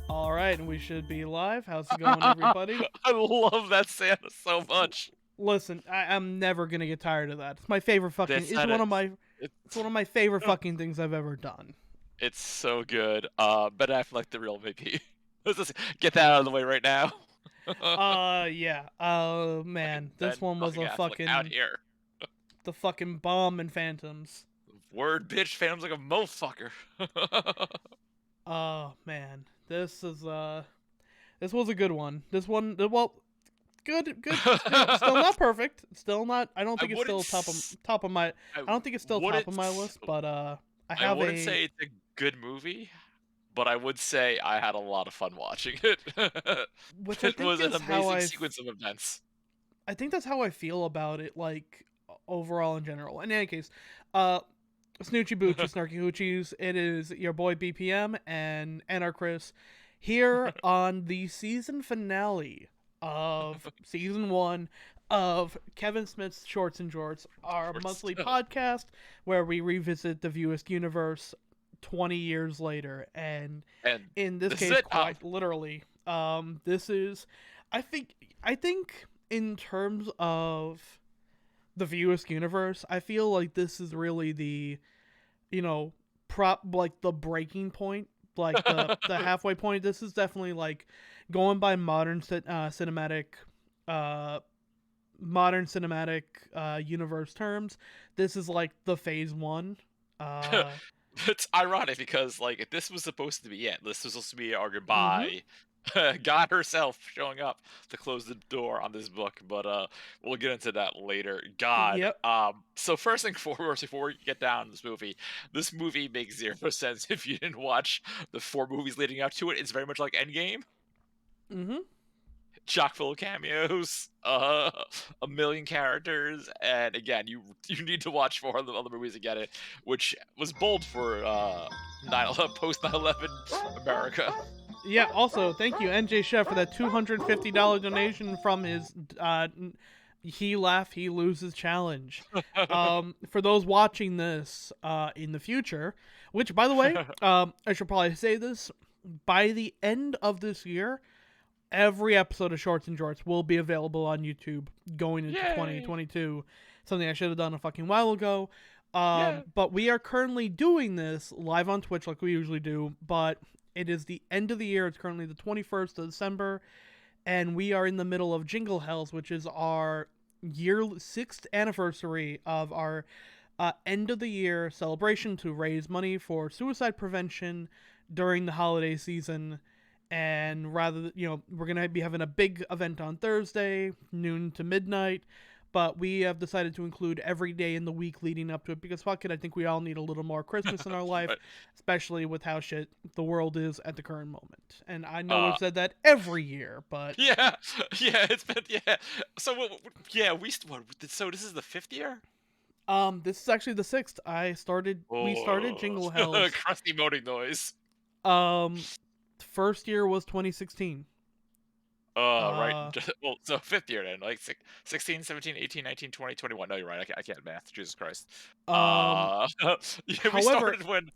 All right, and we should be live. How's it going, everybody? I love that Santa so much. Listen, I'm never gonna get tired of that. It's my favorite fucking. This It's Santa, one of my. it's, It's one of my favorite fucking things I've ever done. it's so good. Ben Affleck, the real MVP. Let's just get that out of the way right now. Yeah. Oh man, this Ben one was fucking a Affleck out fucking here. the fucking bomb in Phantoms. Word, bitch. Phantom's like a motherfucker. Oh man, this was a good one. This one, well, good. Still not perfect. Still not. I don't I think it's wouldn't. still top of my. I I don't think it's still top wouldn't. of my list, but I I have wouldn't a. say it's a good movie, but I would say I had a lot of fun watching it. Which I It think was an is how amazing sequence of events. I think that's how I feel about it, like overall in general. In any case, uh, Snoochie Boochie Snarky Hoochies, it is your boy BPM and Anarchris here on the season finale of season 1 of Kevin Smith's Shorts and Jorts, our monthly podcast where we revisit the Viewist universe 20 years later. And And in this this is case, it. quite literally, this is, I think in terms of the Viewist universe, I feel like this is really the, prop like the breaking point, like the halfway point. This is definitely like going by uh, universe terms. This is like the phase one. Uh, It's ironic because like this was supposed to be it. This was supposed to be our mm-hmm. goodbye. God herself showing up to close the door on this book, but we'll get into that later. God. Yep. So first thing foremost, before we get down to this movie makes zero sense if you didn't watch the 4 movies leading up to it. It's very much like Endgame. Mm-hmm. Chock full of cameos, a million characters, and again, you need to watch 4 other movies to get it, which was bold for 9/11 post 9/11 America. Yeah. Also, thank you, NJ Chef, for that $250 donation from his he laugh he loses challenge. For those watching this in the future, which by the way, I should probably say this, by the end of this year, every episode of Shorts and Jorts will be available on YouTube going into Yay! 2022. Something I should have done a fucking while ago. Yeah. But we are currently doing this live on Twitch like we usually do, but it is the end of the year. It's currently the 21st of December, and we are in the middle of Jingle Hells, which is our 6th anniversary of our end of the year celebration to raise money for suicide prevention during the holiday season. And we're gonna be having a big event on Thursday, noon to midnight. But we have decided to include every day in the week leading up to it because fuck it, I think we all need a little more Christmas in our life, Right. especially with how shit the world is at the current moment. And I know Uh, we've said that every year, but yeah, yeah, it's been yeah. So yeah, so this is the 5th year. this is actually the 6th. We started Oh, Jingle Hells. crusty moaning noise. Um, first year was 2016. Right. Uh, Well, so 5th year then, like 16, 17, 18, 19, 20, 21. No, you're right. I can't math. Jesus Christ. um, Uh, yeah, we however, started when.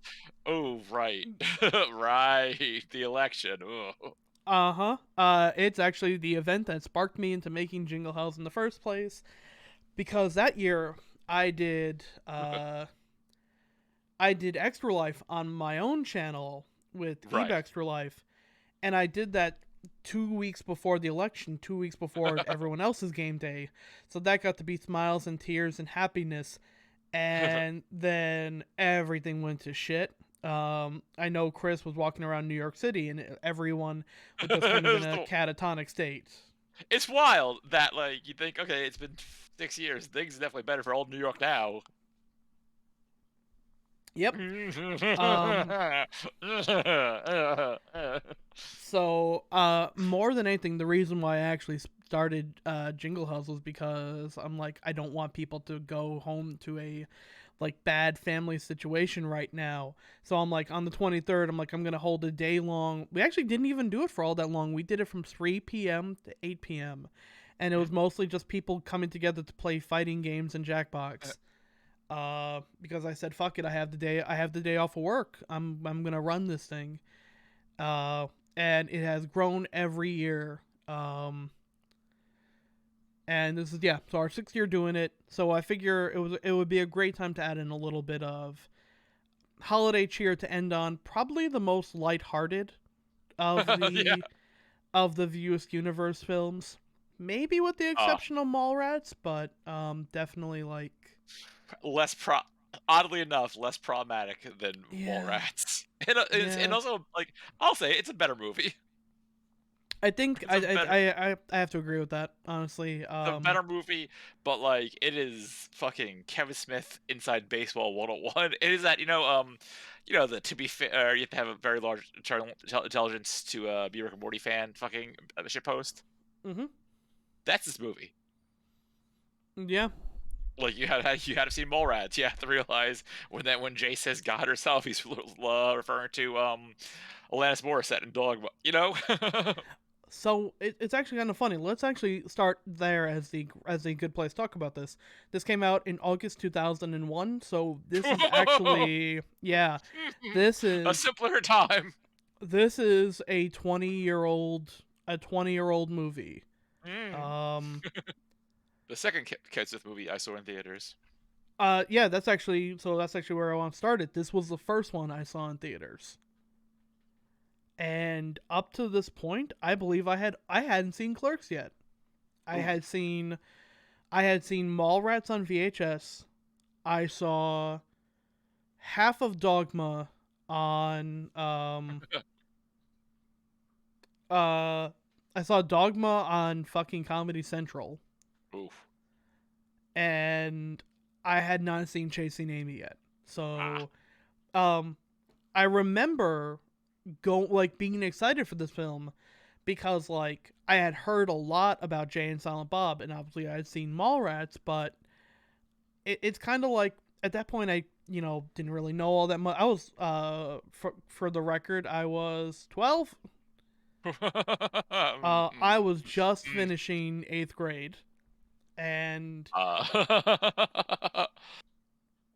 Oh, right, right. The election. Oh. It's actually the event that sparked me into making Jingle Hells in the first place because that year I did Extra Life on my own channel with Eve Right. Extra Life, and I did that 2 weeks before the election, 2 weeks before everyone else's game day. So that got to be smiles and tears and happiness, and then everything went to shit. I know Chris was walking around New York City, and everyone was just kind of in a catatonic state. It's wild that like you think, okay, it's been 6 years. Things are definitely better for old New York now. Yep. So, more than anything, the reason why I actually started Jingle Hells was because I'm like, I don't want people to go home to a like bad family situation right now. So I'm like, on the 23rd, I'm like, I'm gonna hold a day long. We actually didn't even do it for all that long. We did it from 3 p.m. to 8 p.m. And it was mostly just people coming together to play fighting games and Jackbox. Because I said, fuck it, I have the day off of work. I'm gonna run this thing. And it has grown every year. And this is so our 6th year doing it. So I figure it would be a great time to add in a little bit of holiday cheer to end on. Probably the most lighthearted of Yeah. the View Askew Universe films. Maybe with the Uh, exception of Mallrats, but definitely like less pro. Oddly enough, less problematic than yeah Mallrats. And yeah. also, like, I'll say it's a better movie. I think It's a better, I have to agree with that honestly. it's a better movie, but like, it is fucking Kevin Smith inside baseball 101. It is that the to be fair, you have to have a very large intelligence to be a Rick and Morty fan. Fucking shit post. Mm-hmm. That's this movie. Yeah. Like you had to see Mallrats. You have to realize when Jay says God herself, he's referring to Alanis Morissette and Dogma. You know. So it's actually kind of funny. Let's actually start there as a good place to talk about this. This came out in August 2001, so this is actually this A is simpler time. this is a 20-year-old movie. Mm. Um The second Kids with movie I saw in theaters. that's actually where I want to start it. This was the first one I saw in theaters. And up to this point, I believe I hadn't seen Clerks yet. I Ooh. had seen I had seen Mallrats on VHS. I saw half of Dogma on uh I saw Dogma on fucking Comedy Central, Oof. and I had not seen Chasing Amy yet. Ah. So um I remember being excited for this film because like I had heard a lot about Jay and Silent Bob, and obviously I had seen Mallrats, but it's kind of like at that point I didn't really know all that much. I was for the record I was 12. I was just Mm. finishing 8th grade, and Uh,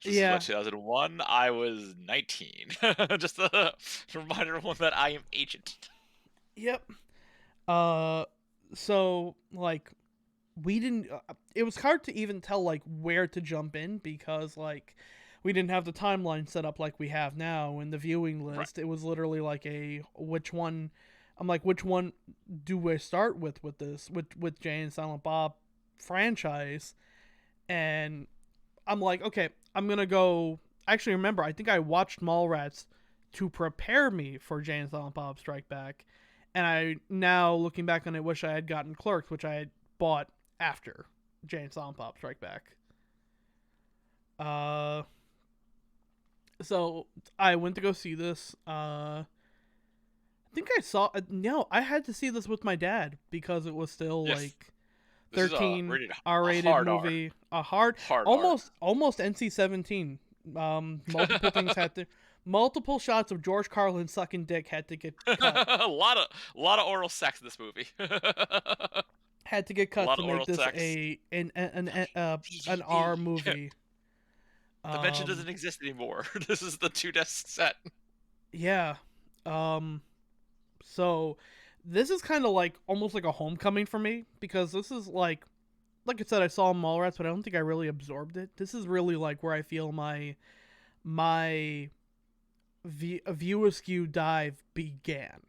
this is yeah, what, 2001? I was 19. Just a reminder of one that I am ancient. yep. Uh, so like we didn't. It was hard to even tell like where to jump in because like we didn't have the timeline set up like we have now in the viewing Right. list. It was literally like a which one. I'm like, which one do I start with this with Jay and Silent Bob franchise? And I'm like, okay, I'm gonna go. Actually, remember, I think I watched Mallrats to prepare me for Jay and Silent Bob Strike Back, and I now looking back on it, wish I had gotten Clerks, which I had bought after Jay and Silent Bob Strike Back. Uh, so I went to go see this. I think I saw. No, I had to see this with my dad because it was still Yes. like This is a 13 rated a R-rated hard R. movie, a hard, Hard R. almost NC-17. Multiple things had to, multiple shots of George Carlin sucking dick had to get cut, a lot of oral sex in this movie. had to get A cut lot to of make oral this sex. an R DVD. movie. Dimension Um, doesn't exist anymore. This is the 2 disc set. yeah. Um, so this is kind of like almost like a homecoming for me because this is like I said, I saw Mallrats, but I don't think I really absorbed it. This is really like where I feel my view askew dive began,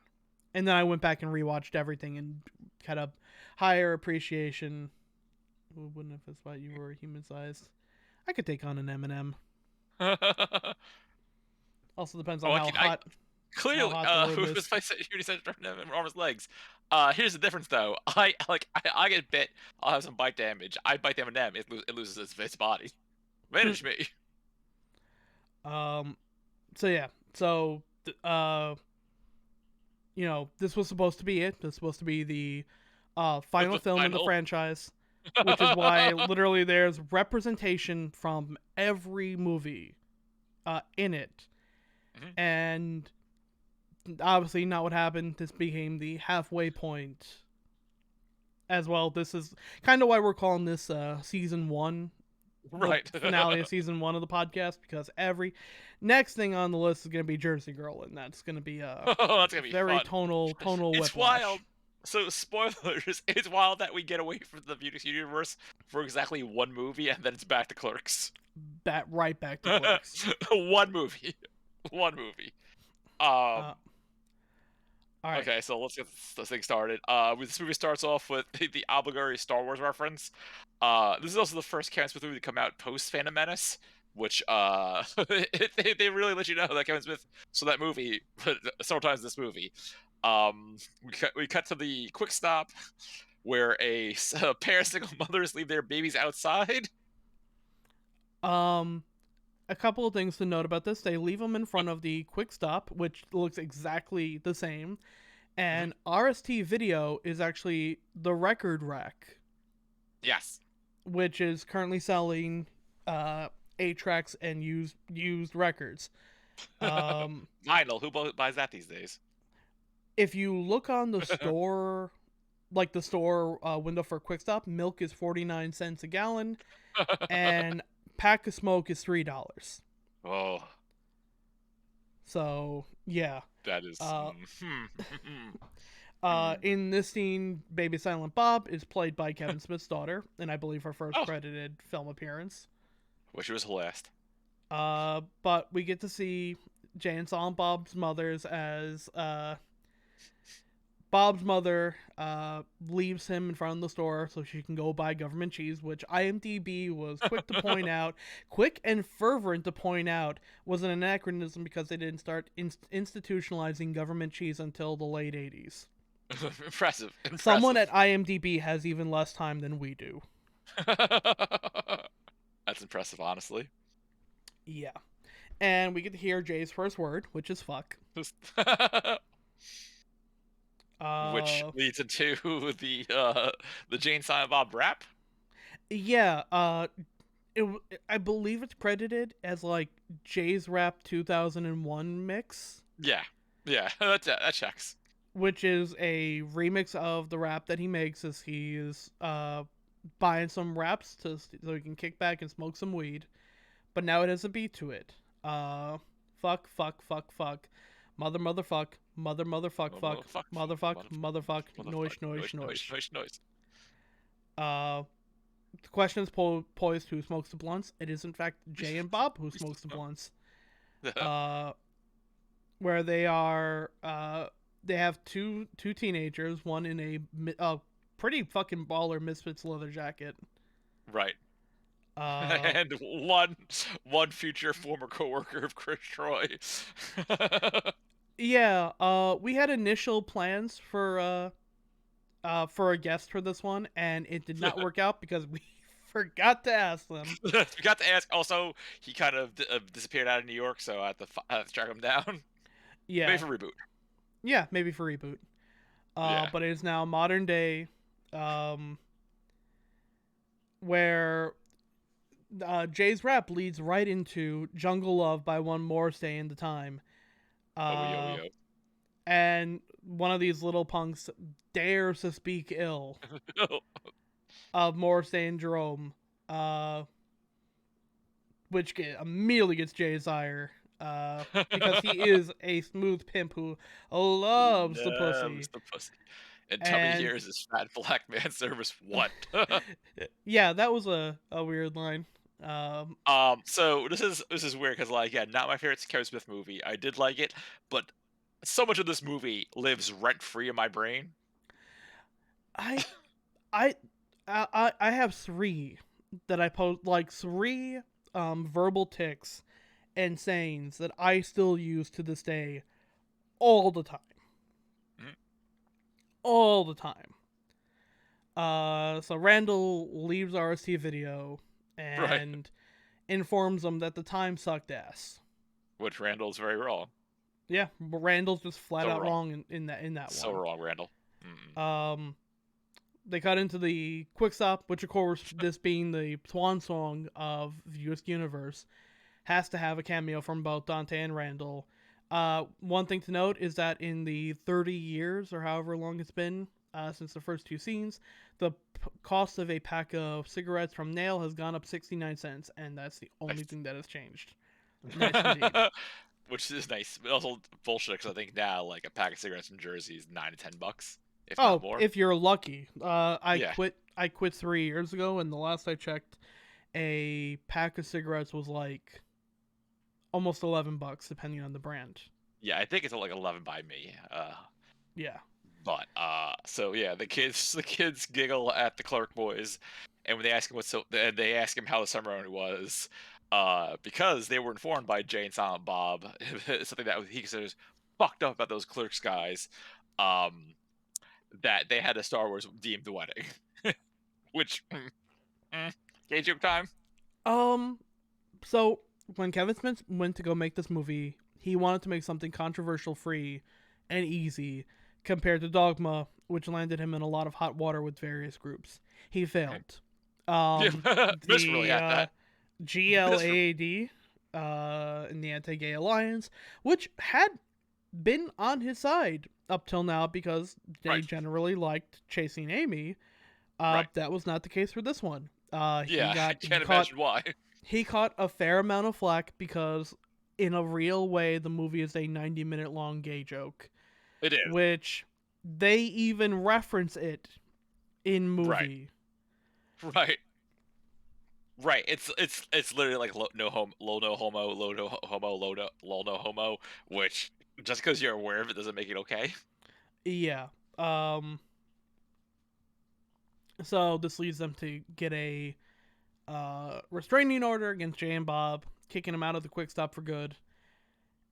and then I went back and rewatched everything and had a higher appreciation. Wouldn't if it's why you were human sized. I could take on an M&M. Oh, Also depends on I can. I how clearly. hot the room Who is. was my Judy said arm's legs. Here's the difference though. I get bit. I'll have some bite damage. I bite the M&M. It loses its body. Manage me. um. So yeah. So this was supposed to be it. This was supposed to be the final The film in the final. franchise, which is why literally there's representation from every movie in it. Mhm. And obviously, not what happened. This became the halfway point as well. This is kind of why we're calling this season one, the Right. finale of season one of the podcast, because every next thing on the list is going to be Jersey Girl, and that's going to be Oh, that's gonna be very fun. tonal It's wild. whiplash. So, spoilers. It's wild that we get away from the Beauty universe for exactly one movie, and then it's back to Clerks. Right back to Clerks. One movie. One movie. Uh, all right. Okay, so let's get this thing started. This movie starts off with the obligatory Star Wars reference. This is also the first Kevin Smith movie to come out post Phantom Menace, which they really let you know that Kevin Smith saw that movie several times. This movie. We cut to the quick stop where a pair of single mothers leave their babies outside. Um, a couple of things to note about this: they leave them in front of the quick stop, which looks exactly the same, Mhm. and RST Video is actually the record rack, Yes. which is currently selling 8 tracks and used records. Um, Vinyl. Who buys that these days? if you look on the store, like the store window for Quick Stop, milk is 49 cents a gallon, and pack of smoke is $3. Oh, So yeah. that is. Uh, Hmm. in this scene, Baby Silent Bob is played by Kevin Smith's daughter, and I believe her first Oh, credited film appearance. wish it was last. But we get to see Jay and Silent Bob's mothers as Bob's mother leaves him in front of the store so she can go buy government cheese, which IMDb was quick and fervent to point out, was an anachronism because they didn't start institutionalizing government cheese until the late 80s. Impressive, Someone impressive. at IMDb has even less time than we do. That's impressive, honestly. Yeah. And we get to hear Jay's first word, which is fuck. Which Uh, leads into the Jane Silent Bob rap. yeah, I believe it's credited as like Jay's Rap 2001 mix, Yeah, yeah, that checks. which is a remix of the rap that he makes as he's buying some raps so he can kick back and smoke some weed. But now it has a beat to it. Fuck, fuck, fuck, fuck, motherfuck, motherfuck, Oh, fuck, motherfuck, motherfuck, motherfuck, motherfuck, motherfuck, noise, noise, noise, noise, noise. noise, noise. Uh, the question is poised who smokes the blunts. It is in fact Jay and Bob who smokes the blunts. Uh, where they have two teenagers, one in a pretty fucking baller Misfits leather jacket. Right. Uh, And one future former coworker of Chris Troy. yeah. We had initial plans for a guest for this one, and it did not work out because we forgot to ask them. Forgot to ask. Also, he kind of disappeared out of New York, so I have to track him down. Maybe Yeah, for reboot. yeah, maybe for reboot. Yeah. But it is now modern day, um, where Jay's rap leads right into Jungle Love by One More Stay in the Time. Oh yo Uh, yo. and one of these little punks dares to speak ill of Morrissey and Jerome, uh, which immediately gets Jay's ire, because he is a smooth pimp who Who loves the loves pussy. the pussy? And Tubby And here is this fat black man service. What? yeah, that was a weird line. Um, So this is weird because like yeah, not my favorite Kevin Smith movie. I did like it, but so much of this movie lives rent free in my brain. I, I, I have three that I post, like three verbal ticks and sayings that I still use to this day all the time. Mhm. All the time. So Randall leaves RST video Right. and informs them that the time sucked ass. Which Randall's very wrong. Yeah, Randall's just flat So out wrong. wrong in that So one. wrong, Randall. Mm-mm. Um, they cut into the quick stop, which of course, this being the swan song of the US universe, has to have a cameo from both Dante and Randall. One thing to note is that in the 30 years or however long it's been since the first two scenes, the cost of a pack of cigarettes from Nail has gone up 69 cents, and that's the only Nice. thing that has changed. Nice indeed. Which is nice, but also bullshit because I think now like a pack of cigarettes from Jersey is $9 to $10, if not Oh, more. if you're lucky. I Yeah, quit. I quit 3 years ago, and the last I checked, a pack of cigarettes was like almost $11, depending on the brand. yeah, I think it's like 11 by me. Yeah. But so yeah, the kids giggle at the Clark boys, and when they ask him they ask him how the ceremony was, because they were informed by Jay and Silent Bob something that he considers fucked up about those clerks guys, um, that they had a Star Wars themed wedding, which gay joke time. Um. So when Kevin Smith went to go make this movie, he wanted to make something controversial free and easy compared to Dogma, which landed him in a lot of hot water with various groups. He failed. Yeah, miserably The at that. Miserably. GLAAD, in the Anti-Gay Alliance, which had been on his side up till now because they Right, generally liked chasing Amy. right. That was not the case for this one. Yeah, I can't imagine why. He caught a fair amount of flack because, in a real way, the movie is a 90-minute long gay joke, It is. which they even reference it in Right, movie. right. Right, it's literally like no homo, low no homo, low no homo, low no homo, which just because you're aware of it doesn't make it okay. Yeah. Um. So this leads them to get a restraining order against Jay and Bob, kicking him out of the quick stop for good.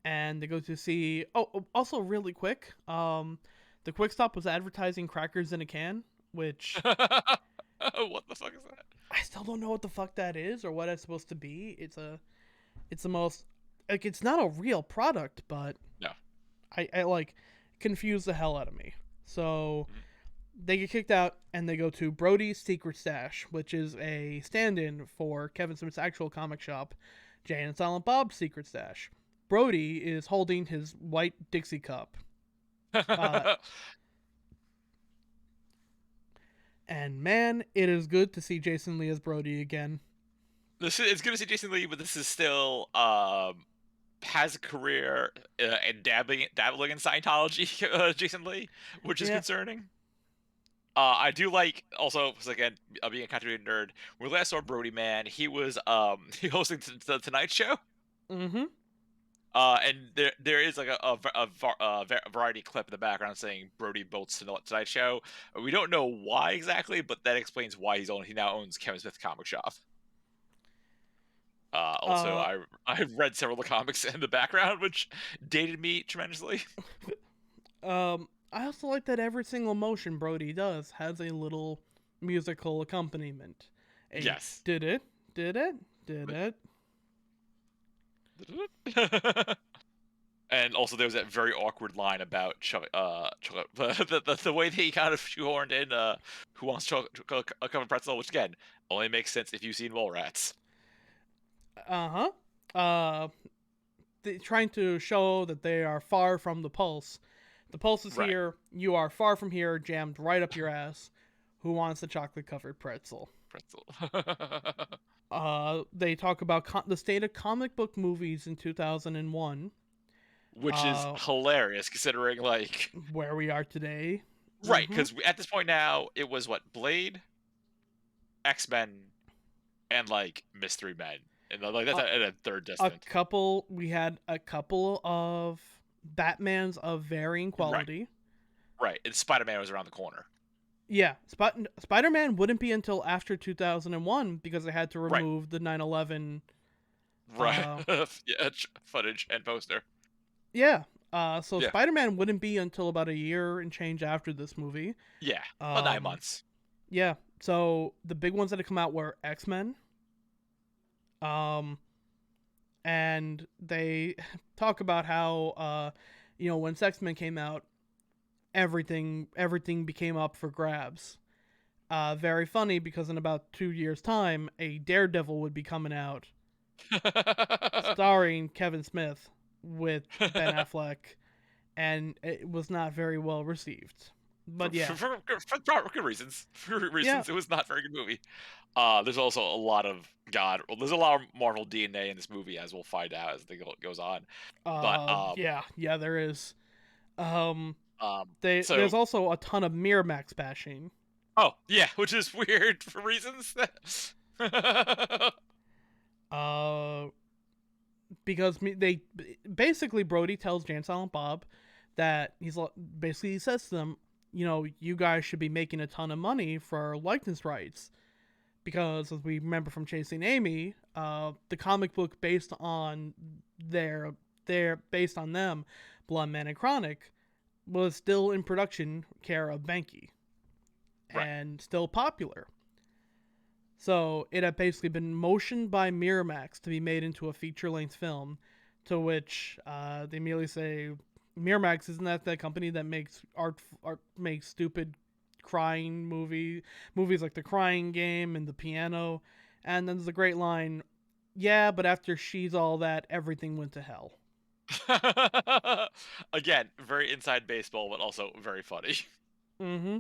And they go to see. Oh, also really quick. The quick stop was advertising crackers in a can, which What the fuck is that? I still don't know what the fuck that is or what it's supposed to be. It's the most like it's not a real product, but No. I like confuse the hell out of me. So Mhm. they get kicked out and they go to Brody's Secret Stash, which is a stand-in for Kevin Smith's actual comic shop, Jay and Silent Bob's Secret Stash. Brody is holding his white Dixie cup. Uh, and man, it is good to see Jason Lee as Brody again. It's good to see Jason Lee, but this is still has a career in dabbling in Scientology, Jason Lee, which is Yeah. concerning. I do like also 'cause again being a country nerd. When we last saw Brody Man, he was he hosting the Tonight Show. Mm-hmm. And there is like a variety clip in the background saying Brody built Tonight Show. We don't know why exactly, but that explains why he now owns Kevin Smith Comic Shop. Also, Uh, I read several of the comics in the background, which dated me tremendously. I also like that every single motion Brody does has a little musical accompaniment. A Yes. did it, did it, did it. And also, there was that very awkward line about chocolate. The way they kind of shoehorned in "Who wants chocolate a covered pretzel," which again only makes sense if you've seen Mallrats. Uh-huh. Uh Trying to show that they are far from the pulse. The pulse is Right. here, you are far from here, jammed right up your ass. Who wants a chocolate covered pretzel? Pretzel. They talk about the state of comic book movies in 2001. Which is Uh hilarious considering like where we are today. right, Mm-hmm. because at this point now it was what Blade, X-Men, and like Mystery Men, and like that's Uh, at a third a distant. couple we had a couple of Batmans of varying Right, quality. right, and Spider-Man was around the corner. Yeah, Spider-Man wouldn't be until after 2001 because they had to Right, remove the 9/11. right, Uh, yeah, footage and poster. yeah. So Yeah, Spider-Man wouldn't be until about a year and change after this movie. yeah, about nine Um, months. yeah. So the big ones that had come out were X-Men. Um, and they talk about how when X-Men came out, everything became up for grabs. Very funny because in about 2 years' time, a Daredevil would be coming out, starring Kevin Smith with Ben Affleck, and it was not very well received. for, But for, yeah, for, for good reasons. For good yeah, reasons, it was not a very good movie. There's also a lot of there's a lot of Marvel DNA in this movie, as we'll find out as the goes on. But yeah, there is. Um, there's so also a ton of Miramax bashing. oh yeah, which is weird for reasons. Uh, because they basically Brody tells Jan Silent Bob that basically he says to them, you guys should be making a ton of money for likeness rights because as we remember from Chasing Amy, the comic book based on based on them, Blood Man and Chronic, was still in production care of Banky Right. and still popular. So it had basically been motioned by Miramax to be made into a feature-length film, to which they immediately say, "Miramax isn't that the company that makes makes stupid crying movies like The Crying Game and The Piano?" And then there's a great line, "Yeah, but after She's All That, everything went to hell." Again, very inside baseball, but also very funny. Mm-hmm.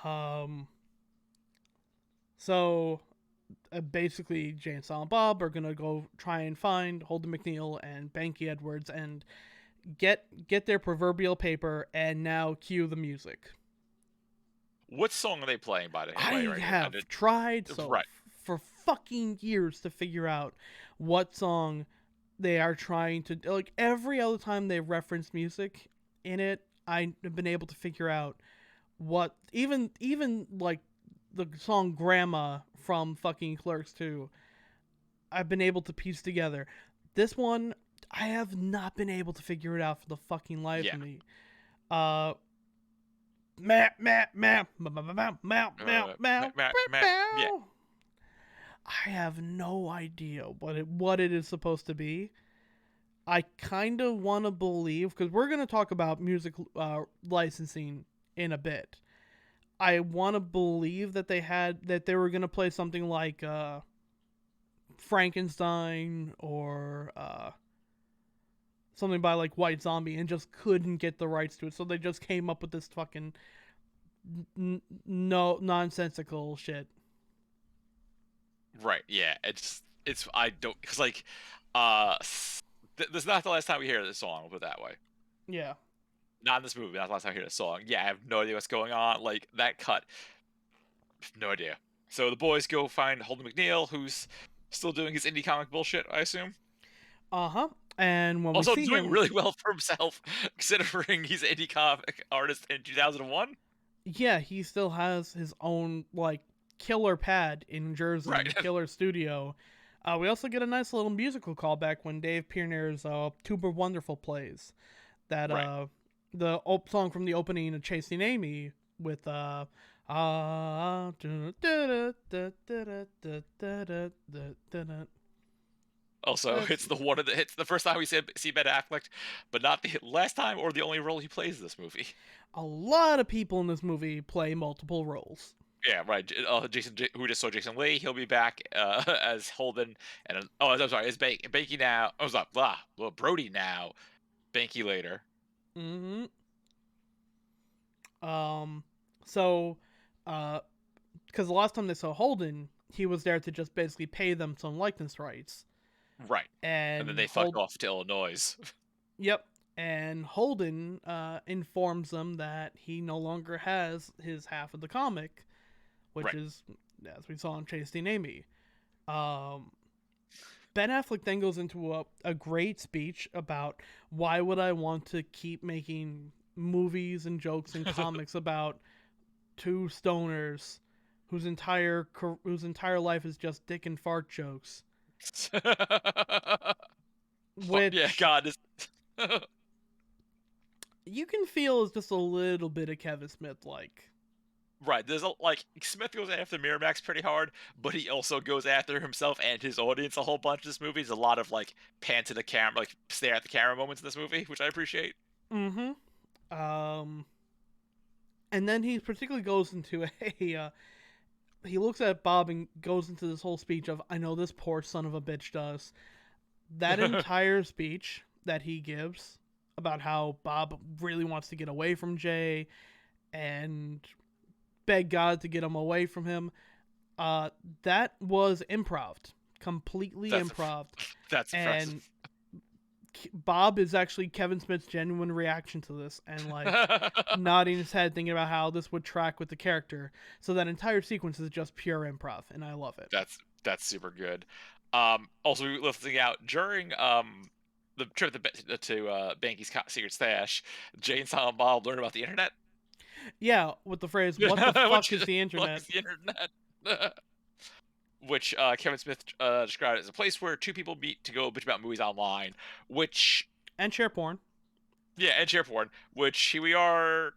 Um. So basically Jay and Silent Bob are gonna go try and find Holden McNeil and Banky Edwards and get their proverbial paper and now cue the music. What song are they playing by the way I right here? have tried Right. for fucking years to figure out what song they are trying to like. Every other time they reference music, in it, I've been able to figure out what even like the song Grandma from fucking Clerks 2, I've been able to piece together. This one, I have not been able to figure it out for the fucking life Yeah. of me. Uh, map, map, map, map, map, map, map, Yeah. I have no idea what it is supposed to be. I kind of want to believe, because we're going to talk about music licensing in a bit. I want to believe that they were going to play something like Frankenstein or something by like White Zombie and just couldn't get the rights to it, so they just came up with this fucking no nonsensical shit. Right. Yeah. It's I don't because like this is not the last time we hear this song. We'll put it that way. Yeah. Not in this movie. Not the last time I hear this song. Yeah, I have no idea what's going on. Like that cut, no idea. So the boys go find Holden McNeil, who's still doing his indie comic bullshit, I assume. Uh-huh. And when we Also see doing him, really well for himself, considering he's an indie comic artist in 2001. yeah, he still has his own like killer pad in Jersey, Right. killer studio. We also get a nice little musical callback when Dave Pirner's Tuber Wonderful plays. That Right. song from the opening of Chasing Amy with Also, it's the one of the it's the first time we see Ben Affleck, but not the last time or the only role he plays in this movie. a lot of people in this movie play multiple roles. Yeah, right. Who just saw Jason Lee, he'll be back as Holden, and I'm sorry, as Banky now. Oh, stop, well, Brody now, Banky later. Mm-hmm. Um, so, because the last time they saw Holden, he was there to just basically pay them some likeness rights. Right, and then And they fucked off to Illinois. Yep. And Holden informs them that he no longer has his half of the comic, which Right. is, as we saw in Chasing Amy. Um, Ben Affleck then goes into a great speech about why would I want to keep making movies and jokes and comics about two stoners whose entire life is just dick and fart jokes, Yeah, which God, this. you can feel is just a little bit of Kevin Smith like. Right, there's like Smith goes after Miramax pretty hard, but he also goes after himself and his audience a whole bunch. In this movie, there's a lot of like pan to the camera, like stare at the camera moments in this movie, which I appreciate. Mm-hmm. And then he particularly goes into he looks at Bob and goes into this whole speech of, I know this poor son of a bitch does. That entire speech that he gives about how Bob really wants to get away from Jay and beg God to get him away from him, that was improv. Completely improv. That's impressive. And Bob is actually Kevin Smith's genuine reaction to this, and like nodding his head, thinking about how this would track with the character. So that entire sequence is just pure improv, and I love it. That's super good. Also, we were listening out during the trip to Banky's secret stash. Jay and Silent Bob learned about the internet. Yeah, with the phrase "What the fuck is the Fuck internet?" is the internet? Which Kevin Smith described as a place where two people meet to go bitch about movies online. Which And share porn. yeah, and share porn. Which here we are,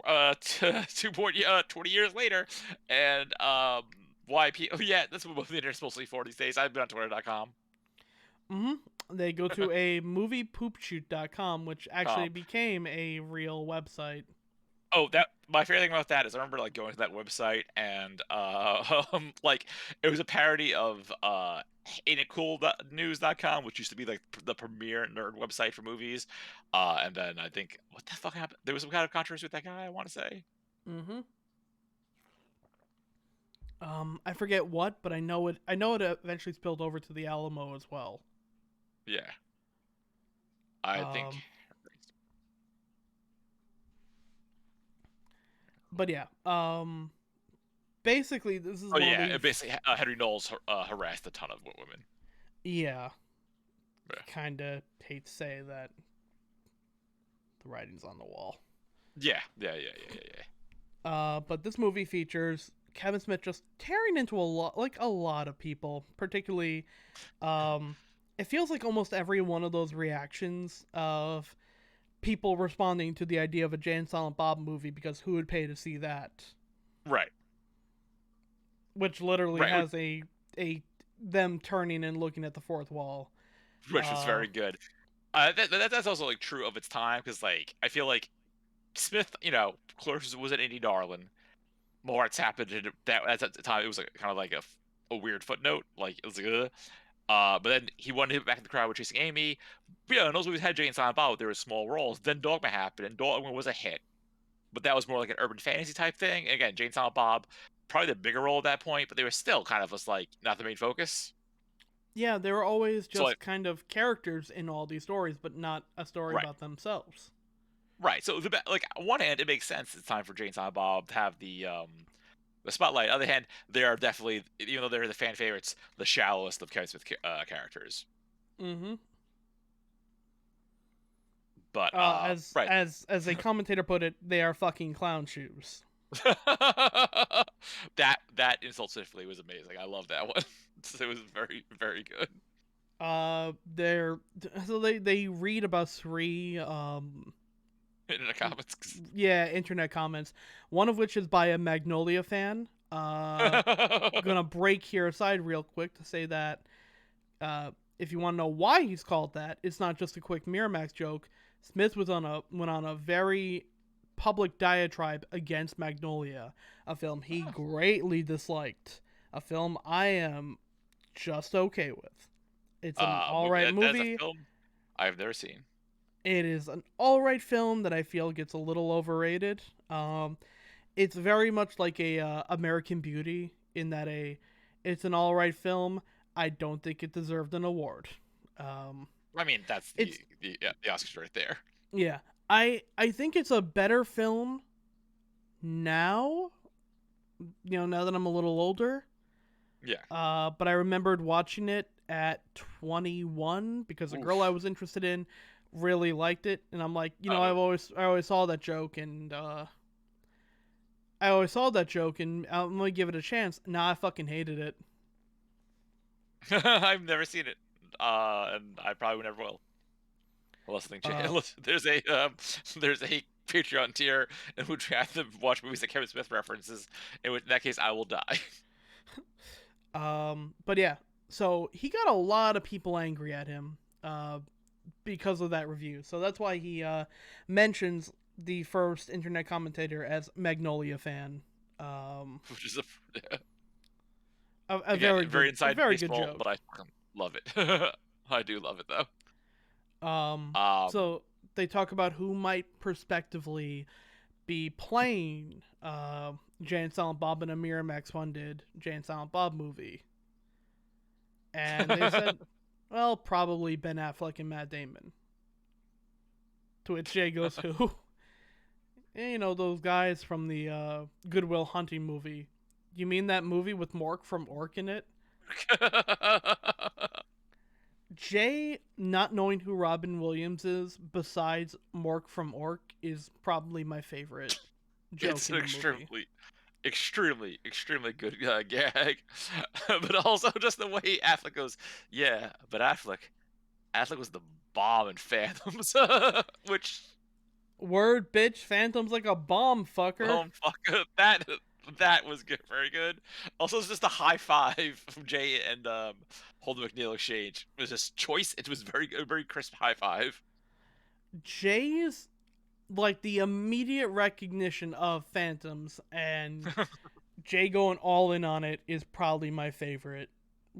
20 years later, and YP. Oh yeah, that's what the internet's mostly for these days. I've been on Twitter.com. Mm-hmm. They go to a moviepoopshoot.com, which actually became a real website. Oh, that my favorite thing about that is I remember like going to that website and like it was a parody of ain'titcoolnews.com, which used to be like the premier nerd website for movies. And then I think what the fuck happened? There was some kind of controversy with that guy, I want to say. Mm-hmm. I forget what, but I know it eventually spilled over to the Alamo as well. Yeah. I think But yeah, basically this is basically Henry Knowles harassed a ton of women. Yeah. Yeah. Kind of hate to say that the writing's on the wall. Yeah. But this movie features Kevin Smith just tearing into a lot of people, particularly. It feels like almost every one of those reactions of people responding to the idea of a Jay and Silent Bob movie because who would pay to see that? Right. Which literally Right. has a them turning and looking at the fourth wall. Which was very good. That's also like true of its time because like I feel like Smith, Clerks was an indie darling. Moritz happened at the time. It was like kind of like a weird footnote. Like it was like, but then he wanted to hit back in the crowd with Chasing Amy. But, yeah, and those movies had Jay and Silent Bob. There were small roles. Then Dogma happened, and Dogma was a hit. But that was more like an urban fantasy type thing. And again, Jay and Silent Bob, probably the bigger role at that point, but they were still kind of just like not the main focus. Yeah, they were always So just kind of characters in all these stories, but not a story right, about themselves. right. So like on one hand, it makes sense. It's time for Jay and Silent Bob to have the spotlight. On the other hand, they are definitely, even though they're the fan favorites, the shallowest of Kevin Smith characters. Mm-hmm. But As right. a commentator put it, they are fucking clown shoes. that insult swiftly was amazing. I love that one. It was very, very good. They read about three Internet comments. yeah, internet comments. One of which is by a Magnolia fan. Gonna break here aside real quick to say that if you want to know why he's called that, it's not just a quick Miramax joke. Smith went on a very public diatribe against Magnolia, a film he greatly disliked, a film I am just okay with. It's an alright That's a movie. film I've never seen. It is an alright film that I feel gets a little overrated. It's very much like a American Beauty in that it's an alright film. I don't think it deserved an award. I mean, that's the Oscars right there. Yeah, I think it's a better film now. Now that I'm a little older. Yeah. But I remembered watching it at 21 because a girl I was interested in really liked it, and I'm like, I always saw that joke, and I'm gonna give it a chance. Nah, I fucking hated it. I've never seen it, and I probably never will. There's a Patreon tier in which we have to watch movies that Kevin Smith references. In that case, I will die. But yeah, so he got a lot of people angry at him, because of that review. So that's why he mentions the first internet commentator as Magnolia fan. Which is very inside very baseball, good joke. but I fucking love it. I do love it though. So they talk about who might prospectively be playing Jay and Silent Bob in a Miramax funded Jay and Silent Bob movie. And they said, well, probably Ben Affleck and Matt Damon. To which Jay goes, who? Those guys from the Good Will Hunting movie. You mean that movie with Mork from Ork in it? Jay not knowing who Robin Williams is, besides Mork from Ork, is probably my favorite joke It's in an the movie. extremely good gag. But also just the way Affleck goes, yeah, but Affleck was the bomb in Phantoms. Which... Word, bitch, Phantom's like a bomb, fucker. Oh, fuck. That was good, very good. Also, it's just a high five from Jay and Holden McNeil exchange. It was just choice. It was very crisp high five. Jay's like the immediate recognition of Phantoms and Jay going all in on it is probably my favorite.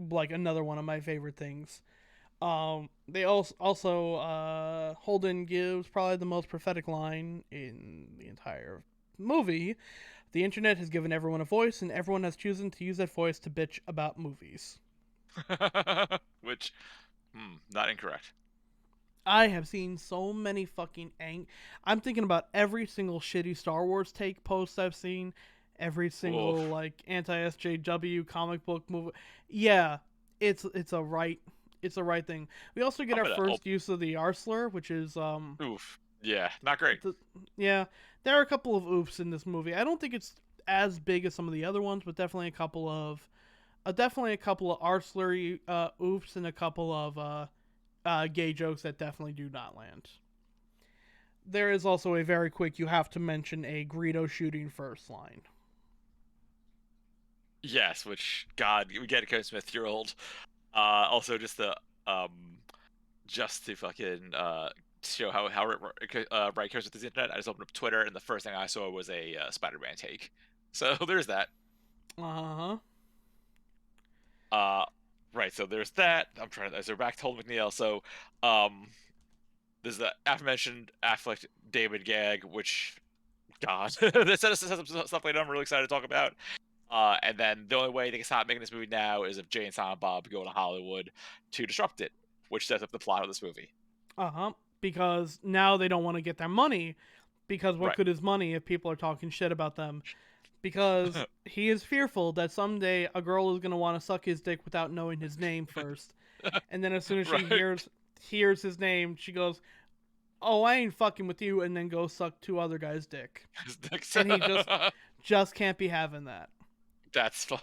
Like another one of my favorite things. They also Holden gives probably the most prophetic line in the entire movie. The internet has given everyone a voice, and everyone has chosen to use that voice to bitch about movies. Which, not incorrect. I have seen so many fucking I'm thinking about every single shitty Star Wars take post I've seen, every single like anti-SJW comic book movie. Yeah, it's a right thing. We also get our first use of the R slur, which is Oof. Yeah, not great. The, yeah, there are a couple of oops in this movie. I don't think it's as big as some of the other ones, but definitely a couple of artillery oops and a couple of gay jokes that definitely do not land. There is also a very quick you have to mention a Greedo shooting first line. Yes, which God, we get Kevin Smith, you're old. Also um, just to fucking show how Bright cares with his internet, I just opened up Twitter and the first thing I saw was a Spider-Man take. So there's that. Uh huh. Uh, right. So there's that. I'm trying to. So back to Holden McNeil. So, um, there's the aforementioned Affleck David gag, which God, that set us some stuff later. I'm really excited to talk about. And then the only way they can stop making this movie now is if Jay and Silent Bob go to Hollywood to disrupt it, which sets up the plot of this movie. Uh huh. Because now they don't want to get their money. Because what Right. good is money if people are talking shit about them? Because he is fearful that someday a girl is going to want to suck his dick without knowing his name first. And then as soon as she Right. hears his name, she goes, "Oh, I ain't fucking with you," and then go suck two other guys' dick. And he just can't be having that. That's fun,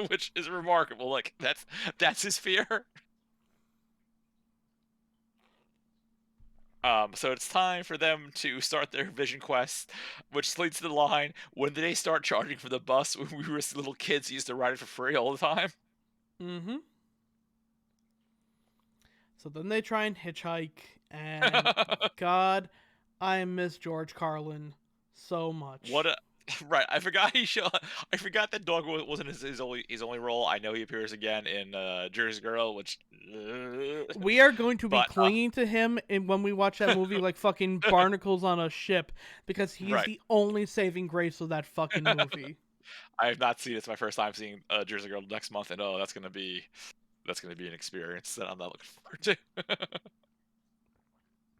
which is remarkable. Like that's his fear. So it's time for them to start their vision quest, which leads to the line, when did they start charging for the bus when we were little kids who used to ride it for free all the time? Mm-hmm. So then they try and hitchhike, and God, I miss George Carlin so What much. a right. I forgot that dog wasn't his only role. I know he appears again in Jersey Girl, which We are going to be but clinging to him when we watch that movie like fucking barnacles on a ship because he is right. the only saving grace of that fucking movie. I have not seen it. It's my first time seeing Jersey Girl next month, and oh, that's gonna be an experience that I'm not looking forward to.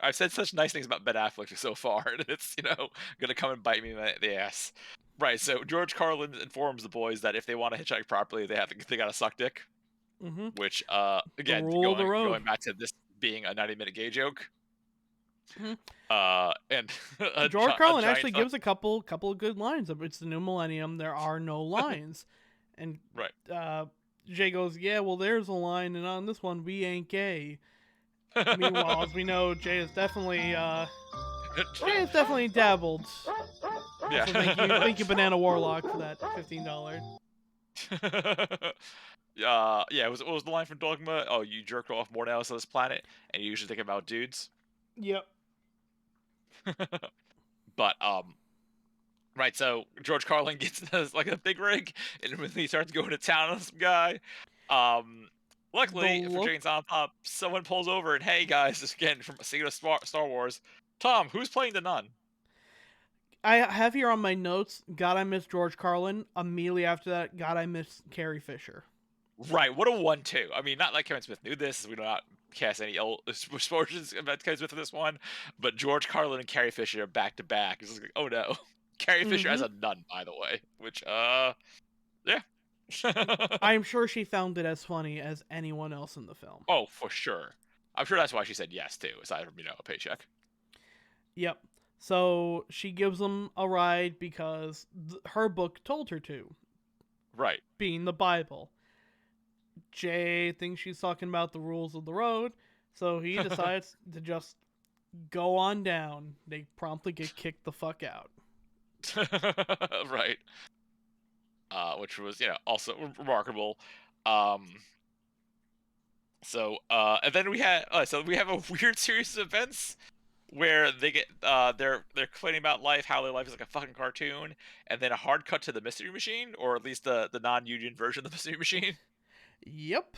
I've said such nice things about Ben Affleck so far, and it's gonna come and bite me in the ass. Right. So George Carlin informs the boys that if they want to hitchhike properly, they gotta suck dick. Mm-hmm. Which The again, rule of the road. going back to this being a 90-minute gay joke. Mm-hmm. And George a Carlin giant actually gives a couple of good lines. It's the new millennium. There are no lines, and right. Jay goes, "Yeah, well, there's a line, and on this one, we ain't gay." Meanwhile, as we know, Jay has definitely dabbled. Also, Yeah. thank you, Banana Warlock, for that $15. Yeah. What was the line from Dogma? Oh, you jerked off more than else on this planet, and you usually think about dudes. Yep. But right. So George Carlin gets like a big rig, and when he starts going to town on some guy, um. The Luckily for Jane look Silent Bob, someone pulls over and hey guys, this again from Secret of Star Wars. Tom, who's playing the nun? I have here on my notes. God, I miss George Carlin. Immediately after that, God, I miss Carrie Fisher. Right, what a 1-2. I mean, not like Kevin Smith knew this, we do not cast any old misfortunes about Kevin Smith for this one, but George Carlin and Carrie Fisher are back to back. It's like, oh no. Carrie Fisher Mm-hmm. as a nun, by the way, which, yeah. I'm sure she found it as funny as anyone else in the film. Oh, for sure. I'm sure that's why she said yes, too, aside from, a paycheck. Yep. So she gives them a ride because her book told her to, Right. being the Bible. Jay thinks she's talking about the rules of the road, so he decides to just go on down. They promptly get kicked the fuck out. Right. Which was, also remarkable. Um, and then we have a weird series of events where they're complaining about life, how their life is like a fucking cartoon, and then a hard cut to the Mystery Machine, or at least the non-union version of the Mystery Machine. Yep.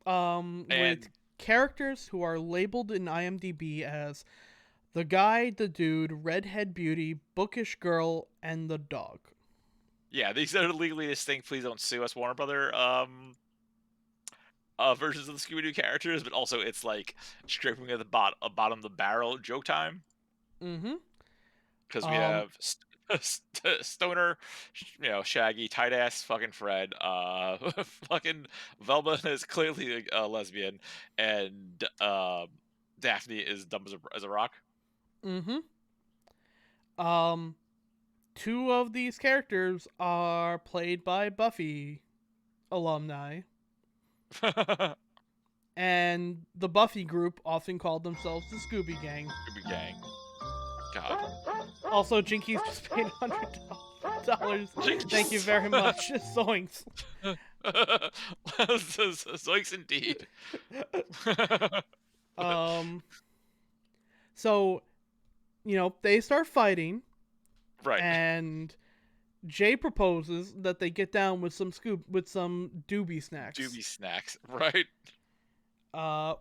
With And characters who are labeled in IMDb as the guy, the dude, redhead beauty, bookish girl, and the dog. yeah, these are legally distinct. Please don't sue us, Warner Brother. Versions of the Scooby Doo characters, but also it's like stripping at the bottom of the barrel joke time. Mm-hmm. Because we Um, have Stoner, Shaggy, tight ass fucking Fred, fucking Velma is clearly a lesbian, and Daphne is dumb as a rock. mm-hmm. Um, two of these characters are played by Buffy alumni, and the Buffy group often called themselves the Scooby Gang. Scooby Gang. God. Also, Jinkies just paid $100. Thank you Jinx. very much. Zoinks. Zoinks indeed. um, so they start fighting, Right. and Jay proposes that they get down with some doobie snacks. Doobie snacks. Right.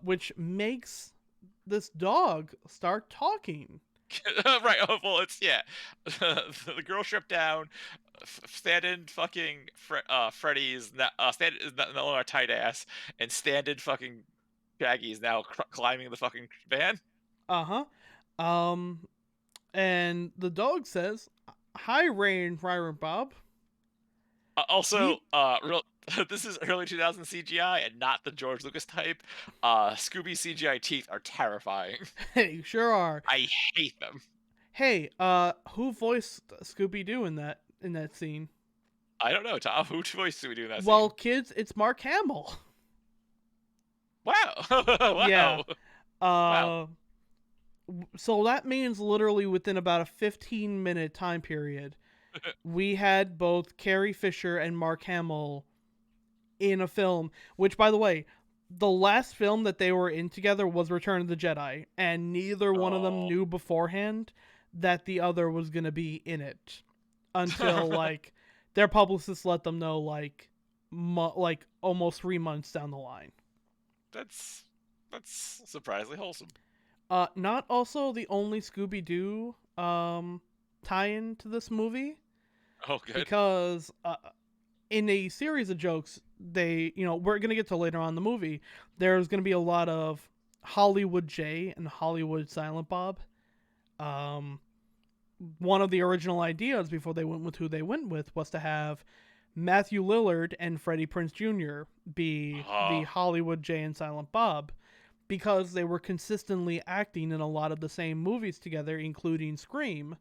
Which makes this dog start talking. Right. Oh, well, it's yeah. The girl stripped down, stand in fucking Freddy's. Stand is no longer tight ass, and stand in fucking Shaggy is now climbing the fucking van. Uh huh. And the dog says, "Hi, Rain, Ryron Bob." Also, He, real. This is early 2000 CGI and not the George Lucas type. Scooby CGI teeth are terrifying. hey, sure are. I hate them. Hey, who voiced Scooby Doo in that scene? I don't know, Tom. Who voice do we do in that Well, scene? kids, it's Mark Hamill. Wow. Yeah. Wow. Wow. Uh, so that means literally within about a 15-minute time period, we had both Carrie Fisher and Mark Hamill in a film, which, by the way, the last film that they were in together was Return of the Jedi, and neither one of them Oh. knew beforehand that the other was going to be in it until, like, their publicists let them know, like, almost 3 months down the line. That's surprisingly wholesome. Not also the only Scooby-Doo tie-in to this movie, Oh, good. because in a series of jokes, we're gonna get to later on in the movie, there's gonna be a lot of Hollywood J and Hollywood Silent Bob. Um, One of the original ideas before they went with who they went with was to have Matthew Lillard and Freddie Prinze Jr. be the Oh, Hollywood J and Silent Bob, because they were consistently acting in a lot of the same movies together, including Scream,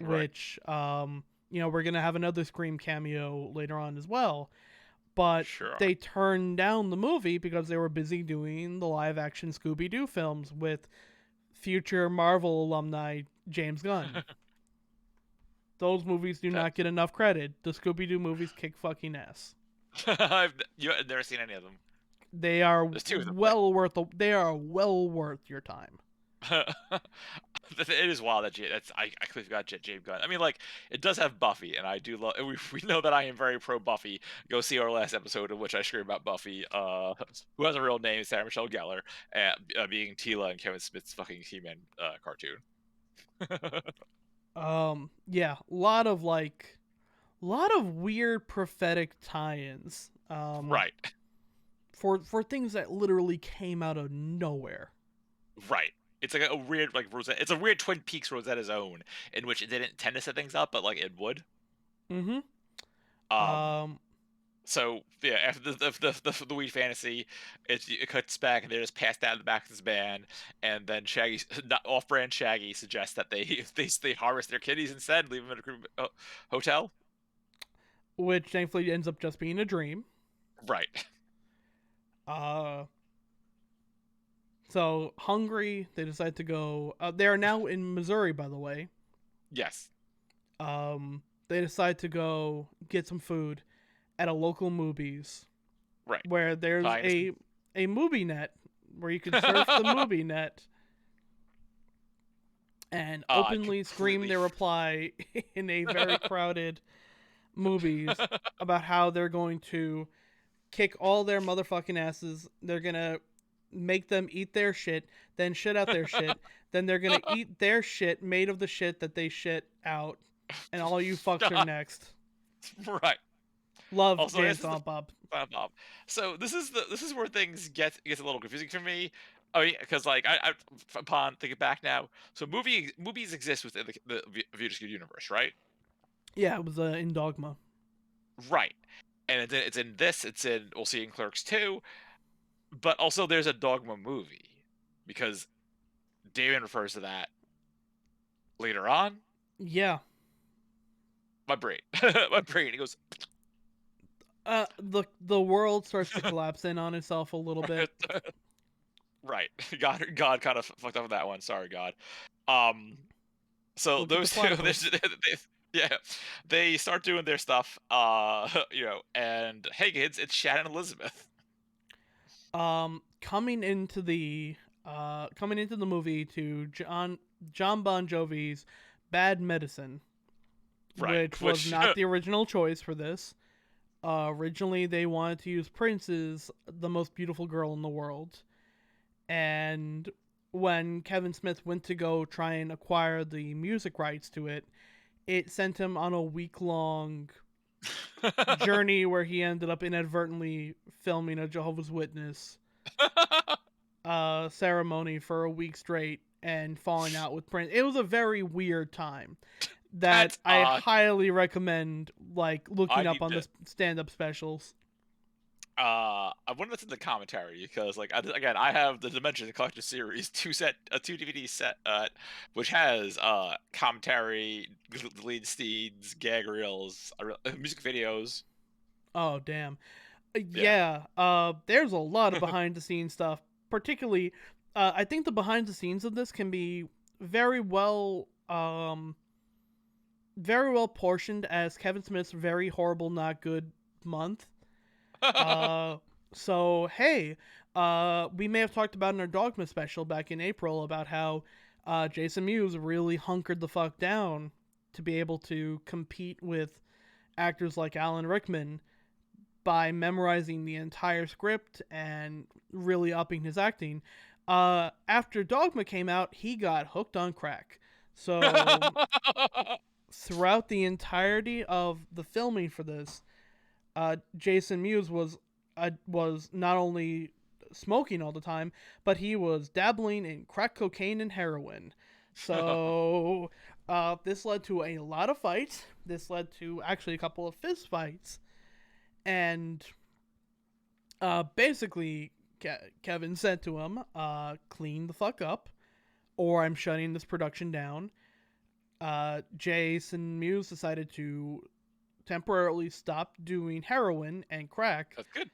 right. which we're gonna have another Scream cameo later on as well. But Sure. they turned down the movie because they were busy doing the live action Scooby Doo films with future Marvel alumni James Gunn. Those movies do That not get enough credit. The Scooby Doo movies kick fucking ass. I've never seen any of them. They are There's two of them, right? they are well worth your time. It is wild that I completely forgot James Gunn. I mean, like, it does have Buffy, and I do love. We know that I am very pro Buffy. Go see our last episode in which I scream about Buffy, who has a real name, Sarah Michelle Gellar, being Tila and Kevin Smith's fucking He-Man cartoon. Yeah, lot of weird prophetic tie-ins. Right, For things that literally came out of nowhere. right. It's like a weird like Rosetta. It's a weird Twin Peaks Rosetta's own, in which it didn't tend to set things up, but like it would. Mm-hmm. Um, Um, So yeah, after the weed fantasy, it cuts back and they're just passed out in the back of this van, and then Shaggy, not off-brand Shaggy, suggests that they harvest their kitties instead, and leave them in a hotel. which thankfully ends up just being a dream. Right. Uh, so hungry, they decide to go. They are now in Missouri, by the way. Yes. They decide to go get some food at a local movies, Right. where there's Fine. a movie net where you can surf the movie net and I openly scream completely. their reply in a very crowded movies about how they're going to kick all their motherfucking asses. They're gonna make them eat their shit, then shit out their shit, then they're gonna eat their shit made of the shit that they shit out, and all you fucks are God. next. Right. Love Also, Jay and this is the Silent Bob. Bob. So this is where things gets a little confusing for me. Oh yeah, because like upon thinking back now, so movies exist within the View universe, right? Yeah, it was in Dogma. Right. And it's in this. It's in we'll see in Clerks 2, but also there's a Dogma movie because Damon refers to that later on. Yeah. My brain, my brain. He goes, The world starts to collapse in on itself a little bit. right. God kind of fucked up with that one. Sorry, God. Um, so Look at the those two, platypus. yeah, they start doing their stuff. And hey kids, it's Shannon Elizabeth. Coming into the movie to John Bon Jovi's Bad Medicine, Right. which was Which not the original choice for this. Originally, they wanted to use Prince's "The Most Beautiful Girl in the World," and when Kevin Smith went to go try and acquire the music rights to it, it sent him on a week-long journey where he ended up inadvertently filming a Jehovah's Witness ceremony for a week straight and falling out with Prince. It was a very weird time that that's I highly recommend like I looking up need on to. the stand-up specials. I wonder that's in the commentary because, like, again, I have the Dimension Collector series two DVD set, which has commentary, lead scenes, gag reels, music videos. Oh damn. Yeah. Yeah, there's a lot of behind the scenes stuff. Particularly, I think the behind the scenes of this can be very well, very well portioned as Kevin Smith's very horrible, not good month. Uh, so hey, we may have talked about in our Dogma special back in April about how Jason Mewes really hunkered the fuck down to be able to compete with actors like Alan Rickman by memorizing the entire script and really upping his acting. After Dogma came out, he got hooked on crack. So throughout the entirety of the filming for this, Jason Mewes was not only smoking all the time, but he was dabbling in crack cocaine and heroin. So this led to a lot of fights. This led to actually a couple of fist fights, and basically Kevin said to him, "Clean the fuck up, or I'm shutting this production down." Jason Mewes decided to temporarily stop doing heroin and crack, That's good.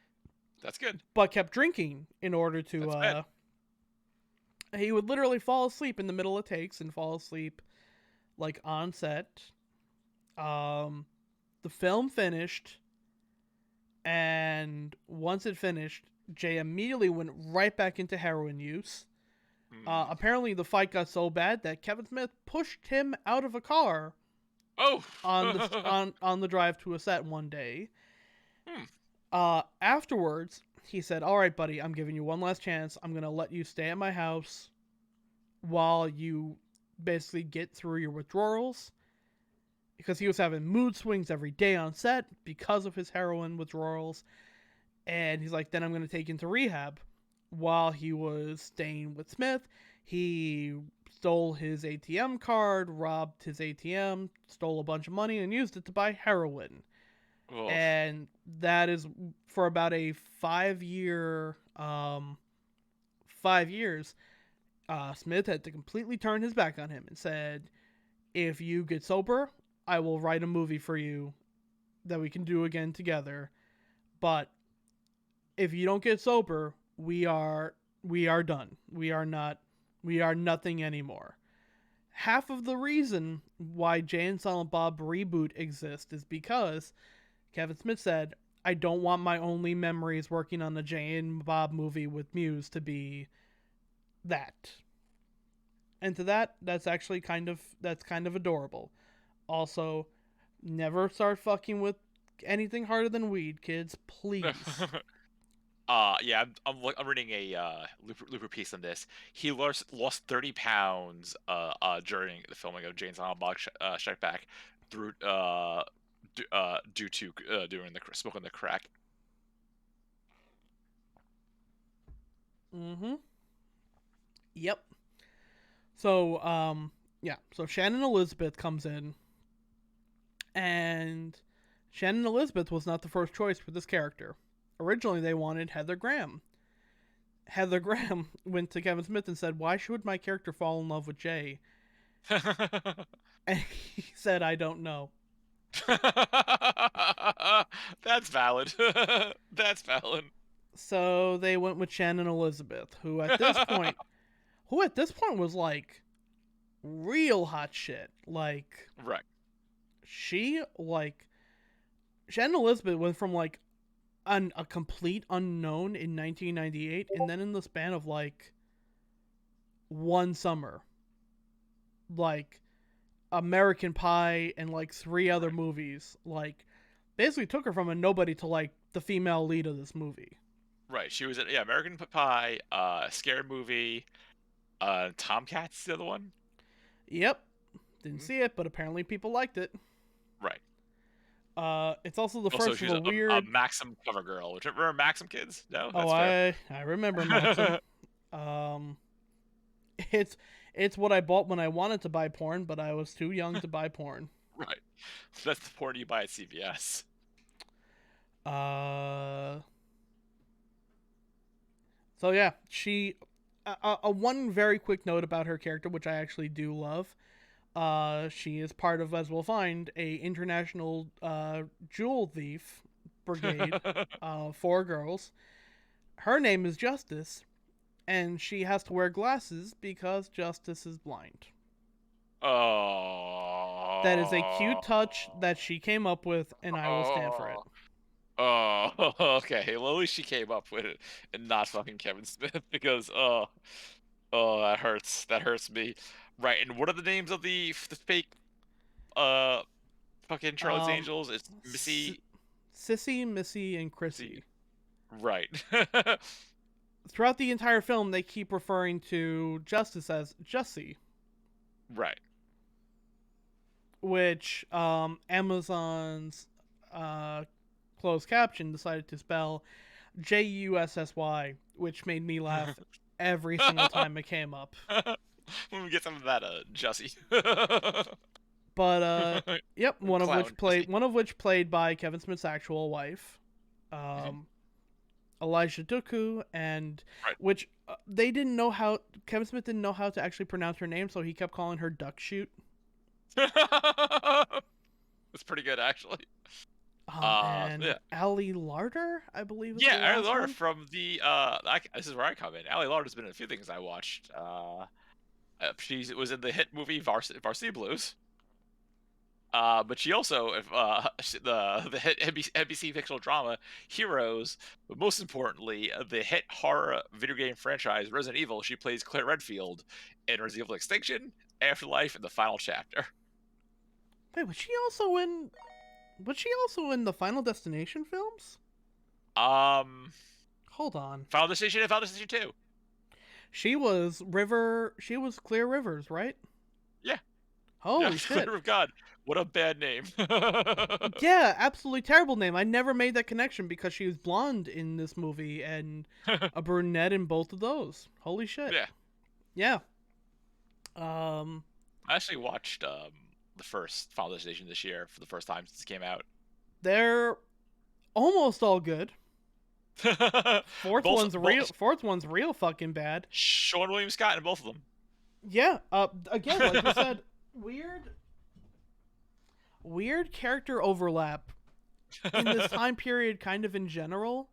That's good. but kept drinking in order to. That's bad. He would literally fall asleep in the middle of takes and fall asleep like on set. Um, the film finished, and once it finished, Jay immediately went right back into heroin use. Hmm. Apparently, the fight got so bad that Kevin Smith pushed him out of a car Oh. on the drive to a set one day. Hmm. Afterwards, he said, "All right, buddy, I'm giving you one last chance. I'm gonna let you stay at my house while you basically get through your withdrawals." Because he was having mood swings every day on set because of his heroin withdrawals. And he's like, "Then I'm gonna take you into rehab." While he was staying with Smith, he stole his ATM card, robbed his ATM, stole a bunch of money, and used it to buy heroin. Oof. And that is for about a 5 year 5 years. Smith had to completely turn his back on him and said, "If you get sober, I will write a movie for you that we can do again together. But if you don't get sober, we are done. We are nothing anymore." Half of the reason why Jay and Silent Bob reboot exists is because Kevin Smith said, "I don't want my only memories working on the Jay and Bob movie with Muse to be that." And to that, that's kind of adorable. Also, never start fucking with anything harder than weed, kids, please. Yeah, I'm reading a Looper piece on this. He lost 30 pounds during the filming of Jane's Silent Bob Strike Back through due to doing the smoking the crack. Mm-hmm. Yep. So, yeah. So Shannon Elizabeth comes in, and Shannon Elizabeth was not the first choice for this character. Originally, they wanted Heather Graham. Heather Graham went to Kevin Smith and said, "Why should my character fall in love with Jay?" And he said, "I don't know." That's valid. That's valid. So they went with Shannon Elizabeth, who at this point was like real hot shit. Like Right. she like Shannon Elizabeth went from like a complete unknown in 1998, and then in the span of like one summer, like American Pie and like three other Right. movies, like basically took her from a nobody to like the female lead of this movie. Right. She was in, yeah, American Pie, Scary Movie, Tomcats, the other one. Yep, didn't Mhm. see it, but apparently people liked it. Right. It's also the Also, first of she's a a weird. Maxim cover girl. Remember Maxim kids? No, Oh, that's fair. I remember Maxim. Um, it's it's what I bought when I wanted to buy porn, but I was too young to buy porn. Right. That's the porn you buy at CVS. Uh, so yeah, she. One very quick note about her character, which I actually do love. She is part of, as we'll find, a international jewel thief brigade. 4 girls. Her name is Justice, and she has to wear glasses because Justice is blind. That is a cute touch that Oh. she came up with, and I will stand for it. Oh. Oh. Okay. Well, at least she came up with it and not fucking Kevin Smith because oh, that hurts. That hurts me. Right. And what are the names of the fake uh fucking Charlie's Um, Angels? It's S- Missy. Sissy, Missy, and Missy. Chrissy. Right. Throughout the entire film, they keep referring to Justice as Jussie, Right. which Amazon's uh, closed caption decided to spell Jussy, which made me laugh every single time it came up. When we get some of that, Jussie. But yep, Clown Jussie. one of which played by Kevin Smith's actual wife, Mhm. um, Elijah Duku, and Right. which Kevin Smith didn't know how to actually pronounce her name, so he kept calling her Duck Shoot. That's pretty good, actually. And Yeah. Ali Larder, I believe is the Yeah, Ali last Larter one. from the this is where I come in. Ali Larter's been in a few things I watched. She was in the hit movie Varsity Blues. But she also, if the hit NBC fictional drama Heroes, but most importantly, the hit horror video game franchise Resident Evil. She plays Claire Redfield in Resident Evil Extinction, Afterlife, and the final chapter. Wait, was she also in the Final Destination films? Um, Hold on. Final Destination and Final Destination 2. She was Clear Rivers, right? Yeah, yeah, Holy shit. Clear of God. What a bad name. Yeah, absolutely terrible name. I never made that connection because she was blonde in this movie and a brunette in both of those. Holy shit. Yeah, Yeah. Um, I actually watched the first Final Destination this year for the first time since it came out. they're almost all good. both, both Fourth one's real fucking bad. Sean William Scott in both of them. Yeah. Again, like you said, weird character overlap in this time period, kind of in general.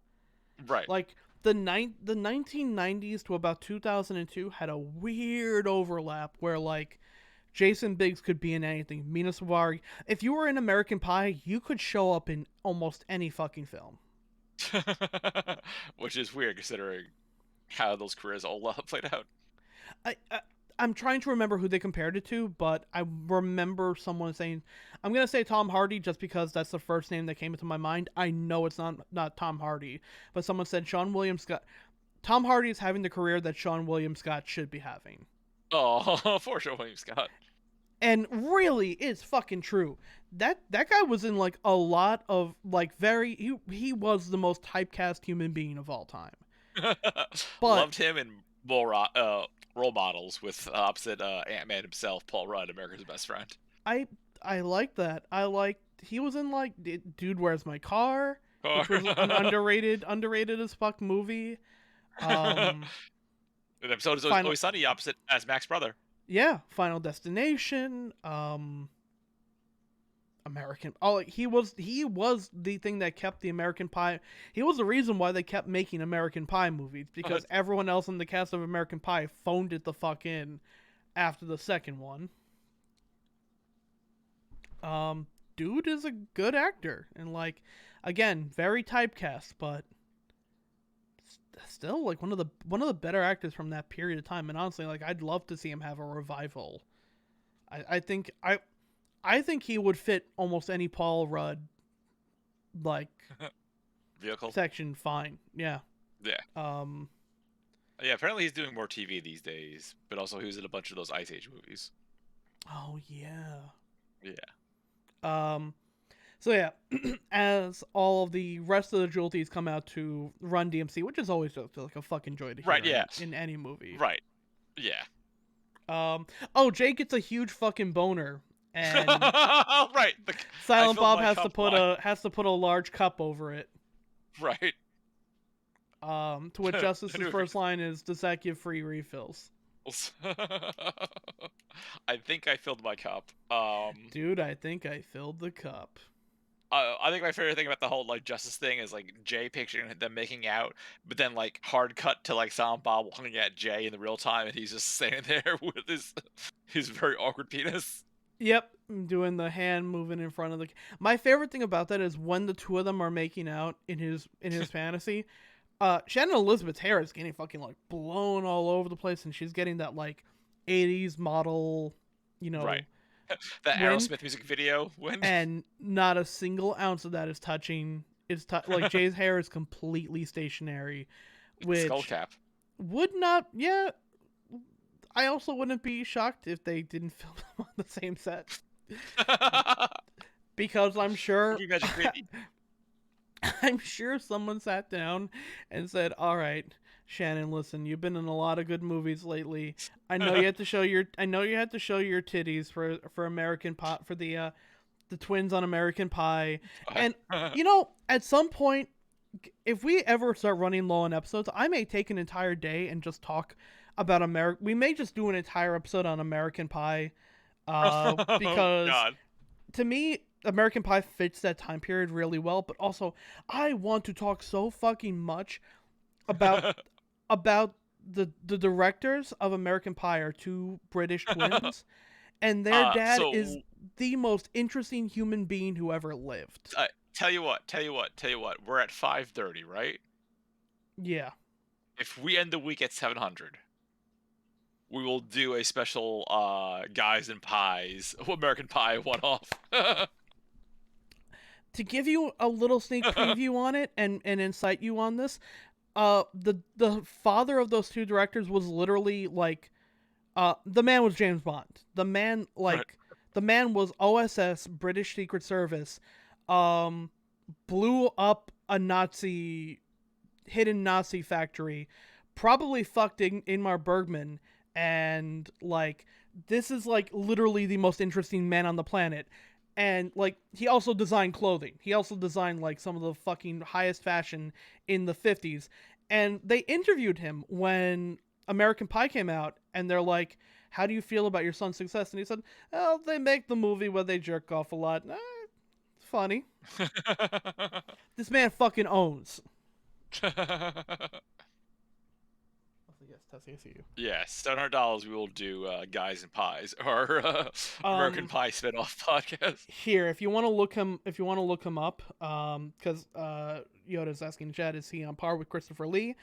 Right. Like the 1990s to about 2002 had a weird overlap where like Jason Biggs could be in anything. Mina Suvari. If you were in American Pie, you could show up in almost any fucking film. Which is weird considering how those careers all played out. I I'm trying to remember who they compared it to, but I remember someone saying, "I'm gonna say Tom Hardy just because that's the first name that came into my mind." I know it's not Tom Hardy, but someone said Sean William Scott. Tom Hardy is having the career that Sean William Scott should be having, Oh, for Sean William Scott. and really, it's fucking true. That guy was in like a lot of like he was the most typecast human being of all time. But Loved him in more role models with opposite Ant-Man himself, Paul Rudd, America's Best Friend. I I like that. I like he was in like Dude, Where's My Car, which was an underrated as fuck movie. Um, An episode is Final Always Sunny opposite as Mac's brother. Yeah, Final Destination, American. Oh, he was the thing that kept the American Pie. He was the reason why they kept making American Pie movies because everyone else in the cast of American Pie phoned it the fuck in after the second one. Um, Dude is a good actor and like, again, very typecast, but still like one of the better actors from that period of time. And honestly, like I'd love to see him have a revival. I think I think he would fit almost any Paul Rudd like Vehicle. section fine. Yeah. Yeah. Um Yeah, apparently he's doing more TV these days, but also he was in a bunch of those Ice Age movies. oh yeah. Yeah. Um so yeah, as all of the rest of the Jewel Tees come out to Run DMC, which is always just like a fucking joy to hear Right, yeah. in any movie. Right. Yeah. Oh, Jake gets a huge fucking boner and Right. I Silent filled Bob my has cup to put line. a large cup over it. Right. To which Justice's first line is, "Does that give free refills?" I think I filled my cup. Dude, I think I filled the cup. I think my favorite thing about the whole like Justice thing is like Jay picturing them making out, but then like hard cut to like Silent Bob looking at Jay in the real time, and he's just standing there with his very awkward penis. Yep, doing the hand moving in front of the. My favorite thing about that is when the two of them are making out in his fantasy. Shannon Elizabeth's hair is getting fucking like blown all over the place, and she's getting that like 80s model, Right. The Aerosmith music video when and not a single ounce of that is touching. Like Jay's hair is completely stationary, which skull cap would not. Yeah, I also wouldn't be shocked if they didn't film them on the same set, because I'm sure. I'm sure someone sat down and said, "All right, Shannon, listen, you've been in a lot of good movies lately. I know you had to show your titties for American Pie, for the twins on American Pie." And at some point, if we ever start running low on episodes, I may take an entire day and just talk about America. We may just do an entire episode on American Pie, because to me, American Pie fits that time period really well, but also I want to talk so fucking much about the directors of American Pie are two British twins, and their dad is the most interesting human being who ever lived. Tell you what. We're at 5:30, right? Yeah. If we end the week at 700, we will do a special Guys and Pies American Pie one-off. To give you a little sneak preview on it and incite you on this, the father of those two directors was literally like, the man was James Bond. The man the man was OSS, British Secret Service, blew up a hidden Nazi factory, probably fucked Ingmar Bergman, and like this is like literally the most interesting man on the planet. And like he also designed clothing. He also designed like some of the fucking highest fashion in the 50s. And they interviewed him when American Pie came out, and they're like, "How do you feel about your son's success?" And he said, "Oh, they make the movie where they jerk off a lot. It's funny." This man fucking owns. Yes, $700 we will do Guys and Pies, or American Pie spin-off podcast. Here, if you want to look him up, because Yoda's asking Chad, is he on par with Christopher Lee?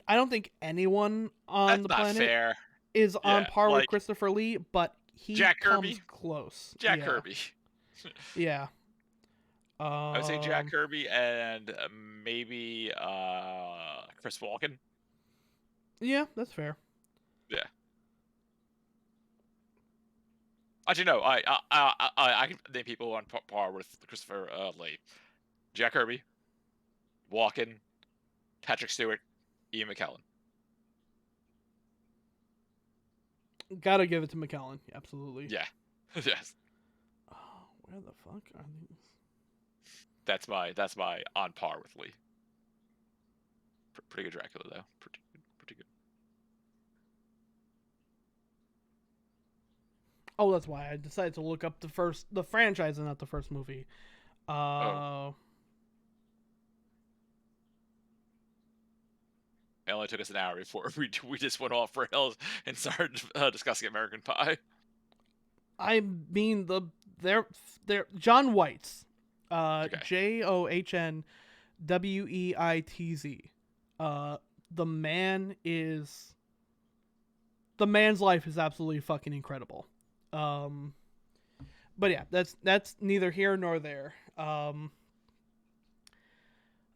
I don't think anyone on the planet is on par with Christopher Lee, but he comes close. Jack Kirby. Yeah. I would say Jack Kirby and maybe Chris Walken. Yeah, that's fair. Yeah. Actually, no. I can name people on par with Christopher Lee: Jack Kirby, Walken, Patrick Stewart, Ian McKellen. Gotta give it to McKellen, absolutely. Yeah. Yes. Oh, where the fuck are these? That's my on par with Lee. Pretty good Dracula though. Pretty good. Oh, that's why I decided to look up the franchise and not the first movie. Oh, Uh, it only took us an hour before we just went off rails and started discussing American Pie. I mean they're John White's, Okay. JohnWeitz. Uh, the man is the man's life is absolutely fucking incredible. Um, but yeah, that's neither here nor there.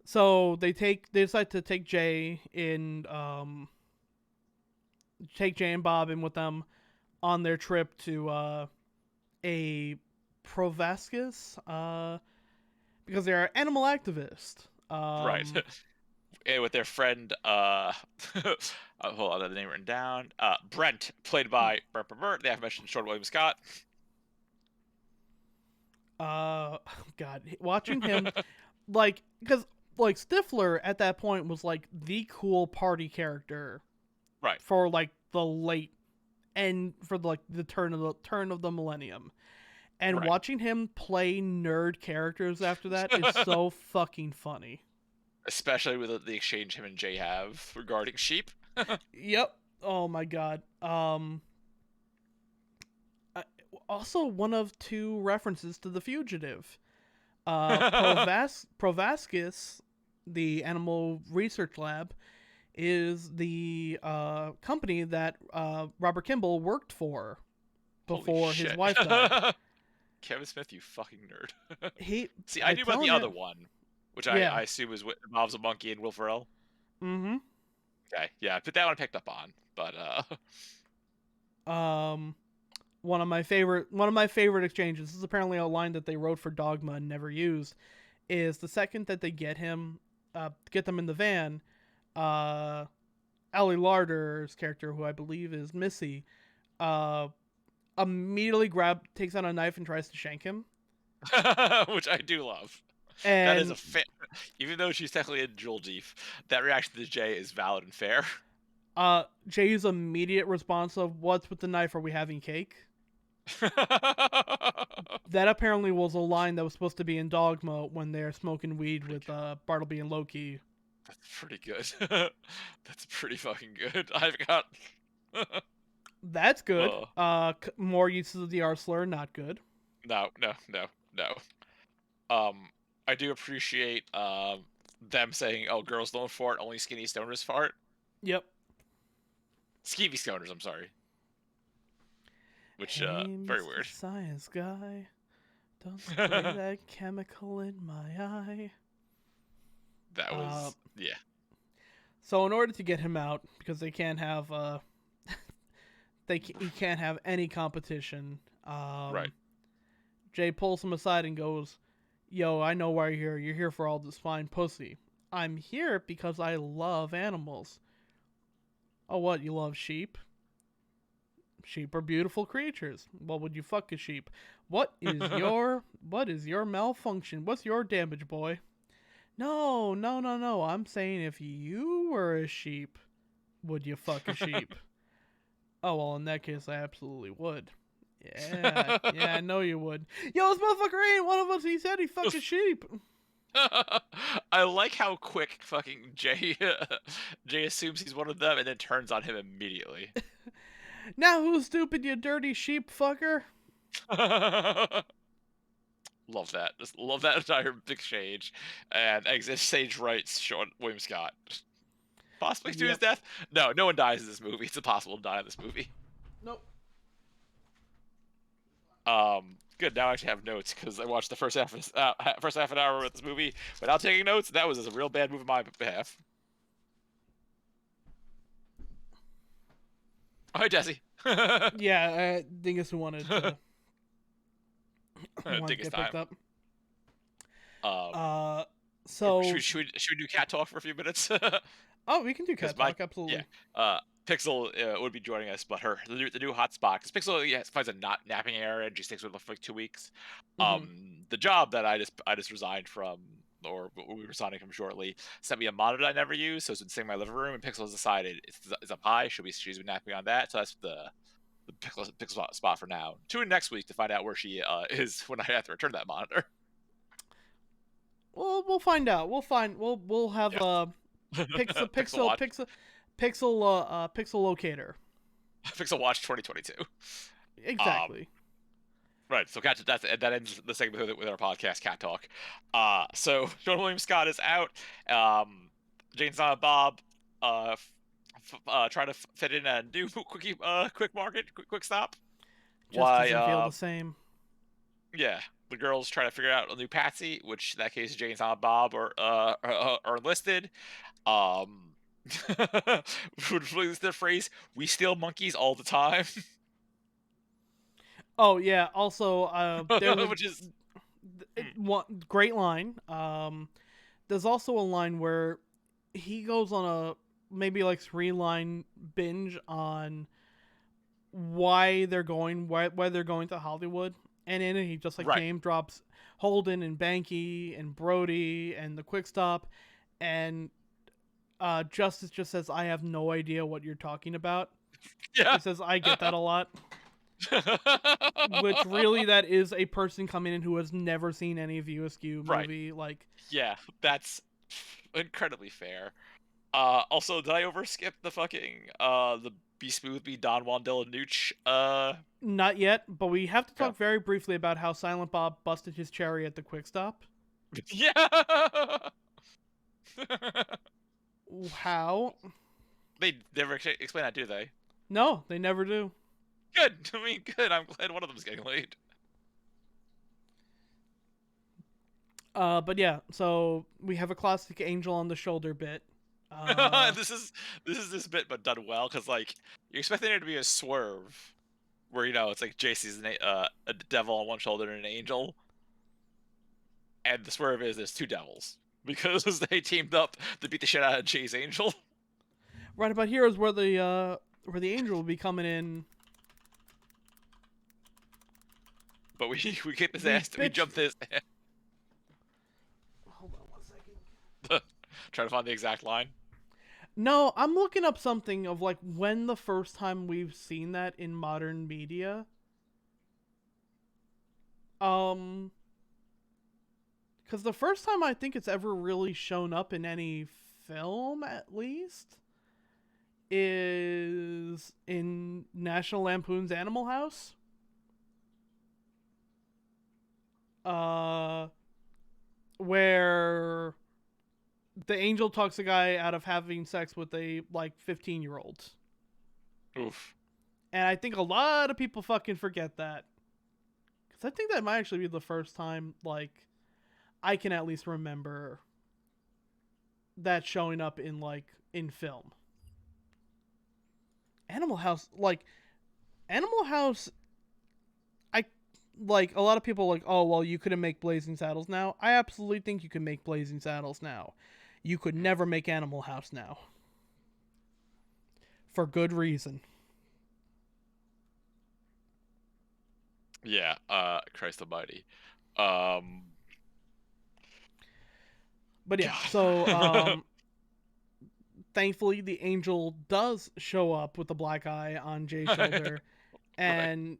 So they decide to take Jay and Bob in with them on their trip to a Provascus, because they're animal activists. Right. And with their friend, hold on, I have the name written down. Brent, played by the aforementioned Sean William Scott. God, watching him, because Stifler at that point was like the cool party character Right. for like the late and for like the turn of the millennium. And Right. watching him play nerd characters after that is so fucking funny. Especially with the exchange him and Jay have regarding sheep. Yep. Oh my god. Also one of two references to The Fugitive. Provascus, the animal research lab, is the company that Robert Kimball worked for Holy before his shit. wife died. Kevin Smith, you fucking nerd. He, See, I I knew about the telling other you, one, which yeah. I assume is what involves a monkey and Will Ferrell. Mm-hmm. Okay, yeah, but that one I picked up on. But Um, one of my favorite exchanges. This is apparently a line that they wrote for Dogma and never used. Is the second that they get them in the van, uh, Ellie Larder's character, who I believe is Missy, uh, immediately takes out a knife and tries to shank him. which I do love. That is And a even though she's technically a Jewel Deef, that reaction to Jay is valid and fair. Jay's immediate response of "What's with the knife? Are we having cake?" That apparently was a line that was supposed to be in Dogma when they're smoking weed Pretty with good. Bartleby and Loki. That's pretty good. That's pretty fucking good. I've got. That's good. Oh, More uses of the R slur, not good. no, no, no, no. I do appreciate them saying, "Oh, girls don't fart, only skinny stoners fart." Yep. Skeevy stoners, I'm sorry. Which Hey, very Mr. weird. Science Guy, don't spray that chemical in my eye. That Uh, was yeah. so in order to get him out, because they can't have he can't have any competition. Right. Jay pulls him aside and goes, "Yo, I know why you're here. You're here for all this fine pussy. I'm here because I love animals." "Oh, what? You love sheep?" "Sheep are beautiful creatures. Well, would you fuck a sheep?" What is your malfunction? What's your damage, boy?" "No, no, no, no. I'm saying if you were a sheep, would you fuck a sheep?" "Oh, well, in that case, I absolutely would." "Yeah, yeah, I know you would." "Yo, this motherfucker ain't one of us. He said he fucked a sheep." I like how quick fucking Jay Jay assumes he's one of them and then turns on him immediately. "Now who's stupid, you dirty sheep fucker?" Love that. Just love that entire exchange. And exit stage rights Sean William Scott. Possibly to his Yep. death? No, no one dies in this movie. It's impossible to die in this movie. Nope. Good. Now I actually have notes because I watched the first half an hour of this movie without taking notes. That was a real bad move on my behalf. Oh, hi, Jesse. Yeah, Dingus wanted to Dingus get picked time. up. Um, Uh, so should we do cat talk for a few minutes? oh, we can do Because cat talk, absolutely. Pixel would be joining us, but the new hotspot, because Pixel finds a not napping area and she sticks with it for like 2 weeks. Mm-hmm. The job that I just resigned from, or we were resigning from shortly, sent me a monitor I never use, so it's been sitting in my living room, and Pixel has decided it's up high. She's been napping on that, so that's the the pixel spot for now. Tune in next week to find out where she is when I have to return that monitor. Well, we'll find out. We'll have Yes. Pixel Watch. pixel locator. Pixel Watch 2022. Exactly. Right, so that ends the segment with our podcast, Cat Talk. So John William Scott is out. Jane Silent Bob try to fit in a new quick market, quick stop. Just doesn't feel the same. Yeah, the girls try to figure out a new Patsy, which in that case Jane Silent Bob are enlisted. Would use the phrase "We steal monkeys all the time." Oh yeah. Also, there was Which is one great line. There's also a line where he goes on a maybe like 3-line binge on why they're going to Hollywood, and in it he just like right. name drops Holden and Banky and Brody and the Quick Stop, and Justice just says, "I have no idea what you're talking about." Yeah. He says, "I get that a lot." Which really, that is a person coming in who has never seen any View Askew movie. Right. Like, yeah, that's incredibly fair. Also, did I overskip the fucking the Be Smooth Be Don Juan Dylan Nooch? not yet, but we have to talk very briefly about how Silent Bob busted his cherry at the Quick Stop. Yeah. How? They never explain that, do they? No, they never do. Good. I mean, good. I'm glad one of them's getting laid. But yeah, so we have a classic angel on the shoulder bit. This is this bit, but done well, because like you're expecting there to be a swerve, where it's like JC's a devil on one shoulder and an angel, and the swerve is there's two devils because they teamed up to beat the shit out of Jay's angel. Right about here is where the angel will be coming in. But we kick this ass. We jump this. Hold on 1 second. Trying to find the exact line. No, I'm looking up something of like when the first time we've seen that in modern media. Because the first time I think it's ever really shown up in any film, at least, is in National Lampoon's Animal House. Where the angel talks a guy out of having sex with a 15-year-old. Oof. And I think a lot of people fucking forget that. Because I think that might actually be the first time, I can at least remember that showing up in film. Animal House, a lot of people oh, well, you couldn't make Blazing Saddles now. I absolutely think you can make Blazing Saddles now. You could never make Animal House now. For good reason. Yeah, Christ almighty. But yeah, so, thankfully the angel does show up with the black eye on Jay's shoulder. And...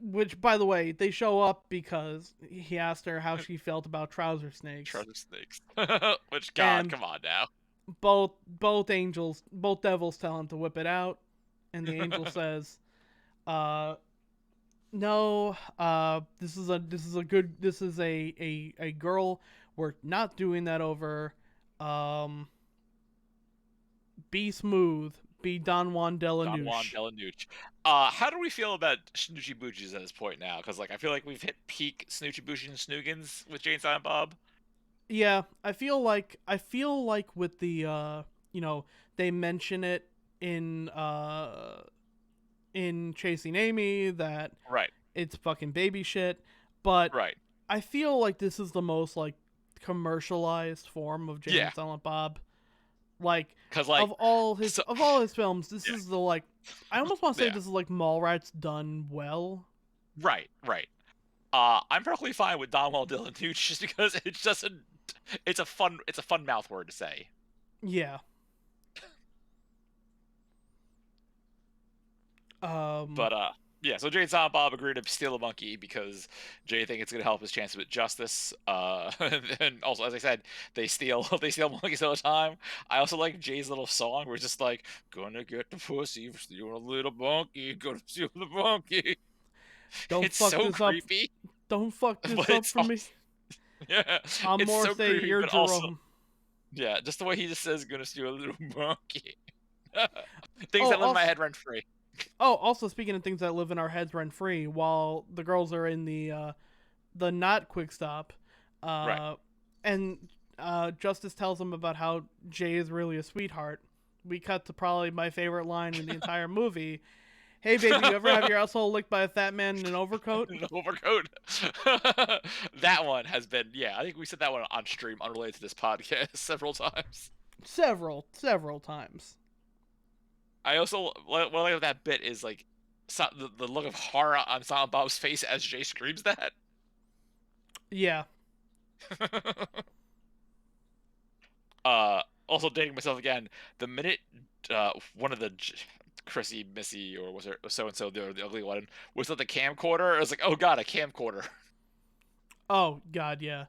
Which, by the way, they show up because he asked her how she felt about trouser snakes. Trouser snakes. Which, God, come on now. Both devils tell him to whip it out, and the angel says, "No, this is a girl. We're not doing that over. Be smooth. Be Don Juan Delanooch." Don Juan Delanooch. How do we feel about Snoochie Boochies at this point now? Because I feel like we've hit peak Snoochie Boochies and Snoogans with Jane Silent Bob. Yeah, I feel like with the they mention it in Chasing Amy that it's fucking baby shit, but I feel like this is the most commercialized form of Jane Silent Bob. Of all his films, this is the I almost want to say this is Mallrats done well. Right. I'm perfectly fine with Don Juan Delanooch just because it's a fun mouth word to say. Yeah. But Yeah, so Jay and Silent Bob agree to steal a monkey because Jay thinks it's gonna help his chances with justice. And also, as I said, they steal monkeys all the time. I also like Jay's little song where it's just like, "Gonna get the pussy for stealing a little monkey, gonna steal the monkey." Don't It's fuck so this up. creepy, Don't fuck this but up it's for me. also, yeah, I'm it's more so stay creepy, here, but also, Jerome. yeah, just the way he just says, "Gonna steal a little monkey." Things Oh, that live in my also, head rent free. also speaking of things that live in our heads rent free, while the girls are in the not quick stop, Right. uh, and Justice tells them about how Jay is really a sweetheart. We cut to probably my favorite line in the entire movie. Hey, baby, you ever have your asshole licked by a fat man in an overcoat? An overcoat. That one has been, yeah, I think we said that one on stream unrelated to this podcast several times. Several times. I also what I like of that bit is like the look of horror on Silent Bob's face as Jay screams that. Yeah. Also dating myself again. The minute one of the Chrissy, Missy, or was it so and so the ugly one was at the camcorder, I was like, oh god, a camcorder. Oh God, yeah.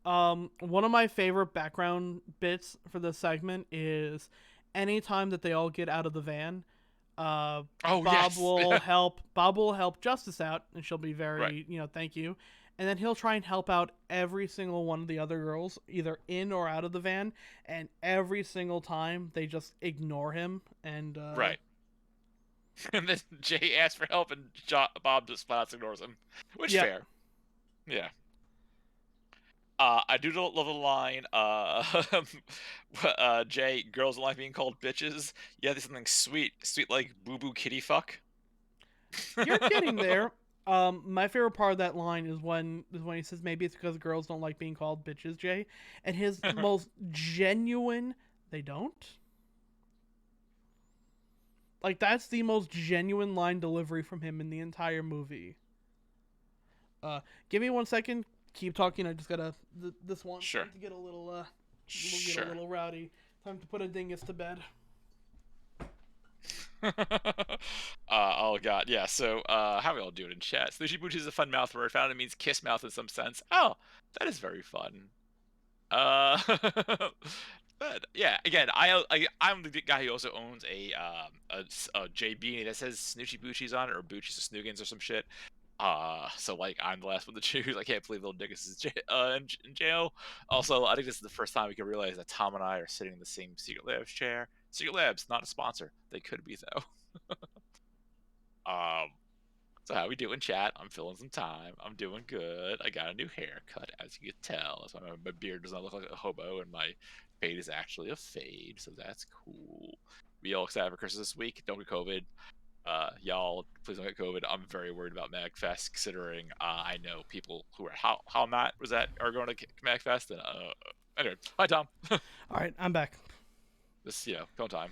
One of my favorite background bits for this segment is anytime that they all get out of the van. Uh, Oh Bob yes, will help. Bob will help Justice out, and she'll be right. very, thank you. And then he'll try and help out every single one of the other girls, either in or out of the van. And every single time, they just ignore him. And Right. And then Jay asks for help, and Bob just flat ignores him, which yep, fair. Yeah. I do love the line, Jay, girls don't like being called bitches. Yeah, there's something sweet, sweet like boo boo kitty fuck. you're getting there. My favorite part of that line is when he says maybe it's because girls don't like being called bitches, Jay, and his most genuine they don't. Like that's the most genuine line delivery from him in the entire movie. Give me 1 second. Keep talking. I just gotta this one Sure, to get a little get a sure. little rowdy. Time to put a dingus to bed. Oh god, yeah. So, how we all do it in chat? Slushy Booch is a fun mouth word. Found it means kiss mouth in some sense. Oh, that is very fun. Uh, but yeah, again, I'm the guy who also owns a J beanie that says Snoochie Boochies on it, or Boochies or Snoogans or some shit. So like I'm the last one to choose. I can't believe Little Dickus is in jail. Also, I think this is the first time we can realize that Tom and I are sitting in the same Secret Labs chair. Secret Labs, not a sponsor. They could be though. Um, so how we doing, chat? I'm filling some time. I'm doing good. I got a new haircut, as you can tell. That's why my beard does not look like a hobo, and my fade is actually a fade. So that's cool. We all excited for Christmas this week. Don't get COVID. Y'all, please don't get COVID. I'm very worried about MagFest, considering I know people who are how Matt was that are going to MagFest. And anyway, hi Tom. All right, I'm back. This phone time.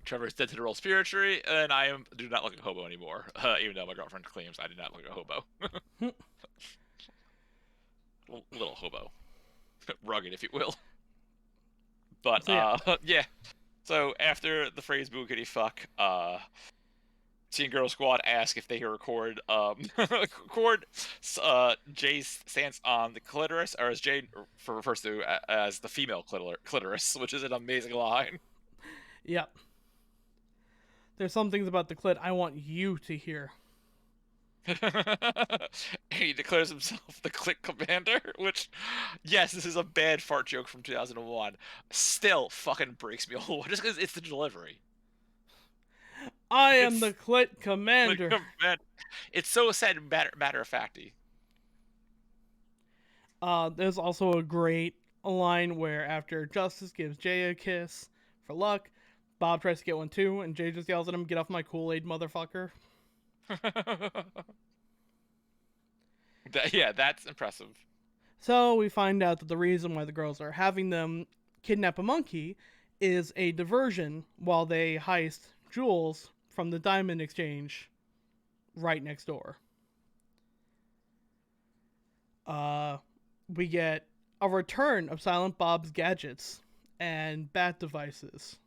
Trevor is dead to the role spiritually, and I do not look like a hobo anymore. Even though my girlfriend claims I do not look like a hobo. Little hobo, rugged, if you will. But So yeah, yeah. So after the phrase "boo kitty fuck," Teen Girl Squad ask if they can record record Jay's stance on the clitoris, or as Jay refers to as the female clitoris, which is an amazing line. yep. There's some things about the clit I want you to hear. And he declares himself the Click Commander, which, yes, this is a bad fart joke from 2001. Still fucking breaks me all just because it's the delivery. I am the It's clit the commander. command. It's so sad, matter of facty. There's also a great line where after Justice gives Jay a kiss for luck, Bob tries to get one too, and Jay just yells at him, "Get off my Kool-Aid, motherfucker." Yeah, that's impressive. So we find out that the reason why the girls are having them kidnap a monkey is a diversion while they heist jewels from the diamond exchange right next door. Uh, we get a return of Silent Bob's gadgets and bat devices.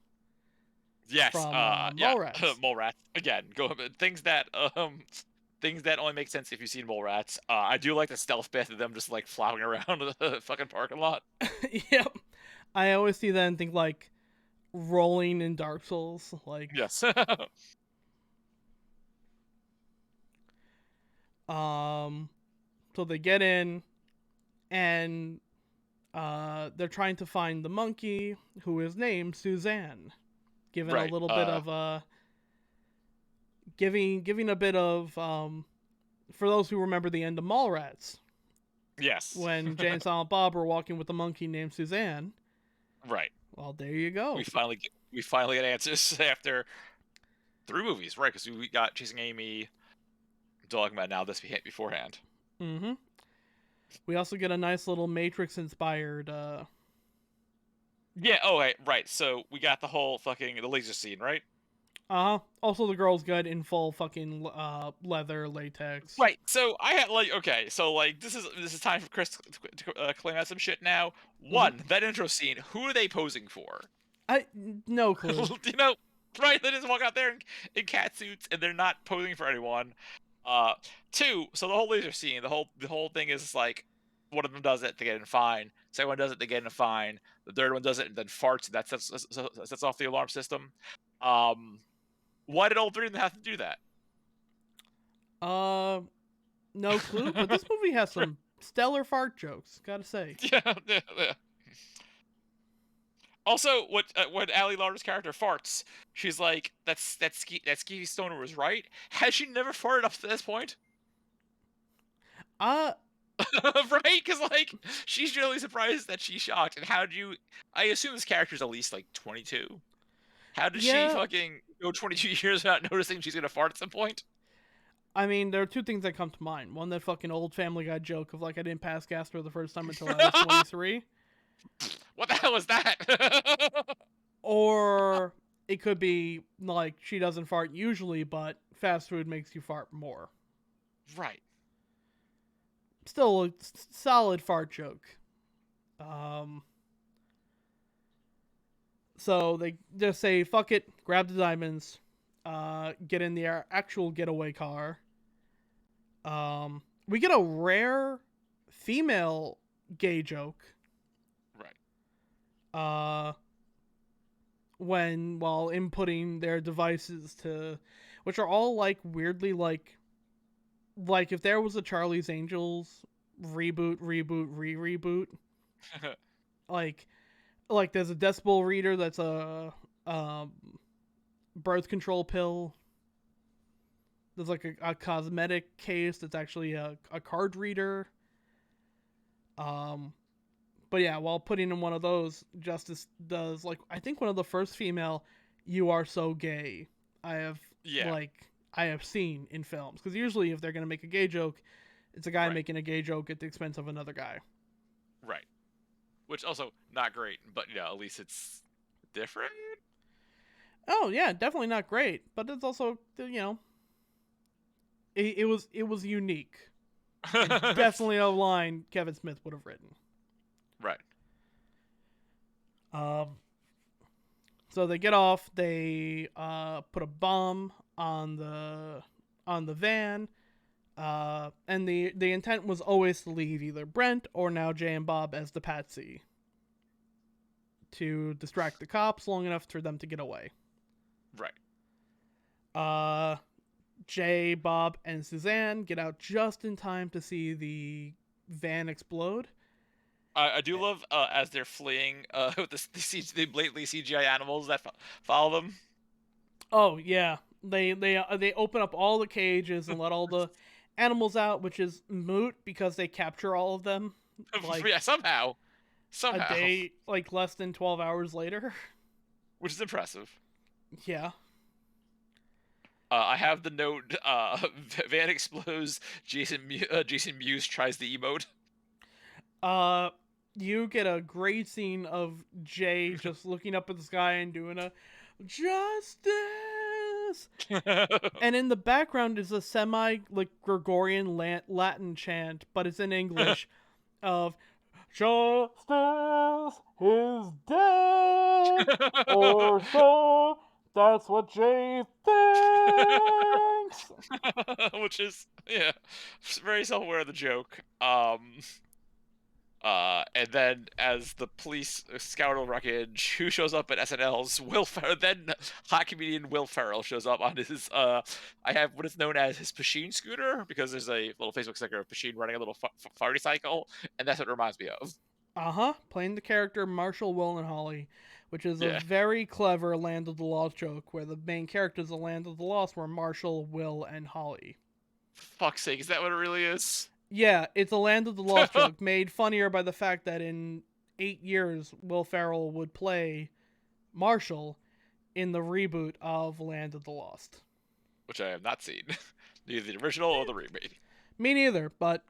Yes, from yeah, Mallrats. Mallrats again. Go things that only make sense if you've seen Mallrats. I do like the stealth bit of them just like flopping around the fucking parking lot. Yep. I always see that and think like rolling in Dark Souls. Like, Yes. um, so they get in and they're trying to find the monkey who is named Suzanne. Given a Right. little bit of giving a bit of for those who remember the end of Mallrats Yes. when Jay and Silent Bob were walking with a monkey named Suzanne. Right. Well, there you go. We finally get answers after 3 movies, right? Because we got Chasing Amy, Dogma, now this beforehand. Mm-hmm. We also get a nice little Matrix inspired Yeah. Oh, right. So we got the whole fucking the laser scene, right? Also, the girl's good in full fucking leather latex. Right. So I had like okay. So like this is time for Chris to claim out some shit now. Mm-hmm. One, that intro scene. Who are they posing for? I no clue. You know, right? They just walk out there in cat suits and they're not posing for anyone. Uh, Two. So the whole laser scene, the whole thing is like one of them does it, they get in a fine. Second one does it, they get in a fine. The third one does it and then farts, and that sets off the alarm system. Um, why did all three of them have to do that? No clue. But this movie has some stellar fart jokes. Gotta say. Yeah. Also, when Ali Larter's character farts, she's like, that Skeevy Stoner was right. Has she never farted up to this point? Uh Right? Because like she's really surprised that she's shocked. And how do you? I assume this character's at least like 22. How does she yeah. fucking go 22 years without noticing she's gonna fart at some point? I mean, there are two things that come to mind. One, that fucking old Family Guy joke of like I didn't pass gas for the first time until I was 23. What the hell was that? Or it could be like she doesn't fart usually, but fast food makes you fart more. Right. Still a solid fart joke. Um, so they just say, fuck it, grab the diamonds, get in the actual getaway car. We get a rare female gay joke. Right. While inputting their devices to, which are all like weirdly like if there was a Charlie's Angels reboot, reboot, like there's a decibel reader that's a birth control pill. There's like a cosmetic case that's actually a card reader. But yeah, while putting in one of those, Justice does like I think one of the first female "You are so gay" I have seen in films, because usually if they're gonna make a gay joke, it's a guy Right. making a gay joke at the expense of another guy. Right. Which also not great, but yeah, at least it's different. Oh yeah, definitely not great, but it's also it was unique. Definitely a line Kevin Smith would have written. Right. So they get off. They put a bomb on the van. And the intent was always to leave either Brent or now Jay and Bob as the patsy to distract the cops long enough for them to get away. Right. Jay, Bob, and Suzanne get out just in time to see the van explode. I do love as they're fleeing with the blatantly CGI animals that follow them. Oh yeah, they open up all the cages and let all the animals out, which is moot because they capture all of them. Like Yeah, somehow. a day, like less than 12 hours later. Which is impressive. Yeah. I have the note. Van explodes. Jason Mewes tries the emote. You get a great scene of Jay just looking up at the sky and doing a justice. And in the background is a semi like Gregorian Latin chant, but it's in English of justice is dead, or so That's what Jay thinks. Which is very self-aware of the joke. And then as the police scour the wreckage, who shows up at SNL's Will Ferrell? Then hot comedian Will Ferrell shows up on his I have what is known as his Pachine scooter, because there's a little Facebook sticker of Pachine running a little farty cycle, and that's what it reminds me of. Playing the character Marshall, Will, and Holly, which is a Yeah. very clever Land of the Lost joke, where the main characters of Land of the Lost were Marshall, Will, and Holly. Fuck's sake, is that what it really is? Yeah, it's a Land of the Lost joke, made funnier by the fact that in 8 years, Will Ferrell would play Marshall in the reboot of Land of the Lost. Which I have not seen. Neither the original or the remake. Me neither, but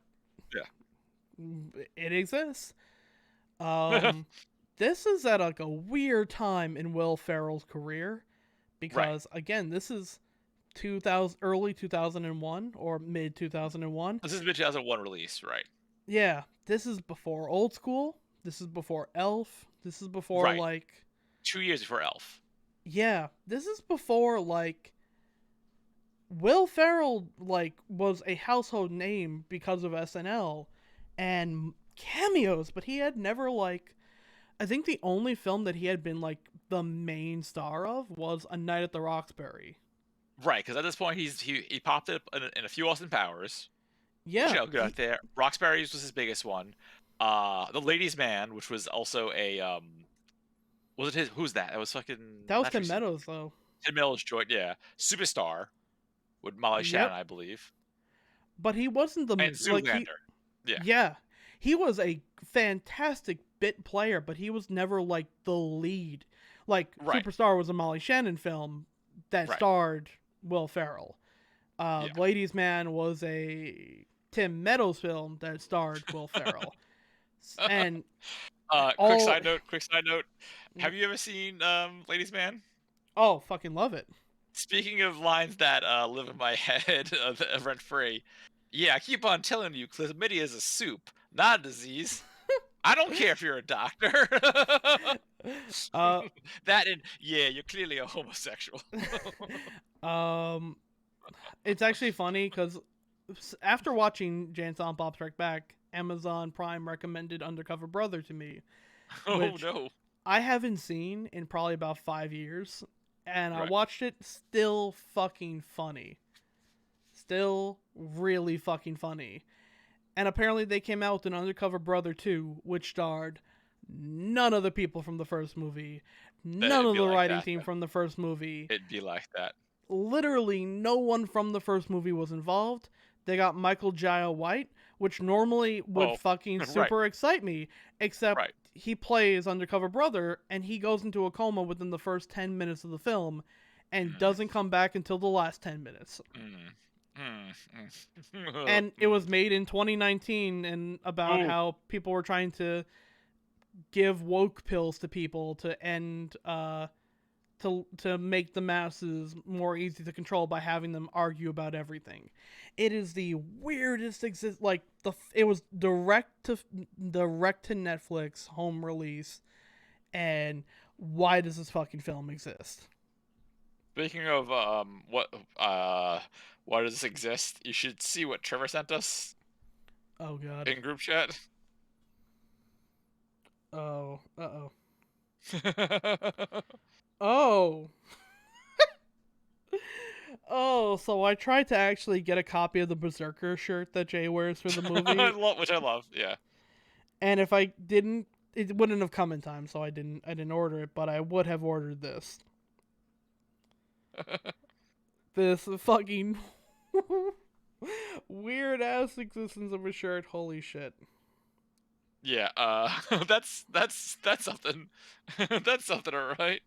Yeah. it exists. This is at like a weird time in Will Ferrell's career, because again, this is early 2001 or mid 2001. This is mid 2001 release, right? Yeah, this is before Old School. This is before Elf. This is before like 2 years before Elf. Yeah, this is before like Will Ferrell like was a household name because of SNL and cameos, but he had never like I think the only film that he had been like the main star of was A Night at the Roxbury. Right, because at this point he popped up in a few Austin Powers. Yeah, Good out there. Roxbury's was his biggest one. The Ladies' Man, which was also a was it his? Who's that? That was fucking. that was Tim Meadows though. Tim Meadows joint, yeah. Superstar with Molly Shannon, I believe. But he wasn't the And Zoolander. Yeah, he was a fantastic bit player, but he was never like the lead. Like Superstar was a Molly Shannon film that starred Will Ferrell. Ladies' Man was a Tim Meadows film that starred Will Ferrell. And quick side note. Have you ever seen Ladies' Man? Oh, fucking love it. Speaking of lines that live in my head rent free, yeah, I keep on telling you, chlamydia is a soup, not a disease. I don't care if you're a doctor. That and yeah, you're clearly a homosexual. It's actually funny because after watching Jay and Silent Bob Strike Back, Amazon Prime recommended Undercover Brother to me. Oh no. I haven't seen in probably about 5 years, and I watched it. Still fucking funny. Still really fucking funny. And apparently they came out with an Undercover Brother 2, which starred none of the people from the first movie, none of the writing team from the first movie. It'd be like that. Literally no one from the first movie was involved. They got Michael Jai White, which normally would fucking super excite me, except he plays Undercover Brother, and he goes into a coma within the first 10 minutes of the film, and doesn't come back until the last 10 minutes. And it was made in 2019, and about how people were trying to give woke pills to people to end to make the masses more easy to control by having them argue about everything. It is the weirdest it was direct to Netflix home release, and why does this fucking film exist? Speaking of why does this exist? You should see what Trevor sent us. Oh god. In group chat. Oh. Oh. Oh, so I tried to actually get a copy of the Berserker shirt that Jay wears for the movie. Which I love, yeah. And if I didn't, it wouldn't have come in time, so I didn't order it, but I would have ordered this. This fucking weird ass existence of a shirt. Holy shit. Yeah, that's something. That's something, alright.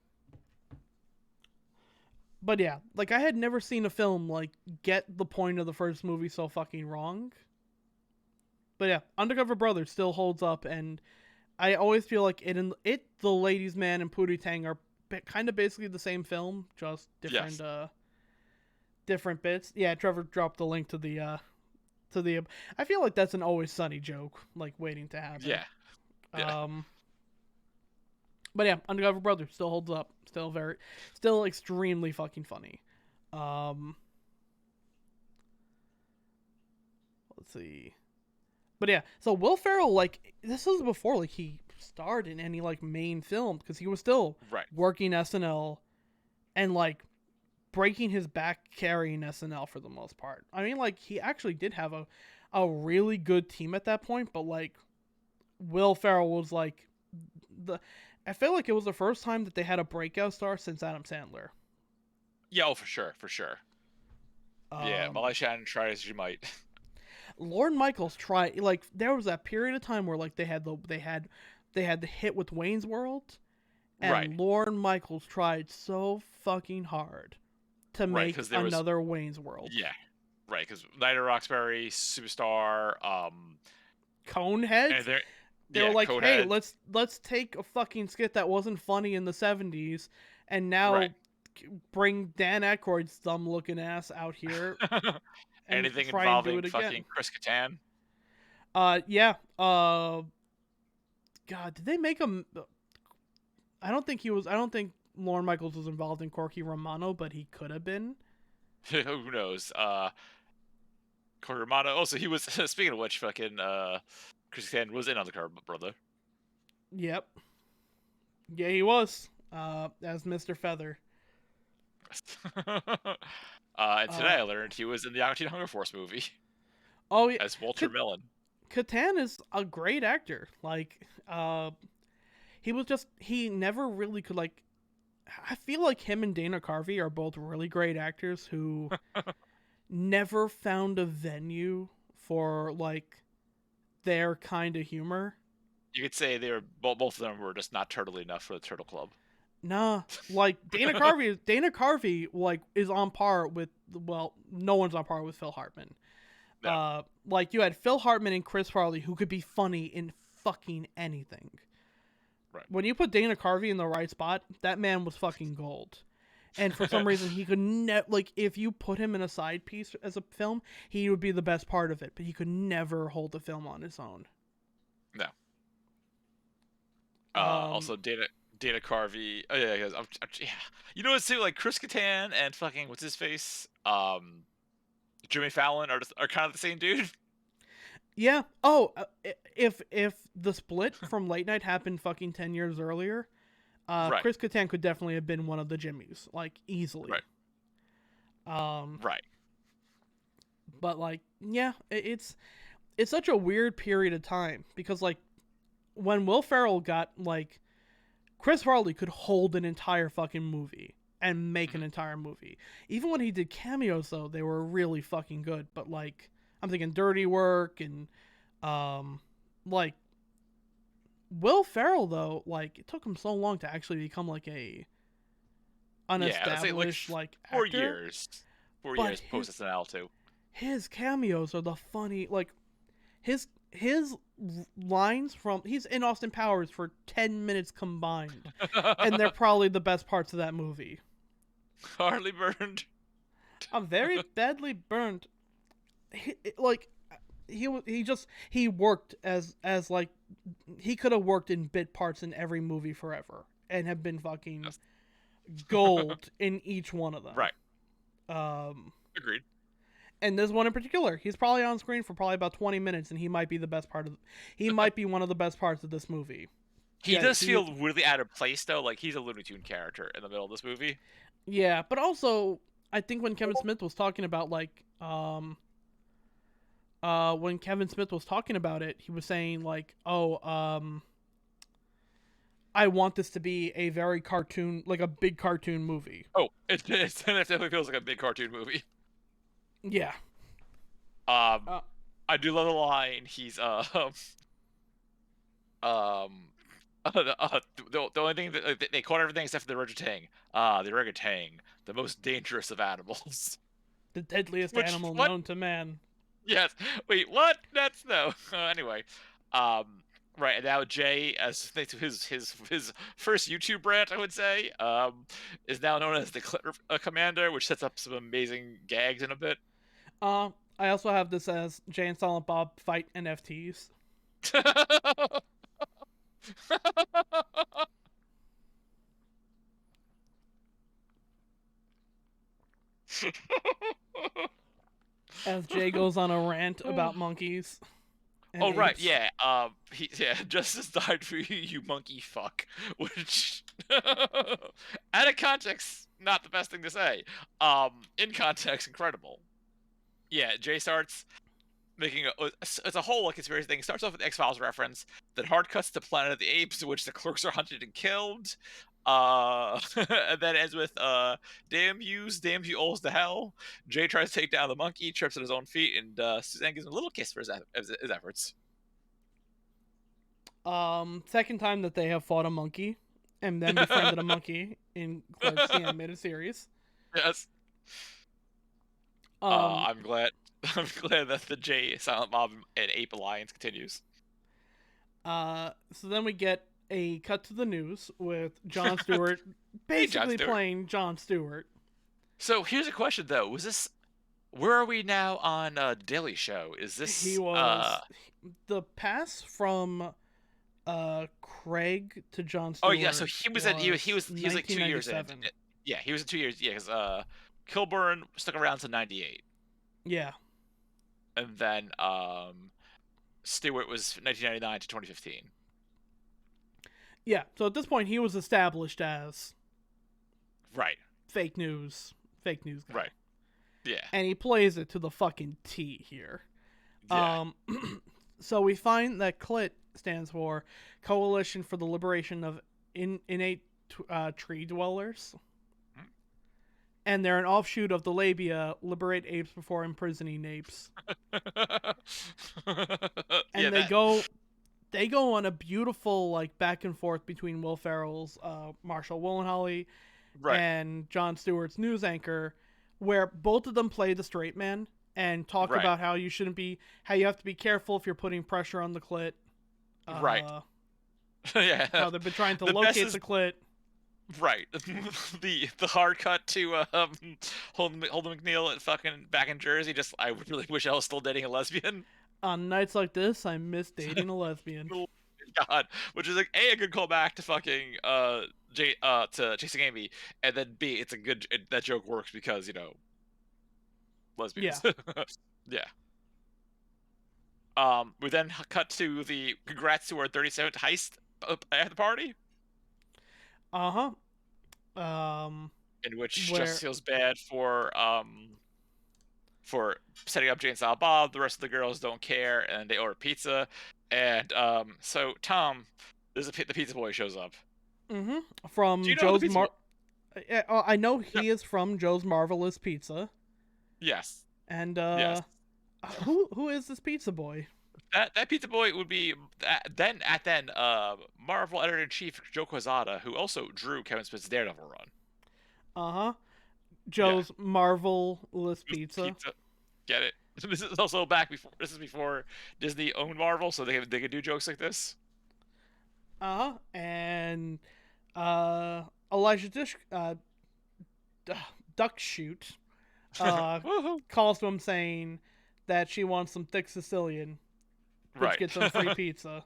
But yeah, like I had never seen a film like get the point of the first movie so fucking wrong. But yeah, Undercover Brother still holds up, and I always feel like The Ladies' Man and Pootie Tang are kind of basically the same film, just different different bits. Yeah, Trevor dropped the link to the I feel like that's an Always Sunny joke, like waiting to happen. Yeah. But yeah, Undercover Brother still holds up. Still extremely fucking funny. Um, let's see. But yeah, so Will Ferrell, like, this was before, like, he starred in any, like, main film, because he was still Right. working SNL and, like, breaking his back carrying SNL for the most part. I mean, like, he actually did have a really good team at that point, but, like, Will Ferrell was, like, I feel like it was the first time that they had a breakout star since Adam Sandler. Yeah, oh, for sure, for sure. Yeah, Um, Molly Shannon try as you might. Lorne Michaels tried, like, there was that period of time where, like, they had the hit with Wayne's World, Right, and Lorne Michaels tried so fucking hard to right, make because there was another Wayne's World. yeah, right, because Night of Roxbury, Superstar, and Coneheads, there, they were yeah, like, "Hey, Coneheads, let's take a fucking skit that wasn't funny in the '70s, and right. now bring Dan Aykroyd's dumb looking ass out here and Anything try and do involving it again." fucking Chris Kattan. Yeah. God, did they make him? I don't think he was. I don't think Lorne Michaels was involved in Corky Romano, but he could have been. Who knows? Corey Romano. Also, he was speaking of which, fucking Chris Kattan was in Undercover Brother. Yep. Yeah, he was. As Mr. Feather. And today Uh, I learned he was in the Young Teen Hunger Force movie oh yeah, as Walter Millen. Catan is a great actor. Like, he never really could, like. I feel like him and Dana Carvey are both really great actors who never found a venue for, like, their kind of humor. You could say they were both of them were just not turtly enough for the Turtle Club. Nah, like Dana Carvey like is on par with, well, no one's on par with Phil Hartman. No, Like, you had Phil Hartman and Chris Farley who could be funny in fucking anything. right. When you put Dana Carvey in the right spot, that man was fucking gold. And for some reason, he could like, if you put him in a side piece as a film, he would be the best part of it. But he could never hold the film on his own. No. Um, Also Dana Carvey. Oh yeah, yeah. You know what's too, like Chris Kattan and fucking what's his face? Jimmy Fallon are kind of the same dude. yeah. Oh, if the split from Late Night happened fucking 10 years earlier, Right. Chris Kattan could definitely have been one of the Jimmys, like, easily. Right. Um, Right. but, like, yeah, it's such a weird period of time because, like, when Will Ferrell got, like, Chris Farley could hold an entire fucking movie and make an Mhm. entire movie. Even when he did cameos, though, they were really fucking good. But, like, I'm thinking Dirty Work and, like, Will Ferrell, though, like, it took him so long to actually become, like, an Yeah, let's say like established, like, 4 years. actor. 4 years But post SNL too. his cameos are the funny, like, his lines from, he's in Austin Powers for 10 minutes combined, and they're probably the best parts of that movie. Hardly burned. I'm very badly burned. Like, he worked as like, he could have worked in bit parts in every movie forever and have been fucking Yes. gold in each one of them. Right. Um, Agreed. and this one in particular, he's probably on screen for probably about 20 minutes, and he might be he might be one of the best parts of this movie. He Yeah, does feel really out of place though. Like he's a Looney Tune character in the middle of this movie. yeah, but also I think when Kevin Smith was talking about, like, when Kevin Smith was talking about it, he was saying, like, oh, I want this to be a very cartoon, like a big cartoon movie. Oh, it definitely feels like a big cartoon movie. Yeah. Um, Uh, I do love the line. He's um the only thing that they caught everything except for the orangutan. The orangutan, the most dangerous of animals. the deadliest Which animal what? known to man. Yes. Wait, what? That's no. Anyway, um, right, and now Jay, as his first YouTube rant, I would say, is now known as the Commander, which sets up some amazing gags in a bit. I also have this as Jay and Silent Bob fight NFTs. As Jay goes on a rant about monkeys and Oh right, apes. yeah. Justice died for you, you monkey fuck. Which, out of context, not the best thing to say. In context, incredible. Yeah, Jay starts making it's a whole like conspiracy thing. It starts off with X-Files reference, then hard cuts to Planet of the Apes, in which the clerks are hunted and killed. And then ends with damn you alls to hell. Jay tries to take down the monkey, trips at his own feet, and Suzanne gives him a little kiss for his efforts. Second time that they have fought a monkey and then befriended a monkey in Clerks the animated series. Yes. Um, I'm glad. I'm glad that the J Silent Bob and Ape Alliance continues. so then we get a cut to the news with Jon Stewart Hey, Jon basically Stewart. playing Jon Stewart. So here's a question though: Was this? Where are we now on Daily Show? Is He this? was the pass from Craig to Jon Oh Stewart yeah. So he was at he was like 2 years in. 1997. Yeah, he was in 2 years. Yeah, because Kilburn stuck around to '98, Yeah. and then Stewart was 1999 to 2015. Yeah. So at this point, he was established as Right. fake news guy. Right. Yeah. And he plays it to the fucking T here. Yeah. So we find that CLIT stands for Coalition for the Liberation of Innate Tree Dwellers. Hmm. And they're an offshoot of the labia, Liberate Apes Before Imprisoning Apes. And Yeah, they go on a beautiful like back and forth between Will Ferrell's Marshall Willenholly right. and Jon Stewart's news anchor, where both of them play the straight man and talk Right. about how you have to be careful if you're putting pressure on the clit. Right. Yeah. How they've been trying to The best locate is the clit. right. The hard cut to Holden McNeil at fucking back in Jersey. Just I really wish I was still dating a lesbian. On nights like this, I miss dating a lesbian. Oh my God, which is like a good callback to fucking to Chasing Amy, and then B, it's a good that joke works because lesbians. Yeah. Yeah. We then cut to the congrats to our 37th heist at the party, Uh huh. in which Where Jess feels bad for setting up Jane and Silent Bob. The rest of the girls don't care, and they order pizza. And so Tom, the pizza boy shows up. mm-hmm. Do From you know the Joe's pizza boy? I know Yep. he is from Joe's Marvelous Pizza. Yes. And Yes. who is this pizza boy? That pizza boy would be then Marvel editor in chief Joe Quesada, who also drew Kevin Smith's Daredevil run. Uh huh. Joe's Marvelous Pizza. Pizza. Get it? This is also back before. This is before Disney owned Marvel, so they could do jokes like this. And Elijah Duck Shoot Woohoo! calls to him saying that she wants some thick Sicilian, which Right. gets them free pizza.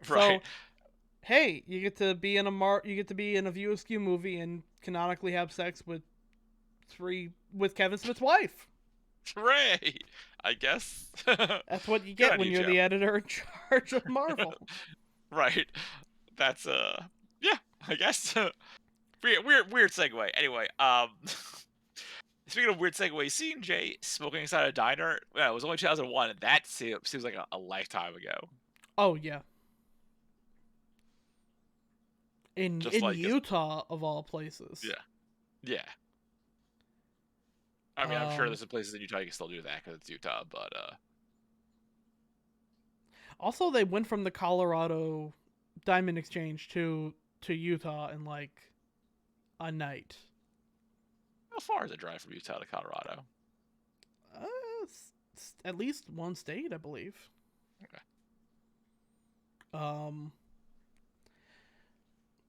Right. So, hey, you get to be in a View Askew movie and canonically have sex with Kevin Smith's wife. Hooray! I guess. That's what you Good get on when you, you're Joe. the editor in charge of Marvel. Right. That's yeah, I guess. Weird segue. Anyway, speaking of weird segue, seeing Jay smoking inside a diner, yeah, it was only 2001, and that seems like a lifetime ago. Oh yeah. Just In like Utah of all places. yeah, yeah. I mean, I'm sure there's some places in Utah you can still do that because it's Utah, but Also, they went from the Colorado Diamond Exchange to Utah in like a night. how far is it drive from Utah to Colorado? At least one state, I believe. Okay.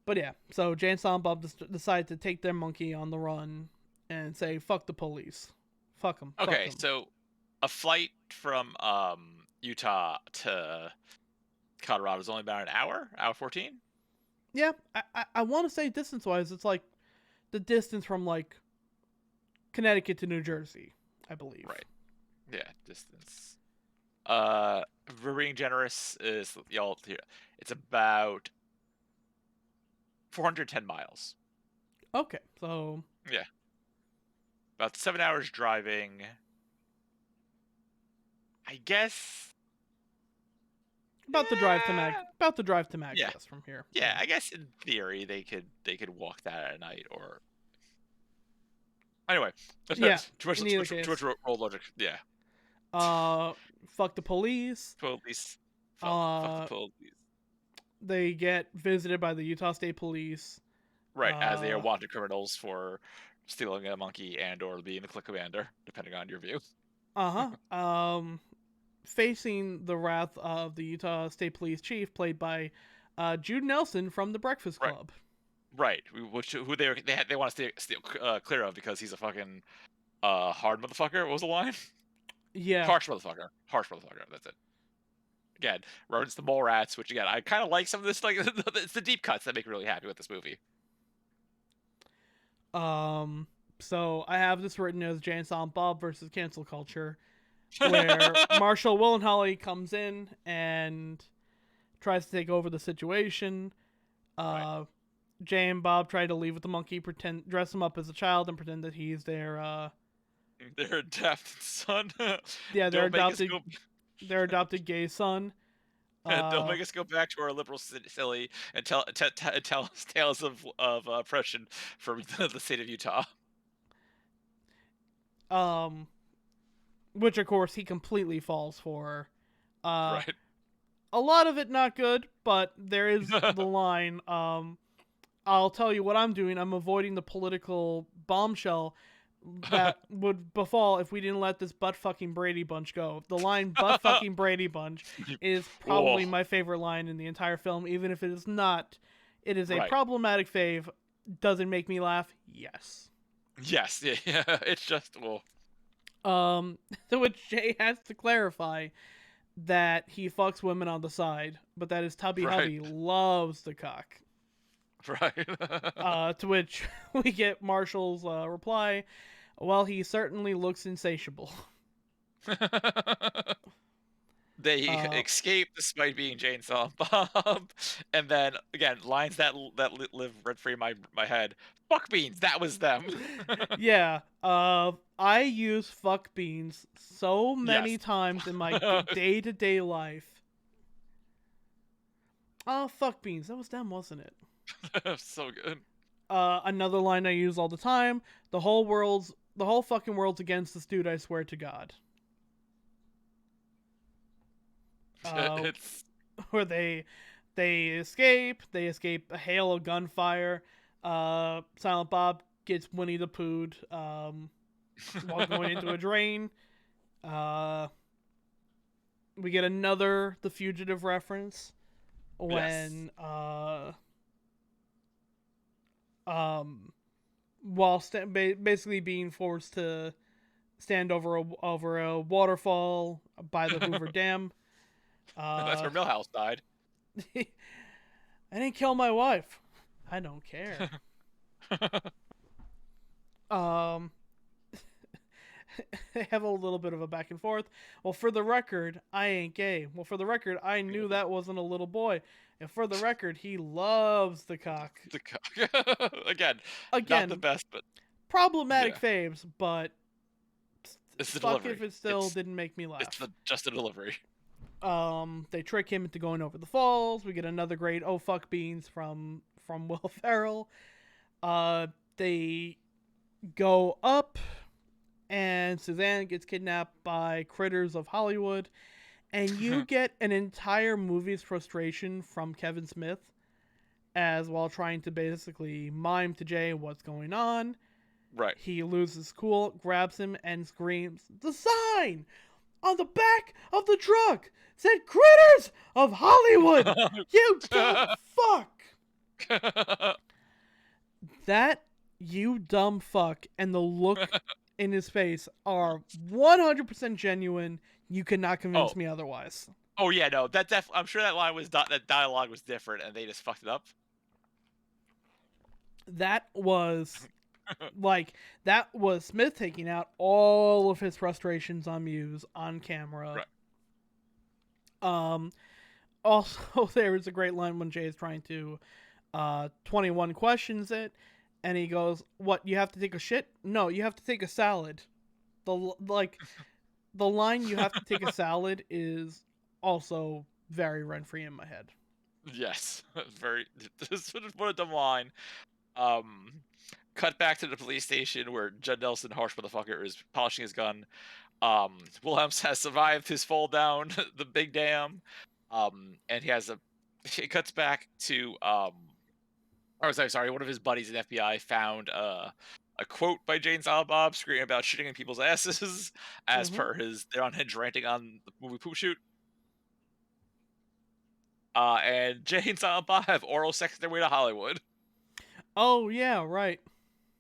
But yeah, so Jay and Silent Bob decide to take their monkey on the run and say, "Fuck the police, fuck them." Okay, so a flight from Utah to Colorado is only about an hour 14. Yeah, I want to say distance wise, it's like the distance from like Connecticut to New Jersey, I believe. Right. Yeah, distance. We're being generous is y'all here. It's about 410 miles. Okay, so Yeah. About 7 hours driving. I guess. about the drive to Mag, Yeah. about the drive to Yeah. Magfest from here. Yeah. So. I guess in theory they could walk that at night or. Anyway, Yeah. too much, In too either much, too much case, road logic. Yeah. fuck the police. Police. Fuck the Uh, police. they get visited by the Utah State Police. Right, as they are Uh, wanted criminals for stealing a monkey and or being the click commander, depending on your view. Facing the wrath of the Utah State Police chief, played by Jude Nelson from The Breakfast Right, Club. right. Who they want to stay clear of because he's a fucking hard motherfucker. What was the line? Yeah. Harsh motherfucker. Harsh motherfucker. That's it. Again, rodents the mole rats, which again I kind of like some of this. Like it's the deep cuts that make me really happy with this movie. So I have this written as Jay and Silent Bob versus cancel culture, where Marshall Willenholly comes in and tries to take over the situation. Right. Jay and Bob try to leave with the monkey, dress him up as a child, and pretend that he's their Their adopted son. yeah, Don't make us go. their adopted gay son. Don't make us go back to our liberal silly and tell us tales of oppression from the state of Utah. Um, which of course he completely falls for. Right. A lot of it not good, but there is the line. I'll tell you what I'm doing. I'm avoiding the political bombshell that would befall if we didn't let this butt fucking Brady Bunch go. The line "butt fucking Brady Bunch" is probably Whoa. my favorite line in the entire film, even if it is not. It is a Right. problematic fave. Does it make me laugh? Yes. Yes. Yeah. It's just well. To which Jay has to clarify that he fucks women on the side, but that his tubby Right. hubby loves the cock. Right. To which we get Marshall's reply, well, he certainly looks insatiable. They Uh, escape despite being Jane Silent Bob, and then again lines that live rent free in my head. Fuck beans. That was them. yeah, I use fuck beans so many Yes. times in my day-to-day life. Oh, fuck beans, that was them, wasn't it? So good. Another line I use all the time, the whole fucking world's against this dude, I swear to God. It's Where they escape a hail of gunfire. Silent Bob gets Winnie the Poohed while going into a drain. We get another The Fugitive reference when while basically being forced to stand over a waterfall by the Hoover Dam. that's where Millhouse died. I didn't kill my wife. I don't care. um, they have a little bit of a back and forth. Well, for the record, I ain't gay. Well, for the record, I knew that wasn't a little boy. And for the record, he loves the cock. The cock. Not the Again, best, but problematic yeah, faves, but it's the fuck delivery. if it still didn't make me laugh. It's just the delivery. They trick him into going over the falls. We get another great "oh fuck beans" from Will Ferrell. They go up, and Suzanne gets kidnapped by critters of Hollywood, and you get an entire movie's frustration from Kevin Smith, as while trying to basically mime to Jay what's going on. Right. He loses cool, grabs him, and screams, "The sign on the back of the truck said critters of Hollywood! You dumb fuck!" That you dumb fuck and the look in his face are 100% genuine. You cannot convince me otherwise. Oh yeah, no, I'm sure that line was that dialogue was different, and they just fucked it up. That was Like, that was Smith taking out all of his frustrations on Muse on camera. Right. Also, there was a great line when Jay is trying to 21 questions it, and he goes, "What? You have to take a shit? No, you have to take a salad." The line "you have to take a salad" is also very rent free in my head. Yes. Very. What a dumb line. Um, cut back to the police station where Judd Nelson, harsh motherfucker, is polishing his gun. Wilhelms has survived his fall down the big dam. And he has a. It cuts back to Oh, sorry. One of his buddies in FBI found a quote by Jane Silent Bob screaming about shitting in people's asses, as Mm-hmm. per his they're on Hinge ranting on the movie Poop Shoot. And Jane and Silent Bob have oral sex their way to Hollywood. Oh yeah, right.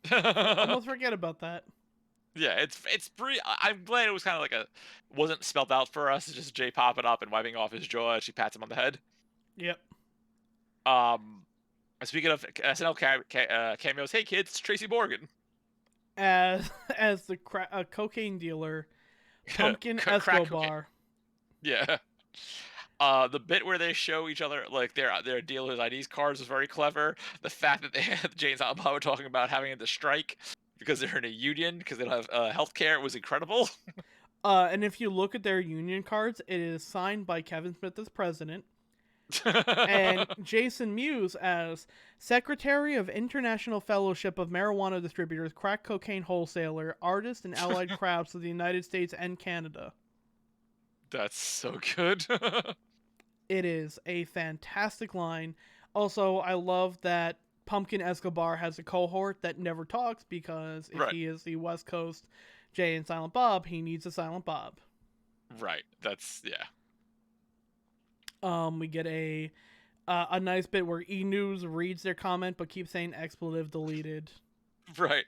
Yeah, Almost forget about that. it's pretty. I'm glad it was kind of like a wasn't spelled out for us. It's just Jay popping up and wiping off his jaw as she pats him on the head. Yep. Um, speaking of cameos, hey kids, it's Tracy Morgan. As as the cocaine dealer, Pumpkin Crack cocaine. Escobar. Yeah. The bit where they show each other like their dealer's IDs cards was very clever. The fact that they had James and Bob were talking about having to strike because they're in a union because they don't have health care was incredible. And if you look at their union cards, it is signed by Kevin Smith as president and Jason Mewes as Secretary of International Fellowship of Marijuana Distributors, Crack Cocaine Wholesaler, Artist, and Allied Crafts of the United States and Canada. That's so good. It is a fantastic line. Also, I love that Pumpkin Escobar has a cohort that never talks because if Right, he is the West Coast Jay and Silent Bob, he needs a Silent Bob. right. That's yeah. We get a nice bit where E News reads their comment but keeps saying expletive deleted. Right.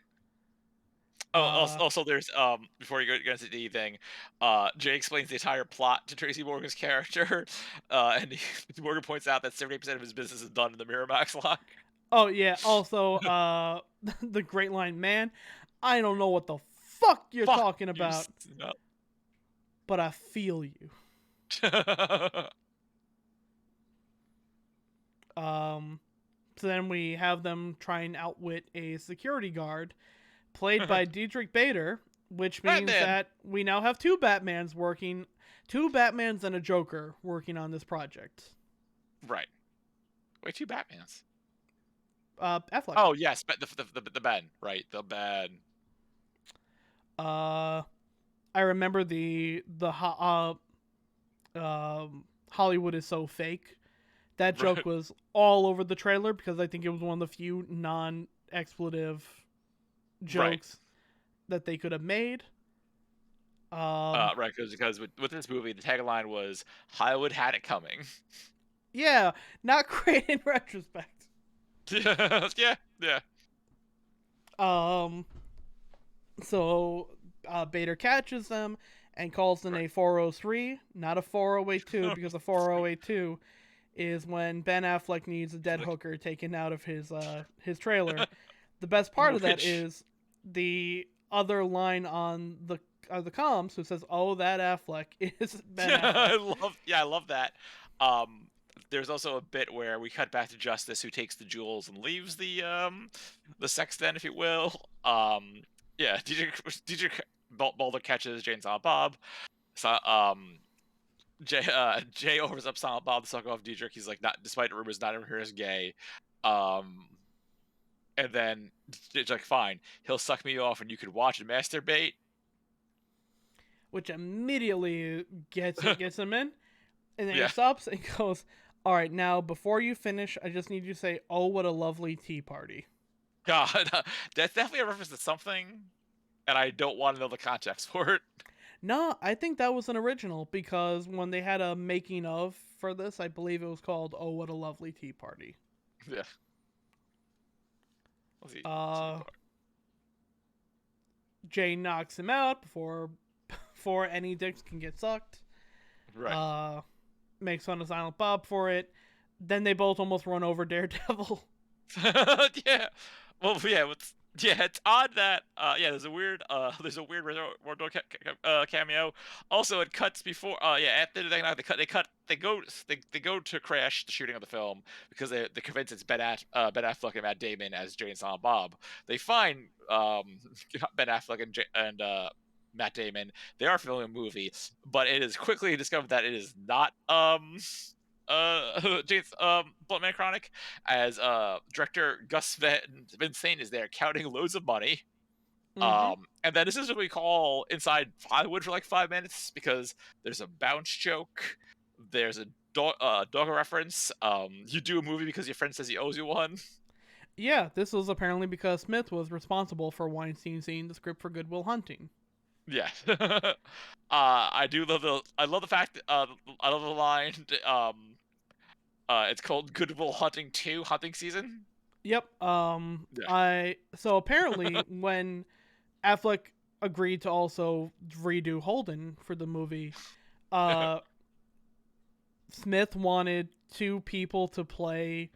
Oh, Uh, also, there's before you go into the thing, Jay explains the entire plot to Tracy Morgan's character, and Morgan points out that 70% of his business is done in the Miramax lock. oh yeah. Also, the great line, man. I don't know what the fuck you're Fuck talking you. about, but I feel you. Um, so then we have them try and outwit a security guard, played by Diedrich Bader, which means Batman. that we now have two Batmans and a Joker working on this project. Right. Wait, two Batmans. Affleck. Oh yes, but the Ben, right? The Ben. I remember Hollywood is so fake. That joke Right. was all over the trailer because I think it was one of the few non-expletive Right. jokes that they could have made. Right, because with this movie, the tagline was Hollywood had it coming. Yeah, not great in retrospect. Yeah, yeah. Um, so Bader catches them and calls in Right. a 403, not a 4082, because a 4082 is when Ben Affleck needs a dead hooker taken out of his trailer. The best part of that Which is the other line on the comms who says, "Oh, that Affleck is Ben Affleck." I love that. There's also a bit where we cut back to Justice, who takes the jewels and leaves the sex den, if you will. Yeah, DJ Boulder catches Jane Silent Bob. So, Jay offers up Silent Bob to suck off Diedrich. He's like, not despite rumors, not everyone here is gay. And then it's like, fine, he'll suck me off, and you could watch and masturbate. Which immediately gets him in, and then he Yeah, stops and goes, "All right, now before you finish, I just need you to say, oh, what a lovely tea party.'" God, that's definitely a reference to something, and I don't want to know the context for it. No, I think that was an original because when they had a making of for this, I believe it was called "Oh, what a lovely tea party." Yeah. Let's see. Uh, Jay knocks him out before any dicks can get sucked. Right. Makes fun of Silent Bob for it. Then they both almost run over Daredevil. Yeah. Well, yeah. Yeah, it's odd that there's a weird cameo. Also, it cuts before after they go to crash the shooting of the film because they convince it's Ben Affleck and Matt Damon as Jay and Silent Bob. They find Ben Affleck and Matt Damon. They are filming a movie, but it is quickly discovered that it is not James Bluntman Chronic, as director Gus Vincent is there counting loads of money. Mm-hmm. And then this is what we call inside Hollywood for like 5 minutes because there's a bounce joke, there's a dog reference. You do a movie because your friend says he owes you one. Yeah, this was apparently because Smith was responsible for Weinstein seeing the script for Good Will Hunting. Yeah. I love the fact I love the line. It's called Good Will Hunting 2 Hunting Season. Yep. I so apparently when Affleck agreed to also redo Holden for the movie, Yeah. uh, Smith wanted two people to play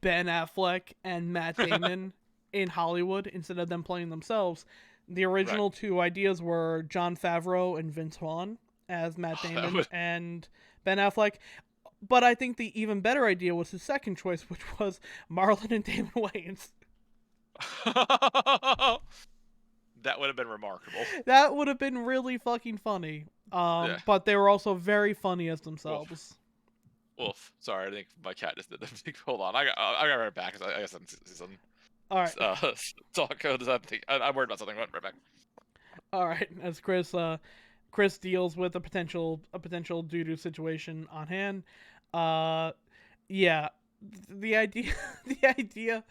Ben Affleck and Matt Damon in Hollywood instead of them playing themselves. The Right. original two ideas were Jon Favreau and Vince Vaughn as Matt That Damon was and Ben Affleck. But I think the even better idea was his second choice, which was Marlon and Damon Wayans. that would have been remarkable. That would have been really fucking funny. Yeah. But they were also very funny as Wolf. themselves. Wolf. Sorry, I think my cat just did the Hold on. I got right back. I guess I'm some All right, talk code. I'm worried about something. Right back. all right. As Chris deals with a potential doo doo situation on hand. Uh, yeah, the idea the idea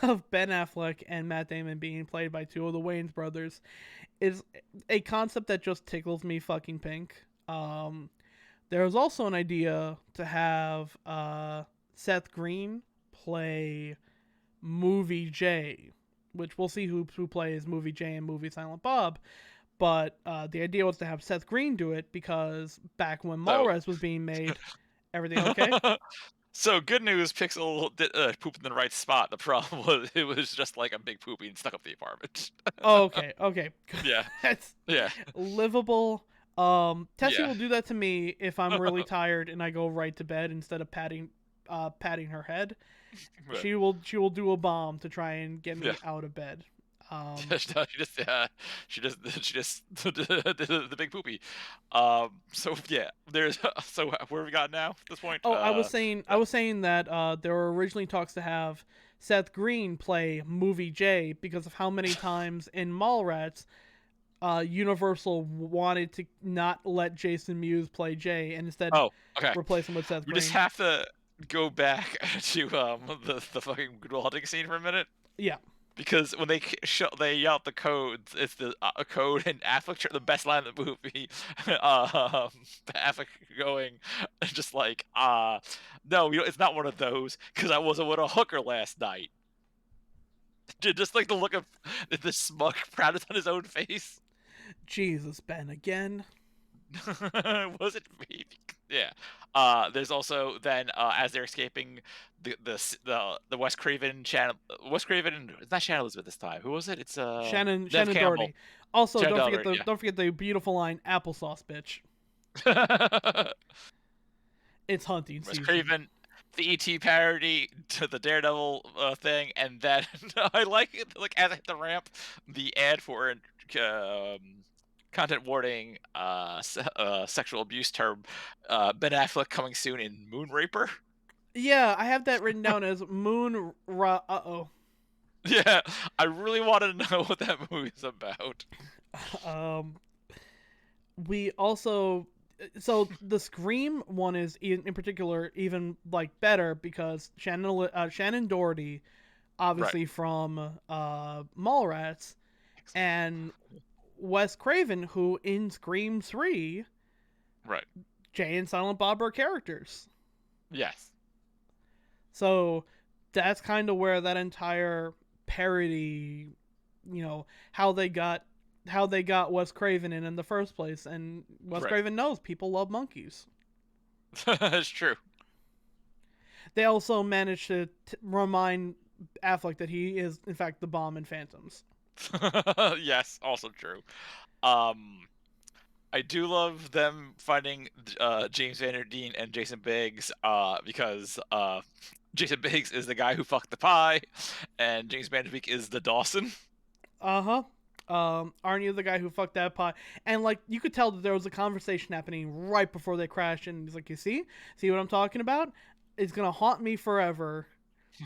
of Ben Affleck and Matt Damon being played by two of the Wayans brothers is a concept that just tickles me fucking pink. There was also an idea to have Seth Green play Movie J, which we'll see who plays Movie J and Movie Silent Bob. But the idea was to have Seth Green do it because back when So, Mallrats was being made, everything okay? so good news. Pixel did poop in the right spot. The problem was it was just like a big poopy and stuck up the apartment. Oh, okay. Yeah. That's Yeah. livable. Tessie Yeah. will do that to me if I'm really tired and I go right to bed instead of patting her head. But, She will do a bomb to try and get yeah. me out of bed. She just did the big poopy. So yeah, there's so where we got now at this point. Oh, I was saying that there were originally talks to have Seth Green play Movie J because of how many times in Mallrats, Universal wanted to not let Jason Mewes play Jay and instead Oh, okay. replace him with Seth We Green. just have to go back to the fucking Good Will Hunting scene for a minute. Yeah. Because when they yell out the codes, it's the code and Affleck the best line in the movie. Affleck going just like no, it's not one of those because I wasn't with a hooker last night. Just like the look of the smug proudness on his own face. Jesus, Ben again. Was it me? Yeah. There's also then as they're escaping the Wes Craven channel. Wes Craven. It's not Shannon Elizabeth this time. Who was it? It's Shannon Nev Campbell. Doherty. Also, Shannon don't Elizabeth, forget the beautiful line applesauce bitch. yeah. It's hunting Wes season. Craven, the ET parody to the Daredevil thing, and then I like it. Like as I hit the ramp, the ad for content warning, sexual abuse term, Ben Affleck coming soon in Moonraper. Yeah, I have that written down as Uh-oh. Yeah, I really want to know what that movie's about. Um, we also so the Scream one is in particular even like better because Shannon Doherty, Right. obviously from Mallrats, and Wes Craven, who in Scream 3, Right. Jay and Silent Bob are characters. Yes. So that's kind of where that entire parody, how they got Wes Craven in the first place, and Wes Right. Craven knows people love monkeys. It's true. They also managed to remind Affleck that he is in fact the bomb in Phantoms. Yes, also true. Um, I do love them finding James Van Der Deen and Jason Biggs because Jason Biggs is the guy who fucked the pie, and James Van Der Beek is the Dawson. Uh-huh. Aren't you the guy who fucked that pot? And like you could tell that there was a conversation happening right before they crashed, and he's like, "You see what I'm talking about? It's gonna haunt me forever."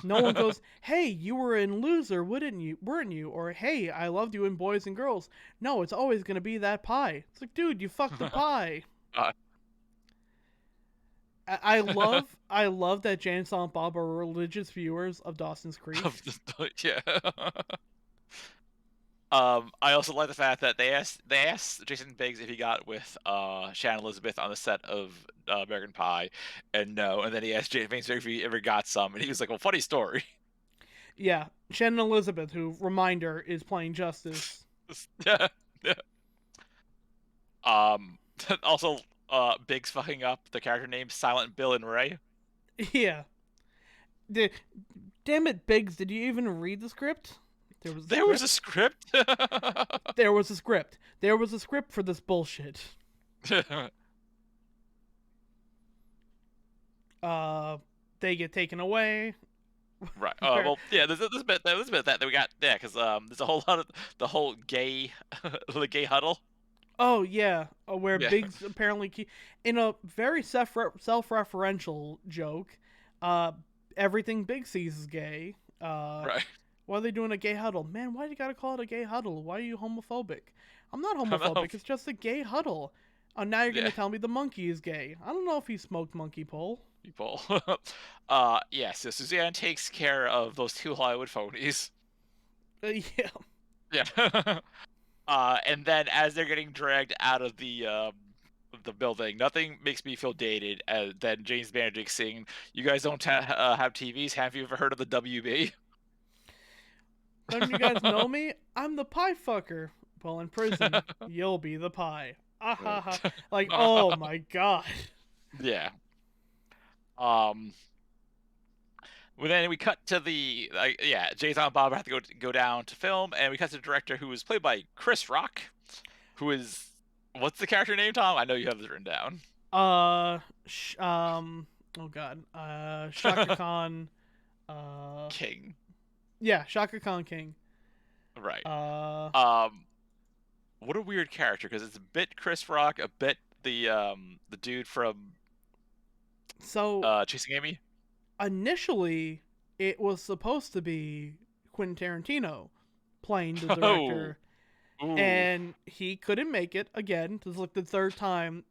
No one goes, "Hey, you were in Loser, wouldn't you? Weren't you?" Or, "Hey, I loved you in Boys and Girls." No, it's always gonna be that pie. It's like, dude, you fucked the pie. uh, I love that Jane and Silent Bob are religious viewers of Dawson's Creek. yeah. I also like the fact that they asked Jason Biggs if he got with Shannon Elizabeth on the set of American Pie, and no. And then he asked Jason Biggs if he ever got some, and he was like, "Well, funny story." Yeah, Shannon Elizabeth, who reminder is playing Justice. Yeah. Yeah. Um, also, Biggs fucking up the character names Silent Bill and Ray. Yeah. Damn it, Biggs, did you even read the script? There was a There was script? a script. There was a script. There was a script for this bullshit. They get taken away. Right. Where Well, yeah. There's a bit that we got. Yeah, because there's a whole lot of the whole gay, the gay huddle. Oh yeah, where Yeah. Biggs apparently in a very self-referential joke, uh, everything Big sees is gay. Right. Why are they doing a gay huddle? Man, why do you gotta call it a gay huddle? Why are you homophobic? I'm not I don't know. homophobic. It's just a gay huddle. Now you're Yeah. gonna tell me the monkey is gay. I don't know if he smoked monkey pole. People. Yeah. So Suzanne takes care of those two Hollywood phonies. Yeah. Yeah. And then as they're getting dragged out of the building, nothing makes me feel dated. Than James Benedict saying, "You guys don't have TVs. Have you ever heard of the WB?" Don't you guys know me? I'm the pie fucker. Well, in prison, you'll be the pie. Ah ha ha. Like, oh my god. Yeah. Um. Well, then we cut to the yeah, Jason and Bob have to go down to film, and we cut to the director who was played by Chris Rock, who is what's the character name, Tom? I know you have this written down. Uh, oh god. Shaka Khan. King. Yeah, Shaka Khan King. Right. Uh, Um. What a weird character because it's a bit Chris Rock, a bit the dude from so Chasing Amy. initially it was supposed to be Quentin Tarantino playing the Oh. director, Ooh. and he couldn't make it again. This is like the third time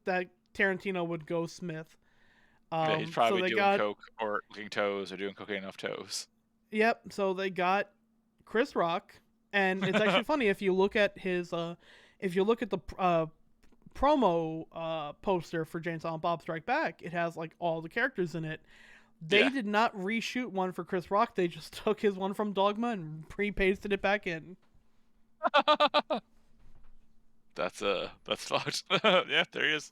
that Tarantino would go Smith. Yeah, he's So probably they doing got coke or licking toes or doing cocaine off toes. yep. So they got Chris Rock, and it's actually funny if you look at his if you look at the promo poster for Jane Silent Bob Strike Back, it has like all the characters in it. They Yeah. did not reshoot one for Chris Rock. They just took his one from Dogma and pre-pasted it back in. That's fucked. Yeah, there he is.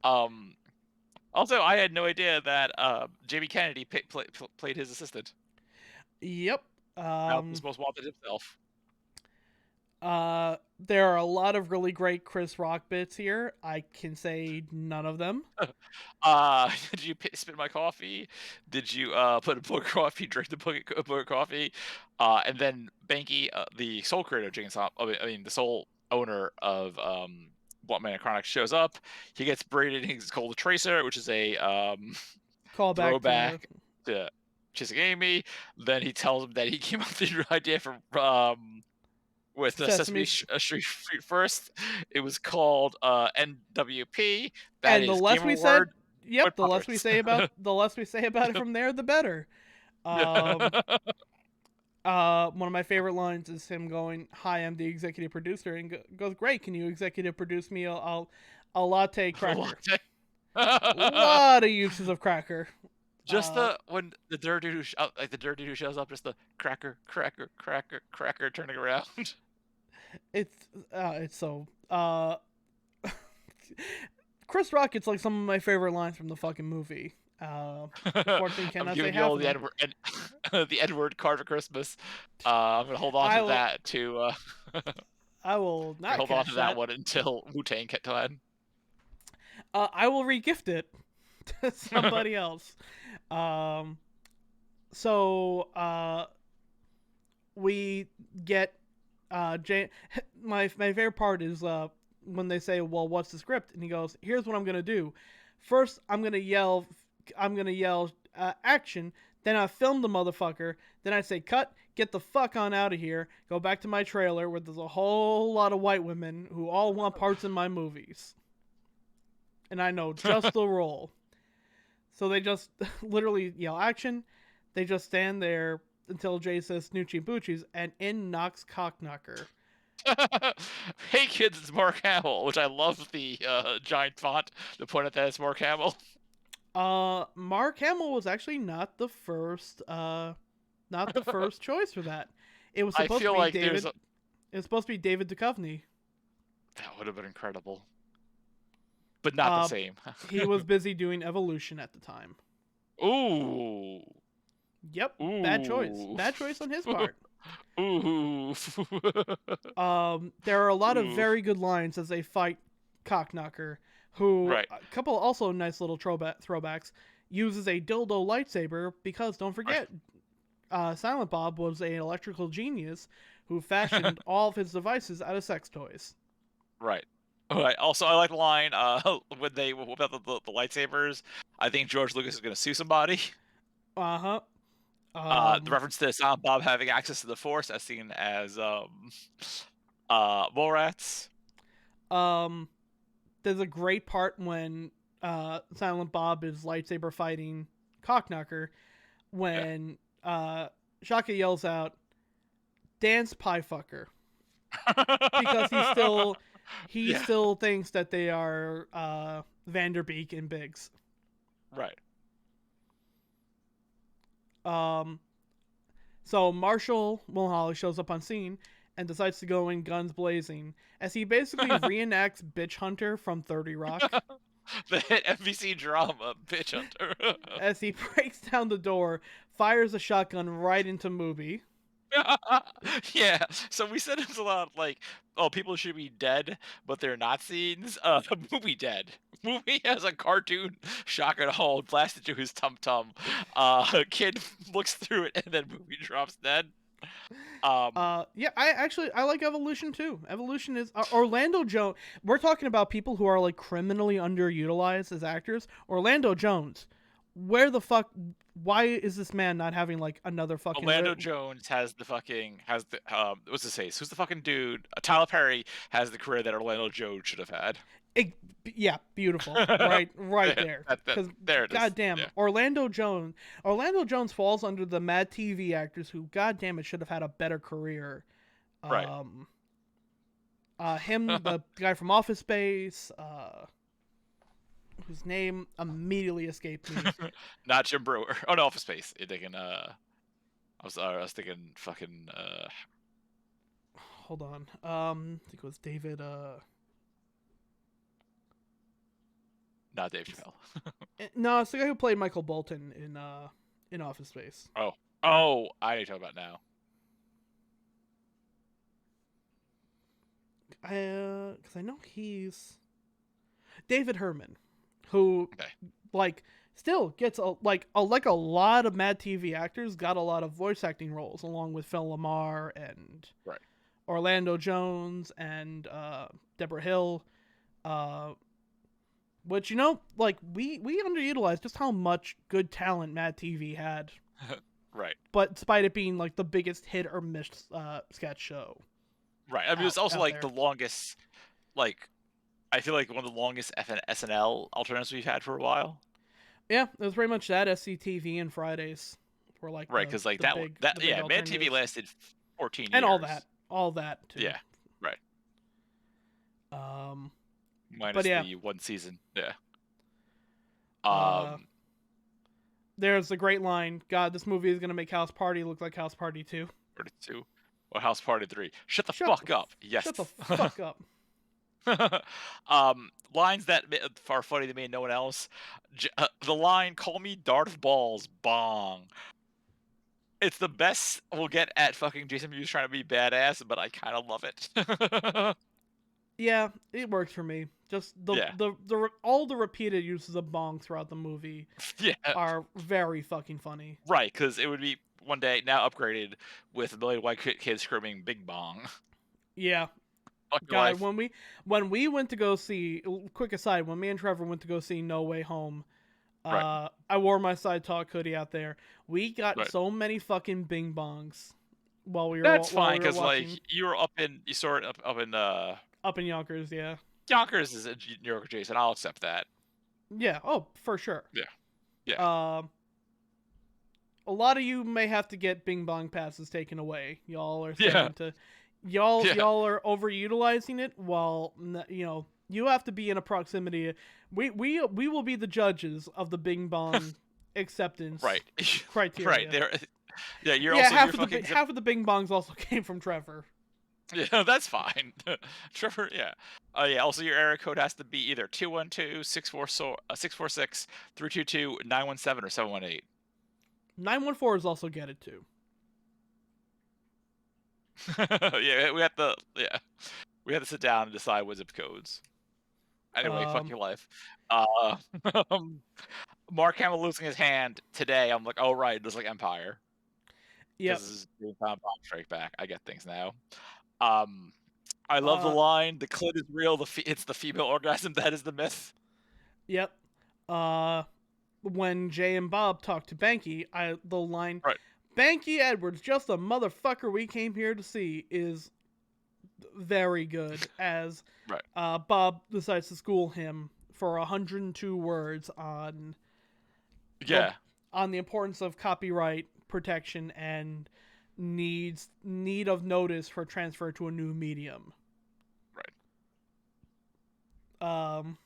Um. Also, I had no idea that Jamie Kennedy played his assistant. Yep. Malcolm's Most Wanted himself. There are a lot of really great Chris Rock bits here. I can say none of them. Did you spit my coffee? Did you put a book of coffee, drink the book of coffee? And then Banky, the sole creator of Chainsaw, I mean the sole owner of What Man Chronic shows up. He gets braided. He's called a tracer, which is a Call back to throwback to Chasing Amy. Then he tells him that he came up with the idea for with Sesame Street first. It was called NWP. That and the is less Game we said, Award yep, with puppets. the less we say about it from there, the better. Yeah. Um, one of my favorite lines is him going, "Hi, I'm the executive producer," and goes, "Great, can you executive produce me a latte cracker?" A lot of uses of cracker. Just Uh, when the dirty dude like the dirty dude who shows up, just the cracker, cracker, cracker, cracker turning around. it's so Chris Rock. It's like some of my favorite lines from the fucking movie. Unfortunately, I'm cannot say giving you half all of the them. the Edward card for Christmas. I'm gonna hold on I to will. that to I will not hold on to cash that that. one until Wu-Tang Clan. I will regift it to somebody else. Um, so we get my favorite part is when they say, "Well, what's the script?" and he goes, "Here's what I'm gonna do. First, I'm gonna yell action. Then I film the motherfucker. Then I say cut. Get the fuck on out of here. Go back to my trailer where there's a whole lot of white women who all want parts in my movies, and I know just the role." So they just literally yell action. They just stand there until Jay says Snoochie Boochies, and in knocks Cockknocker. Hey kids, it's Mark Hamill, which I love the giant font to point at that it's Mark Hamill. Mark Hamill was actually not the first choice for that. It was I supposed to feel be like David. It was supposed to be David Duchovny. that would have been incredible, but not the Uh, same. he was busy doing Evolution at the time. Ooh, Yep, bad choice. ooh, Bad choice on his part. ooh, There are a lot of ooh. very good lines as they fight Cockknocker, who Right, a couple also nice little throwbacks uses a dildo lightsaber because don't right, forget, Silent Bob was an electrical genius who fashioned all of his devices out of sex toys. right. Alright, also, I like the line, when they whip out the lightsabers, I think George Lucas is gonna sue somebody. Uh huh. The reference to Silent Bob having access to the Force as seen as, mole rats. Um, there's a great part when Silent Bob is lightsaber fighting Cockknocker Yeah. when Shaka yells out, "Dance pie fucker," because he Yeah, still thinks that they are Vanderbeek and Biggs. right. Um, so Marshall Mulholland shows up on scene and decides to go in guns blazing as he basically reenacts Bitch Hunter from 30 Rock The hit NBC drama, Bitch Hunter. as he breaks down the door, fires a shotgun right into Movie. Yeah, so we said it's a lot like, oh, people should be dead, but they're not scenes. Movie dead. Movie has a cartoon shotgun hole blasted to his tum tum. Kid looks through it and then movie drops dead. Yeah, I like Evolution too. Evolution is Orlando Jones. We're talking about people who are like criminally underutilized as actors. Orlando Jones, where the fuck? Why is this man not having like another fucking? Orlando Jones has the fucking has the what's his face? Who's the fucking dude? Tyler Perry has the career that Orlando Jones should have had. It, yeah, beautiful. Right there. Because There it is. goddamn, Yeah. Orlando Jones falls under the Mad TV actors who, goddamn it, should have had a better career. Right. Um, the guy from Office Space, whose name immediately escaped me. Not Jim Brewer. Oh no, Office Space. You're thinking I was thinking fucking Hold on. I think it was David. not Dave Chappelle. No, it's the guy who played Michael Bolton in Office Space. Oh. Oh, I know you're talking about now. Because I know he's David Herman, who Okay. like still gets like a lot of Mad TV actors got a lot of voice acting roles along with Phil Lamar and Right. Orlando Jones and Deborah Hill, which like we underutilized just how much good talent Mad TV had, Right. but despite it being like the biggest hit or miss sketch show Right. I mean, it's also out like there. the longest, like I feel like one of the longest SNL alternatives we've had for a while. Yeah, it was pretty much that. SCTV and Fridays were like Right, because like the big yeah, Mad TV alternatives, lasted 14 and years. all that too. Yeah. Right. Um, but Minus yeah, the one season. Yeah. uh, Um. there's a great line. God, this movie is gonna make House Party look like House Party 2. 32 or House Party 3. Shut the Shut fuck up. Yes. shut the fuck up. Lines that are funny to me and no one else. The line "Call me Darth Balls, bong." It's the best we'll get at fucking Jason Mewes trying to be badass, but I kind of love it. Yeah, it works for me. Just Yeah, all the repeated uses of bong throughout the movie yeah, are very fucking funny. right. Because it would be one day now upgraded with a million white kids screaming "Bing Bong." Yeah, Fuck your God, life. when we went to go see, quick aside, when me and Trevor went to go see No Way Home, Right, I wore my side talk hoodie out there. We got right. so many fucking bing bongs That's while fine we were because like watching you saw it up in up in Yonkers. Yeah, Yonkers is a New York Jason. I'll accept that. yeah. Oh, for sure. Yeah, yeah, Um, a lot of you may have to get bing bong passes taken away. Y'all are yeah, starting to, yeah. y'all are overutilizing it. While you have to be in a proximity. We will be the judges of the bing bong acceptance Right, right. criteria. There. Yeah, Yeah, you're fucking half of the bing bongs also came from Trevor. yeah, that's fine. Trevor, yeah. Yeah, also your area code has to be either 212 646 322 917 or 718. 914 is also get it too. Yeah, we have to sit down and decide what zip codes. Anyway, fuck Um, your life. Uh, um, Mark Hamill losing his hand today. I'm like, oh right, just like Empire, because yep. this is doing Bomb Strike Back. I get things now. Um, I love the Uh, line. The clit is real. It's the female orgasm that is the myth. yep. Uh, when Jay and Bob talk to Banky, the line Right, "Banky Edwards, just a motherfucker we came here to see" is very good. As right. Bob decides to school him for 102 words the Yeah, on the importance of copyright protection and need of notice for transfer to a new medium. right. Um,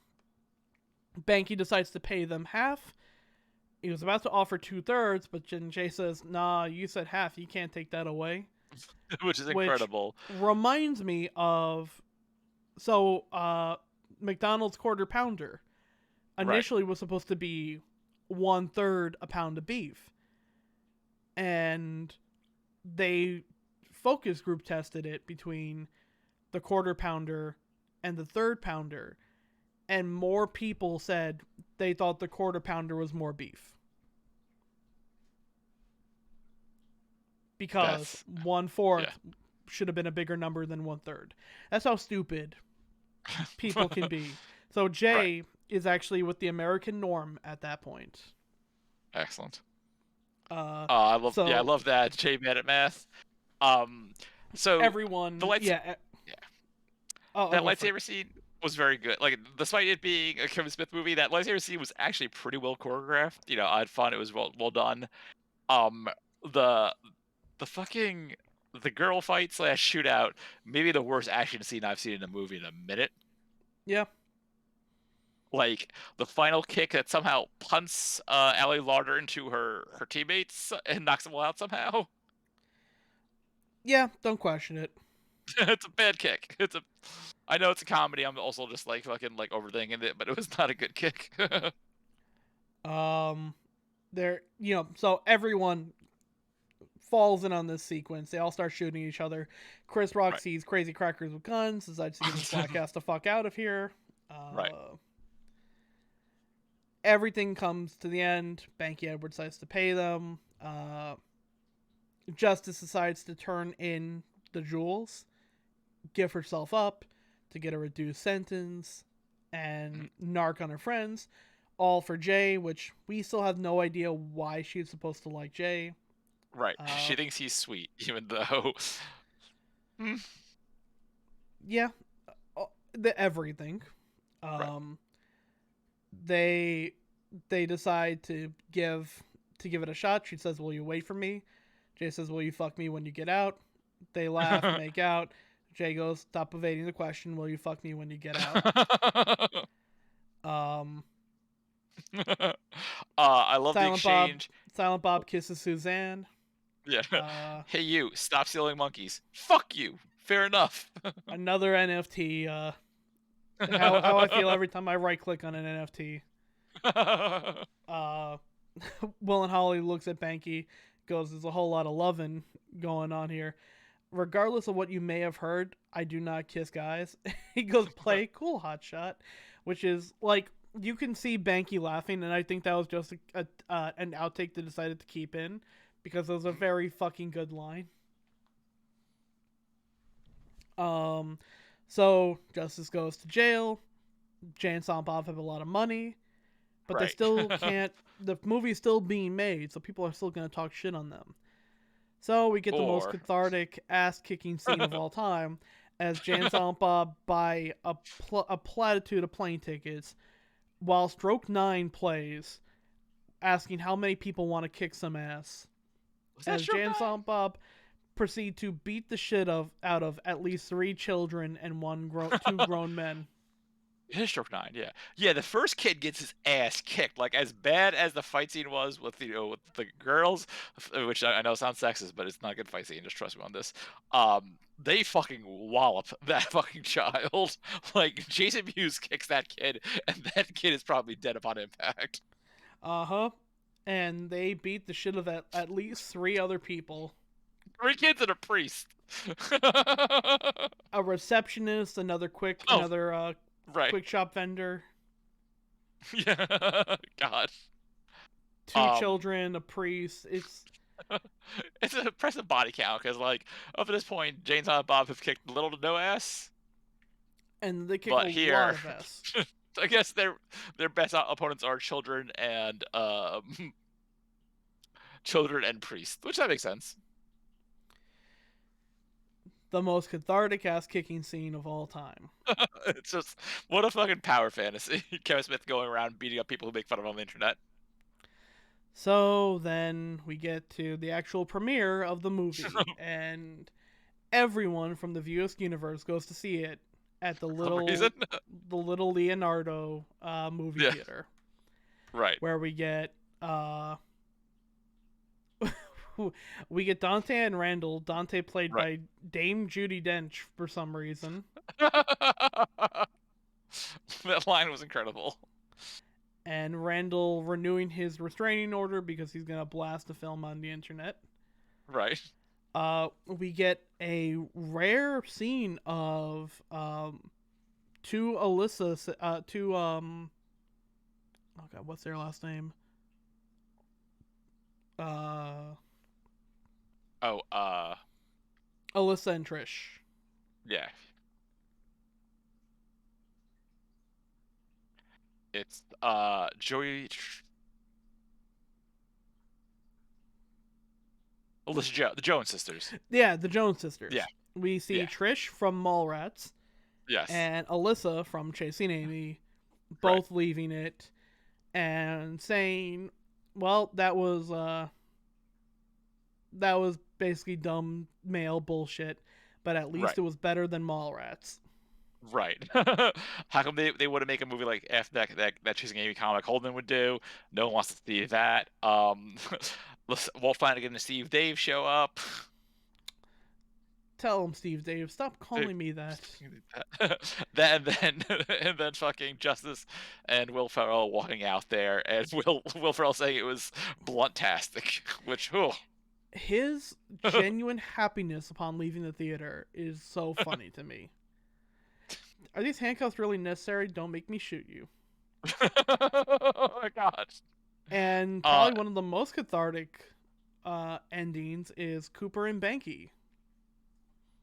Banky decides to pay them half. He was about to offer 2/3, but Jay says, "Nah, you said half. You can't take that away." Which is Which incredible. reminds me of McDonald's quarter pounder Right. initially was supposed to be 1/3 a pound of beef, and they focus group tested it between the quarter pounder and the third pounder, and more people said they thought the quarter pounder was more beef because That's one yeah. fourth should have been a bigger number than 1/3. That's how stupid people can be. So Right. Jay is actually with the American norm at that point. Excellent. Uh, I so love that Jay mad at math. Um, so the everyone, lights, yeah. yeah, I'll that go for it. lightsaber scene was very good. Like, despite it being a Kevin Smith movie, that lightsaber scene was actually pretty well choreographed. You know, I had fun. It was well done. Um, the the fucking the girl fight slash shootout, maybe the worst action scene I've seen in a movie in a minute. Yeah, Like the final kick that somehow punts Allie Larder into her teammates and knocks them all out somehow. yeah. Don't question it. It's a bad kick. I know it's a comedy. I'm also just like fucking like overthinking it, but it was not a good kick. Um, so everyone falls in on this sequence. They all start shooting each other. Chris Rock Right. sees crazy crackers with guns, decides to get his black ass the fuck out of here. Right. Uh, Everything comes to the end. Banky Edwards decides to pay them. Justice decides to turn in the jewels, give herself up to get a reduced sentence, Mhm. and narc on her friends. All for Jay, which we still have no idea why she's supposed to like Jay. Right. Uh, She thinks he's sweet, even though. Hmm. yeah, the everything. Right. Um, they they decide to give it a shot. She says, "Will you wait for me?" Jay says, "Will you fuck me when you get out?" They laugh, make out. Jay goes, "Stop evading the question. Will you fuck me when you get out?" Um, I love the Silent Bob, exchange. Silent Bob kisses Suzanne. Yeah. Uh, Hey, you! Stop stealing monkeys. Fuck you. Fair enough. Another NFT. How I feel every time I right click on an NFT. Uh, Will and Holly looks at Banky, goes, "There's a whole lot of loving going on here. Regardless of what you may have heard, I do not kiss guys." He goes, "Play cool, hotshot," which is like you can see Banky laughing, and I think that was just an outtake they decided to keep in because it was a very fucking good line. So Justice goes to jail. Jay and Silent Bob have a lot of money, but they Right. still can't. The movie's still being made, so people are still gonna talk shit on them. So we get the most Or cathartic ass-kicking scene of all time, as Jay and Silent Bob buy a platitude of plane tickets, while Stroke 9 plays, asking how many people want to kick some ass. was that As Jay Stroke and 9? Silent Bob proceed to beat the shit out of at least 3 children and two grown men. It is Stroke 9, yeah. Yeah, the first kid gets his ass kicked. Like, as bad as the fight scene was with, with the girls, which I know sounds sexist, but it's not a good fight scene, just trust me on this. They fucking wallop that fucking child. Like, Jason Mewes kicks that kid, and that kid is probably dead upon impact. Uh-huh. And they beat the shit of at least 3 other people. 3 kids and a priest. A receptionist, Oh, right. quick shop vendor, Yeah. God. 2 Um, children, a priest. it's an impressive body count because, like, up to this point, Jane and Bob have kicked little to no ass. And they kick a But lot here, of ass. I guess their best opponents are children and children and priests, which that makes sense. The most cathartic ass kicking scene of all time. It's just what a fucking power fantasy. Kevin Smith going around beating up people who make fun of him on the internet. So then we get to the actual premiere of the movie, and everyone from the Viewers universe goes to see it at For some reason. the little Leonardo movie Yeah, theater, right, where we get Dante and Randall. Dante played right. by Dame Judi Dench for some reason, That line was incredible. and Randall renewing his restraining order because he's gonna blast the film on the internet. Right. We get a rare scene of two Alyssa, oh god, what's their last name? Uh, Oh, Alyssa and Trish. yeah. It's Joey Alyssa the Jones sisters. Yeah, the Jones Yeah, sisters. We see yeah. Trish from Mallrats Yes. and Alyssa from Chasing Amy, Right. both leaving it and saying, "Well, that was basically dumb male bullshit, but at least Right. it was better than Mallrats." Right. How come they wouldn't make a movie like after that Chasing Amy comic Holden would do? No one wants to see that. Wolf Flanagan and Steve Dave show up. Tell him, Steve Dave, stop They- calling me that. then and then fucking Justice and Will Ferrell walking out there, and Will Ferrell saying it was blunt-tastic, which His genuine happiness upon leaving the theater is so funny to me. Are these handcuffs really necessary? Don't make me shoot you. oh my god. And Uh probably one of the most cathartic endings is Cooper and Banky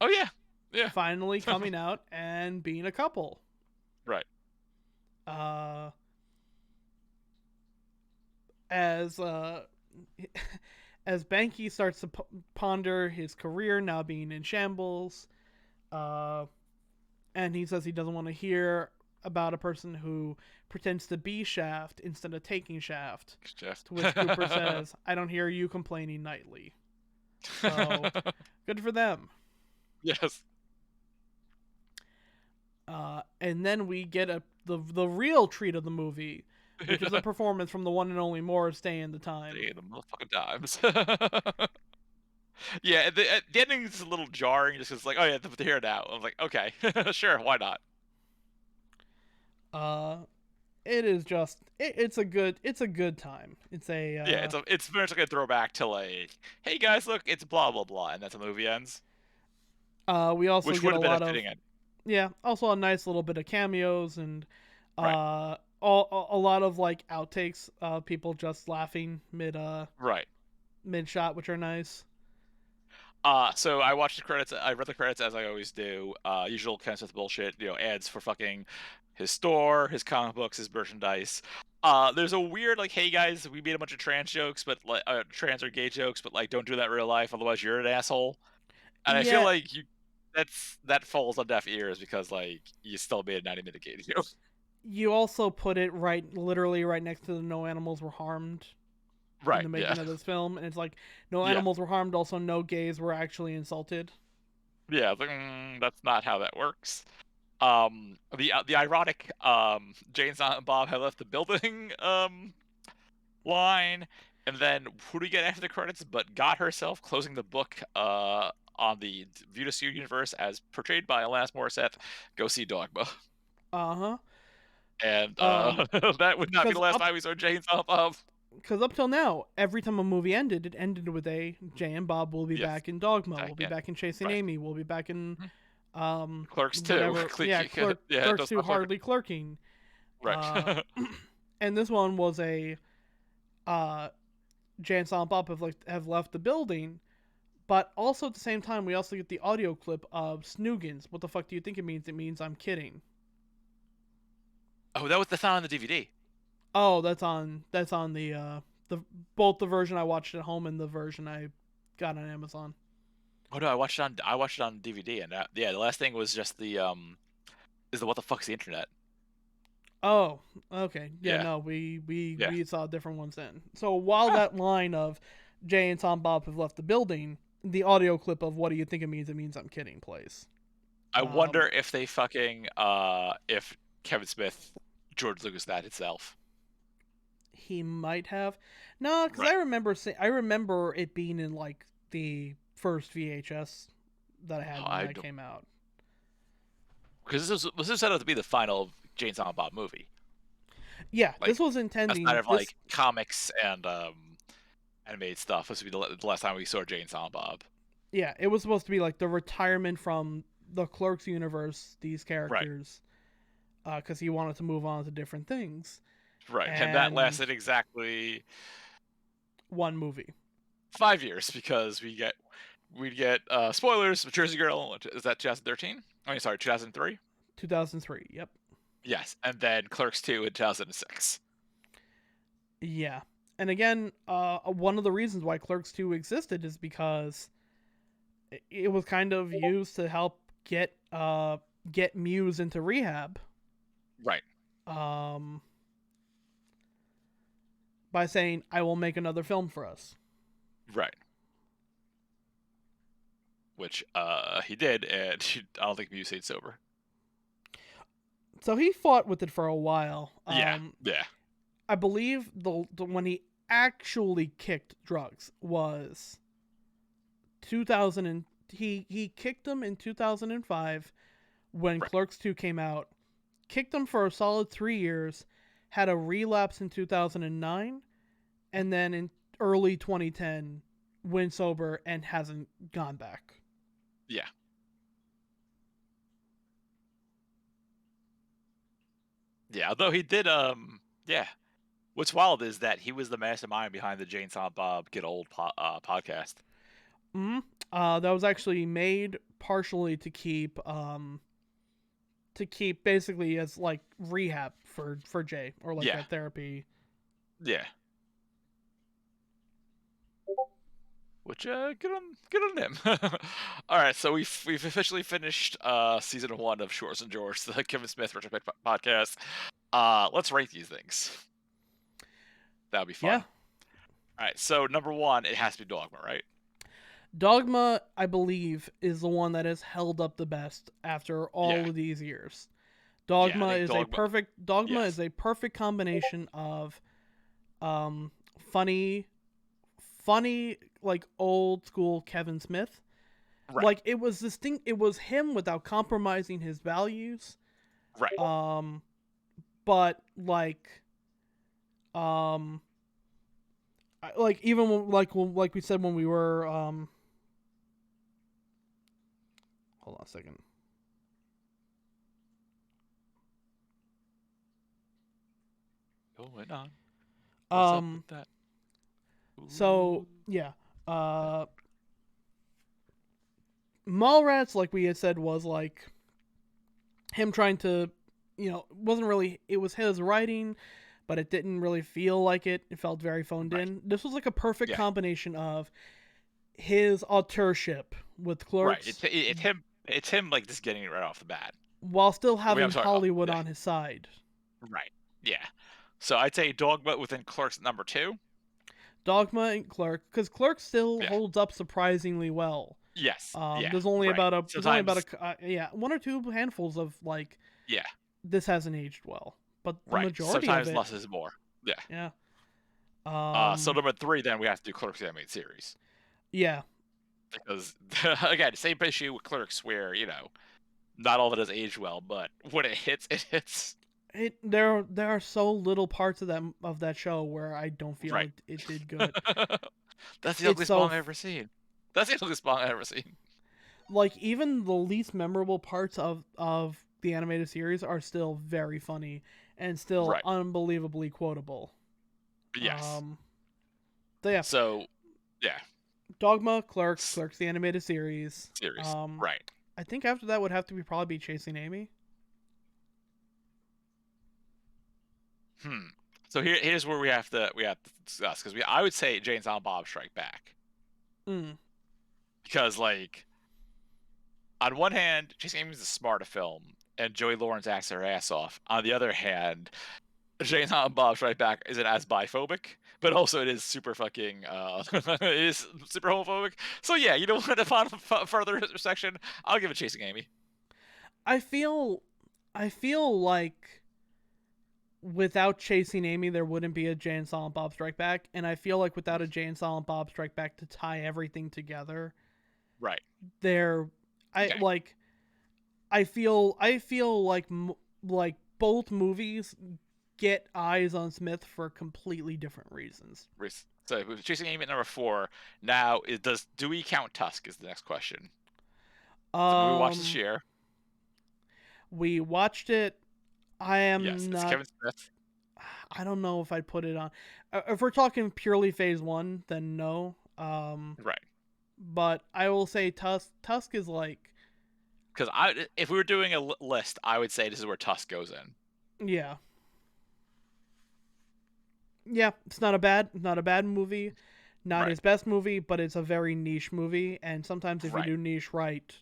oh yeah. Yeah. finally coming out and being a couple. Right. Uh, as as Banky starts to ponder his career now being in shambles, uh, and he says he doesn't want to hear about a person who pretends to be Shaft instead of taking Shaft. Jeff. To which Cooper says, "I don't hear you complaining nightly." So good for them. Yes. And then we get the real treat of the movie, which is a performance from the one and only Morris Day in the Time. The motherfucking times. Yeah, the ending is a little jarring just 'cause it's like, oh yeah, they're here now. I was like, okay, sure, why not? Uh, it is just it's a good time. It's a Yeah, it's very much like a throwback to like, hey guys, look, it's blah blah blah, and that's how the movie ends, we also which get would a have been a lot of fitting end. yeah, also a nice little bit of cameos and Right, a lot of like outtakes, people just laughing right. mid shot, which are nice. So I watched the credits. I read the credits as I always do. Usual Ken Smith bullshit. Ads for fucking his store, his comic books, his merchandise. There's a weird like, hey guys, we made a bunch of trans jokes, but like trans or gay jokes, but like don't do that in real life, otherwise you're an asshole. And I feel Yeah, like that falls on deaf ears because like you still made a 90-minute gay joke. you also put it literally right next to the no animals were harmed in Right. the Yeah. making of this film, and it's like no Yeah. animals were harmed, also no gays were actually insulted. Yeah. It's like, that's not how that works. The ironic Jane and Bob have left the building line, and then who do we get after the credits? But God herself closing the book on the View to Askew universe as portrayed by Alanis Morissette. Go see Dogma, Uh and huh. that would not be Because the last time we saw Jane Silent Bob. up till now, every time a movie ended, it ended with a Jay and Bob will be Yes, back in Dogma, will be second, back in Chasing right. Amy, will be back in Mhm. um Clerks too. whatever. Yeah, Yeah, it Clerks does 2 not clerk. hardly clerking. Right. Uh, and this one was a uh Jay and Silent Bob have left the building. But also at the same time, we also get the audio clip of Snoogans. What the fuck do you think it means? It means I'm kidding. Oh, that was the sound on the DVD. Oh, that's on the both the version I watched at home and the version I got on Amazon. Oh no, I watched it on DVD, and yeah, the last thing was just the is the what the fuck's the internet? Oh, okay. Yeah, Yeah, no, yeah. we saw different ones then. So while Huh. that line of Jay and Tom Bob have left the building, the audio clip of what do you think it means I'm kidding plays. I Um wonder if they fucking if Kevin Smith George Lucas that itself. he might have. No, cuz Right. I remember it being in like the first VHS that I Oh, had when I that don't, came out. because this is set up to be the final Jane Silent Bob movie. Yeah, Like this was outside intending of this like comics and animated stuff, this would be the last time we saw Jane Silent Bob. yeah, it was supposed to be like the retirement from the Clerks universe, these Right. characters, because he wanted to move on to different things. Right. And that And lasted exactly one movie, 5 years because we get spoilers. Jersey Girl, is that 2013? I mean, sorry, 2003. 2003. Yep. Yes, and then Clerks 2 in 2006. Yeah. And again, one of the reasons why Clerks 2 existed is because it was kind of used to help get Muse into rehab. Right. Um, by saying, "I will make another film for us." Right. Which he did, and I don't think Muse stayed sober. So he fought with it for a while. Yeah. Yeah. I believe the when he actually kicked drugs was 2000 and he kicked them in 2005 when Right. Clerks 2 came out. Kicked them for a solid 3 years, had a relapse in 2009, and then in early 2010 went sober and hasn't gone back. Yeah. Yeah. Although he did, yeah. What's wild is that he was the mastermind behind the Jane Silent Bob Get Old podcast. Mm-hmm. That was actually made partially to keep basically as like rehab for Jay or like Yeah. a therapy. Yeah. Which good on him. All right, so we've officially finished season 1 of Shorts and Jorts, the Kevin Smith retrospective podcast. Let's rate these things. That'll be Yeah. fun. All right, so number 1, it has to be Dogma, right? Dogma, I believe, is the one that has held up the best after Yeah. all of these years. Yeah, I think Dogma. Dogma Yes. is a perfect combination of funny like old school Kevin Smith. Right. Like it was him without compromising his values. Right. Um but um like even like we said when we were hold on a second. Going on. What's up Um with that? so Ooh. yeah. Uh Mallrats, like we had said, was like him trying to, wasn't really, it was his writing, but it didn't really feel like it. It felt very phoned Right. in. This was like a perfect Yeah. combination of his authorship with Right. Clerks It's him. It's him like just getting it right off the bat. while still Wait, I'm having sorry. Hollywood Yeah. on his side. Right. Yeah. So I'd say Dogma within Clerks number 2. Dogma and Clerk, because Clerk still Yeah. holds up surprisingly well. Yes. Yeah. There's only Right. about a Sometimes. one or two handfuls of like Yeah. this hasn't aged well, but the Right. majority of Sometimes it, less is more. Yeah. yeah, So number 3, then we have to do Clerks animated series yeah. because again, same issue with Clerks where not all of it has aged well, but when it hits, it hits. There are so little parts of that show where I don't feel Right. it did good. That's the It's ugliest so Spawn I've ever seen. That's the ugliest Spawn I've ever seen. like even the least memorable parts of the animated series are still very funny and still Right. unbelievably quotable. Yes. Um, so yeah, So, yeah. Dogma, Clerks, the animated series. Series. Right. I think after that would have to be probably Chasing Amy. Hmm. So here's where we have to discuss because I would say Jane Silent Bob Strike Back Mm. because like on one hand, Chasing Amy is a smarter film and Joey Lawrence acts her ass off. On the other hand, Jane Silent Bob Strike Back isn't as biphobic, but also it is super fucking it is super homophobic. So yeah, you know what? Upon further section, I'll give it Chasing Amy. I feel I feel like without Chasing Amy, there wouldn't be a Jay and Silent Bob Strike Back, and I feel like without a Jay and Silent Bob Strike Back to tie everything together, Right. there, I Okay. like, I feel like like both movies get eyes on Smith for completely different reasons. So with Chasing Amy at number 4. Now, do we count Tusk? Is the next question. The movie we watched this Um, year. we watched it. I Yes, am it's not. Kevin Smith. I don't know if I'd put it on. If we're talking purely Phase One, then no. Right. But I will say Tusk is like, Because if we were doing a list, I would say this is where Tusk goes in. yeah, yeah. It's not a bad movie, not Right. his best movie, but it's a very niche movie. And sometimes if you Right. do niche right,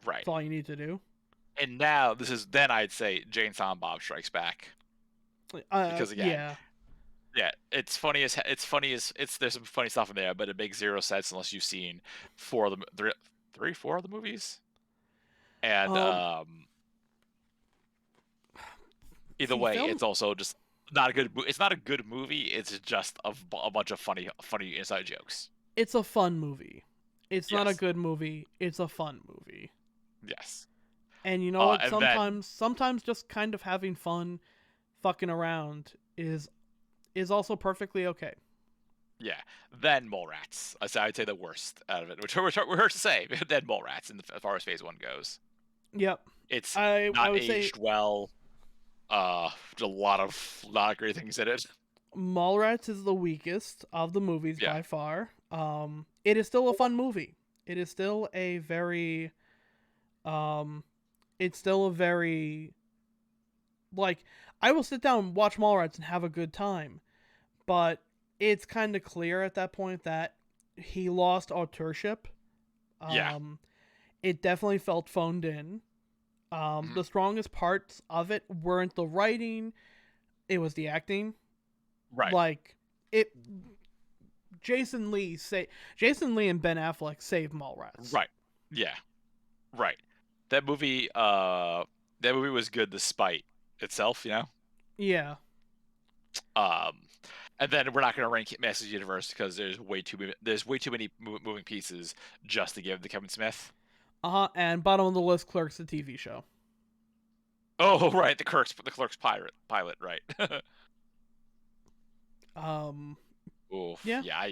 Right. that's all you need to do. And now then I'd say Jane Silent Bob Strikes Back because again, Yeah. yeah, it's funny as there's some funny stuff in there, but it makes zero sense unless you've seen 4 of the movies. And Um. either See, way, film. it's also just not a good. It's not a good movie. It's just a bunch of funny inside jokes. It's a fun movie. It's not a Yes, good movie. It's a fun movie. yes. And you know what? And then Sometimes just kind of having fun, fucking around is also perfectly okay. yeah, then Mallrats. I'd say the worst out of it, which we're hurt to say. Then Mallrats, as far as Phase 1 goes, Yep. it's I not would say aged well. A lot of great things in it. Mallrats is the weakest of the movies Yeah, by far. It is still a fun movie. It is still a very, um, it's still a very like I will sit down and watch Mallrats and have a good time, but it's kind of clear at that point that he lost authorship. yeah, Um, it definitely felt phoned in. mhm, The strongest parts of it weren't the writing; it was the acting. right, Like it, Jason Lee and Ben Affleck saved Mallrats. right, yeah, right. That movie, uh, that movie was good despite itself, you know. Yeah. Um, and then we're not going to rank Masters Universe because there's way too many moving pieces just to give to Kevin Smith. And bottom of the list, Clerks, the TV show. Oh, right, the Clerks pilot, right? Um, Oof, yeah, yeah,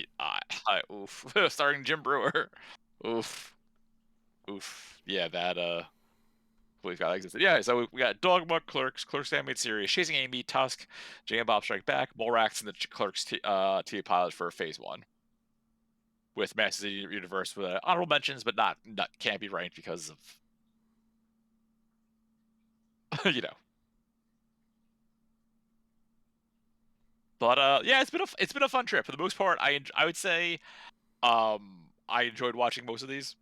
oof, starring Jim Brewer. Oof, oof, yeah, that we've got existed. Yeah, so we got Dogma, Clerks animated series, Chasing Amy, Tusk, Jay and Bob Strike Back, Mallrats, and the Clerks TV pilot for Phase One, with Masters of the Universe with honorable mentions, but not can't be ranked because of you know. But yeah, it's been a fun trip for the most part. I would say I enjoyed watching most of these.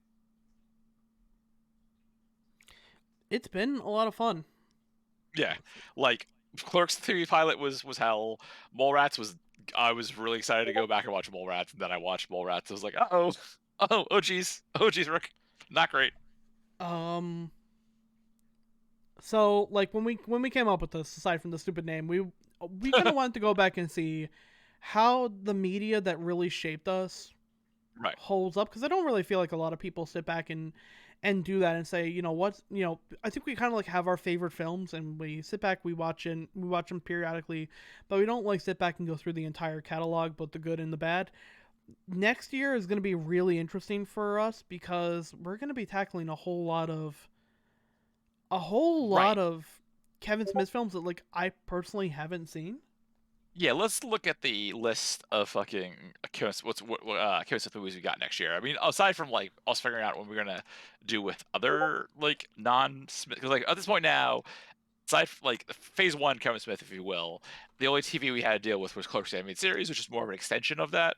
it's been a lot of fun. Yeah, Let's see. like Clerks TV pilot was hell. Mallrats was I was really excited to go back and watch Mallrats, and then I watched Mallrats. I was like, oh geez, Rick, not great. Um, so like when we came up with this, aside from the stupid name, we kind of wanted to go back and see how the media that really shaped us Right, holds up, because I don't really feel like a lot of people sit back and do that and say, you know what, you know, I think we kind of like have our favorite films and we sit back, we watch them periodically, but we don't like sit back and go through the entire catalog, both the good and the bad. Next year is going to be really interesting for us because we're going to be tackling a whole lot right. of Kevin Smith films that like I personally haven't seen. Yeah, let's look at the list of fucking Kevin Smith movies we got next year. I mean, aside from like us figuring out what we're gonna do with other like non-Smith, because like at this point now, aside from, like Phase One Kevin Smith, if you will, the only TV we had to deal with was Clerks animated series, which is more of an extension of that.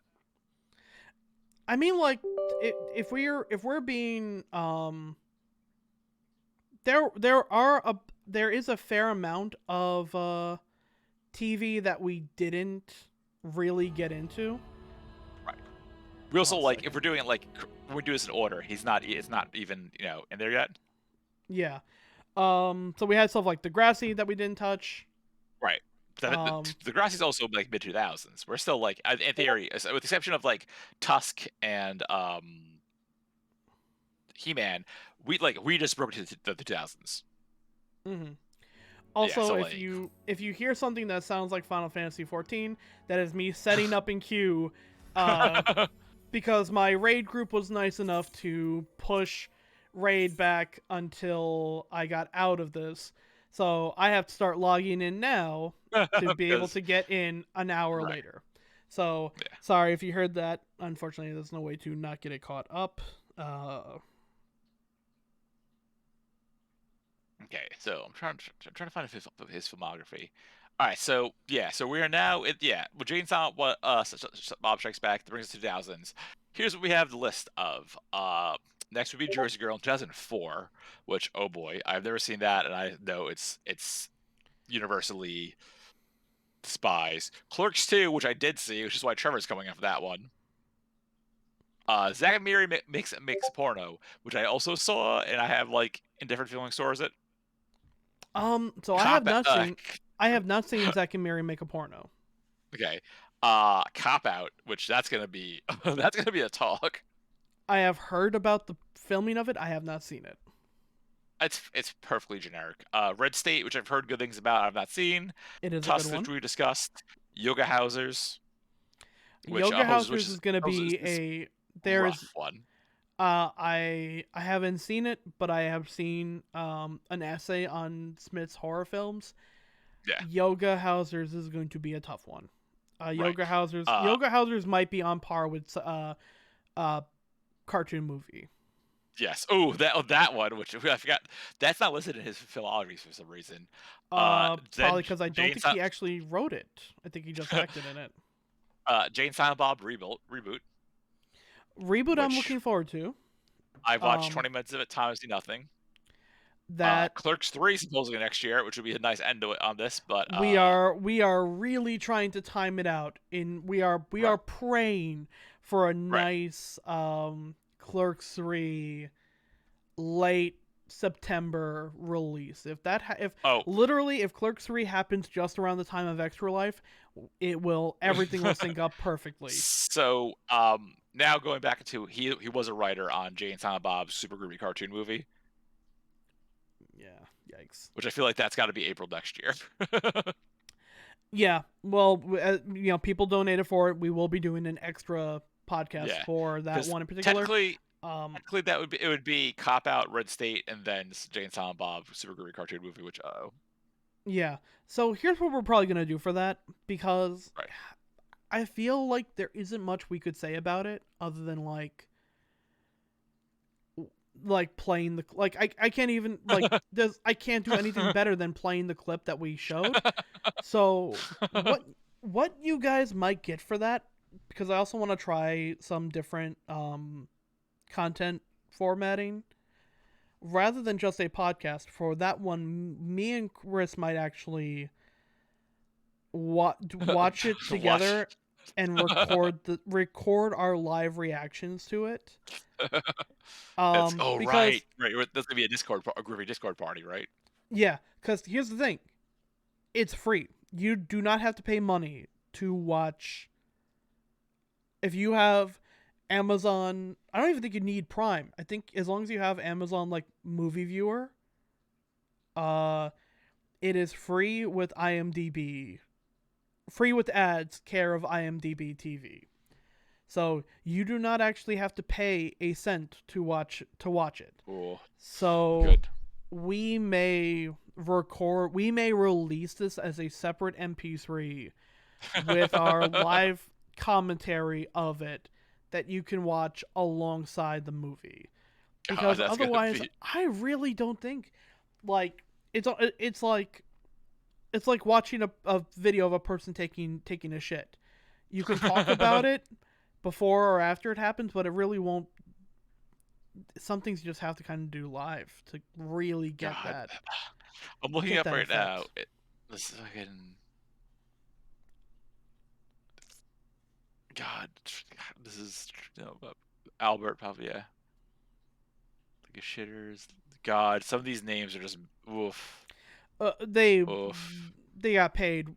I mean, like, if we're being there is a fair amount of TV that we didn't really get into. Right. We also One like if second. we're doing it like when we do this in order, it's not even in there yet. Yeah. So we had stuff like Degrassi that we didn't touch. Right. Um, The grass is also like mid 2000s. We're still like in theory, with the exception of like Tusk and He-Man, we just broke into the 2000s. mhm. Yeah, Also, so like if you hear something that sounds like Final Fantasy 14, that is me setting up in queue, uh, because my raid group was nice enough to push raid back until I got out of this. So I have to start logging in now to be able because to get in an hour right, later. So yeah. sorry if you heard that. Unfortunately, there's no way to not get it caught up. Uh, Okay, so I'm trying to find his filmography. All right, so yeah, so we are now with Jane Silent what Bob Strikes Back that brings us to 2000s. Here's what we have the list of. Next would be Jersey Girl in 2004, which oh boy, I've never seen that, and I know it's universally despised. Clerks 2, which I did see, which is why Trevor's coming up for that one. Zack and Miri makes a porno, which I also saw, and I have like indifferent feeling towards it. so Cop I have not seen Zack and Miri make a porno. Okay. Cop Out, which that's gonna be that's gonna be a talk. I have heard about the filming of it. I have not seen it. It's perfectly generic. Red State, which I've heard good things about, I've not seen. It is a good Tusk, which one. we discussed. Yoga Housers, which Yoga which Housers is is going to be this a there is rough one. I haven't seen it, but I have seen an essay on Smith's horror films. Yeah, Yoga Housers is going to be a tough one. right. Uh, Yoga Housers might be on par with uh cartoon movie. yes. Oh, that one, which I forgot. That's not listed in his filmography for some reason. Probably Then because I don't Jane think he actually wrote it. I think he just acted in it. Jane Silent Bob reboot, Reboot I'm which looking forward to. I've watched Um 20 minutes of it. Time is nothing. that Clerks 3 supposedly next year, which would be a nice end to it on this, but we are really trying to time it out in we right, are praying for a right. nice Clerks 3 late September release. If Oh, literally if Clerks 3 happens just around the time of Extra Life, it will everything will sync up perfectly. so now going back into he was a writer on Jay and Silent Bob's Super Groovy cartoon movie. Yeah. Yikes. which I feel like that's got to be April next year. Yeah, well, people donated for it. We will be doing an extra podcast Yeah, for that because one in particular. technically, Um, technically it would be Cop Out, Red State, and then Jay and Silent Bob Super Guru cartoon movie. Which yeah. So here's what we're probably gonna do for that, because right. I feel like there isn't much we could say about it other than playing the I can't even I can't do anything better than playing the clip that we showed. So what you guys might get for that, because I also want to try some different content formatting rather than just a podcast. For that one, me and Chris might actually watch it Watch. together and record our live reactions to it. It's right, Because right. That's gonna be a groovy Discord party, right? yeah, because here's the thing, it's free. You do not have to pay money to watch. If you have Amazon, I don't even think you need Prime. I think as long as you have Amazon movie viewer, uh it is free with IMDb. Free with ads, care of IMDb TV. So you do not actually have to pay a cent to watch it. Cool. So Good. we may release this as a separate MP3 with our live commentary of it that you can watch alongside the movie. God, Because that's gonna otherwise, be. I really don't think like it's like watching a video of a person taking a shit. You can talk about it before or after it happens, but it really won't. Some things you just have to kind of do live to really get God, that I'm looking up right now. effect. This is fucking. God, this is Albert Pavia. Like a shitters. God, some of these names are just oof, They oof. got paid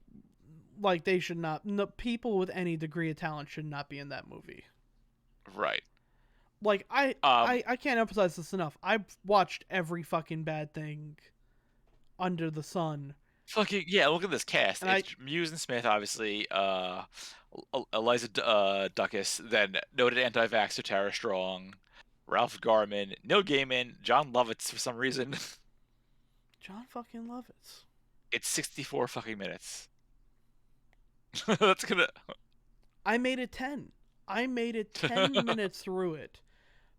like they should not. No, people with any degree of talent should not be in that movie. Right. Like Um. I can't emphasize this enough. I've watched every fucking bad thing under the sun, Fucking yeah! Look at this cast. and I It's Muse and Smith, obviously. Eliza Duckus, then noted anti-vaxxer Tara Strong, Ralph Garman, Neil Gaiman, John Lovitz for some reason. John fucking Lovitz. It's 64 fucking minutes. That's gonna. I made it 10. I made it 10 minutes through it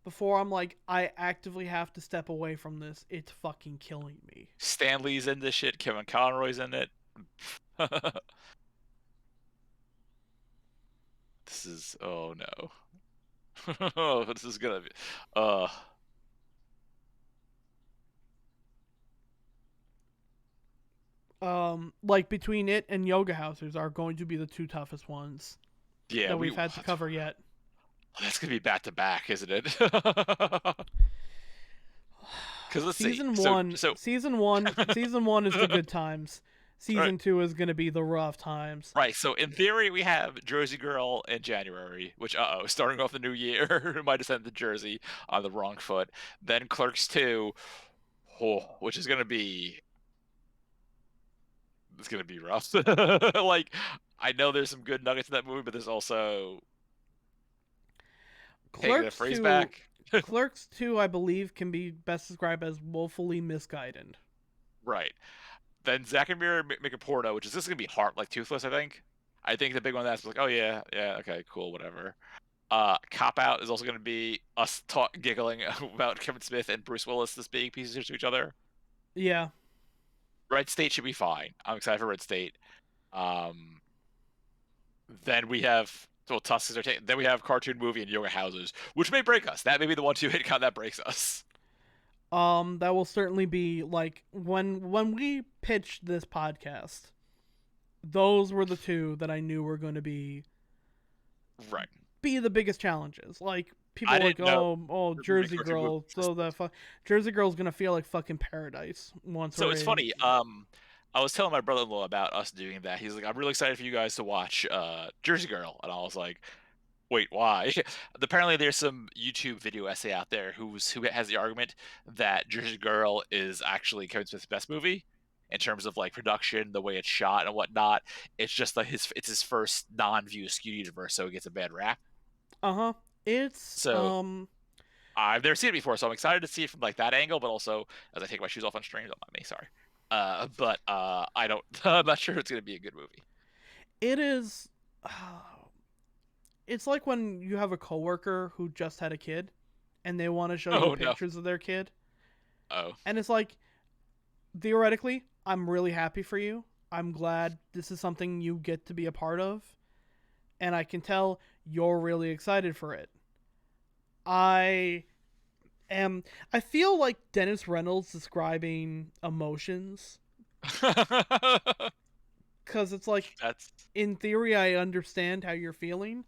before I'm like, I actively have to step away from this. It's fucking killing me. Stanley's in this shit. Kevin Conroy's in it. This is oh no. Oh, this is gonna be. Uh. Like between it and Yoga Housers are going to be the two toughest ones Yeah, that we've had to cover yet. that's gonna be back to back, isn't it? Because let's see. Season So one, so season one is the good times. right. Season two is gonna be the rough times. Right, so in theory, we have Jersey Girl in January, which, starting off the new year, might have sent the Jersey on the wrong foot. Then Clerks 2, which is gonna be, it's gonna be rough. Like, I know there's some good nuggets in that movie, but there's also taking the Clerks phrase two, back. Clerks two, I believe, can be best described as woefully misguided. Right. Then Zack and Miri make a porno, which is this gonna be heart like Toothless, I think. I think the big one that's like, oh yeah, yeah, okay, cool, whatever. Cop Out is also going to be us giggling about Kevin Smith and Bruce Willis just being pieces to each other. Yeah. Red State should be fine. I'm excited for Red State. Um, then we have Tusk is then we have cartoon movie and Yoga Houses, which may break us. That may be the 1-2 hit count that breaks us. That will certainly be like when we pitched this podcast. Those were the two that I knew were going to Right. be the biggest challenges. Like people I are like, didn't know Jersey Girl, Jersey Girl's gonna feel like fucking paradise once. So it's funny. I was telling my brother-in-law about us doing that. He's like, "I'm really excited for you guys to watch Jersey Girl," and I was like, Wait, why? Apparently, there's some YouTube video essay out there who has the argument that Jersey Girl is actually Kevin Smith's best movie in terms of like production, the way it's shot and whatnot. It's just like it's his first non-view skewed universe, so it gets a bad rap. Uh-huh. It's So I've never seen it before, so I'm excited to see it from like that angle. But also, as I take my shoes off on stream, don't mind me, sorry. But I don't. I'm not sure it's gonna be a good movie. it is it's like when you have a coworker who just had a kid and they want to show you Oh no. pictures of their kid, Oh and it's like, theoretically, I'm really happy for you. I'm glad this is something you get to be a part of, and I can tell you're really excited for it. I am. I feel like Dennis Reynolds describing emotions, because it's like, that's in theory, I understand how you're feeling,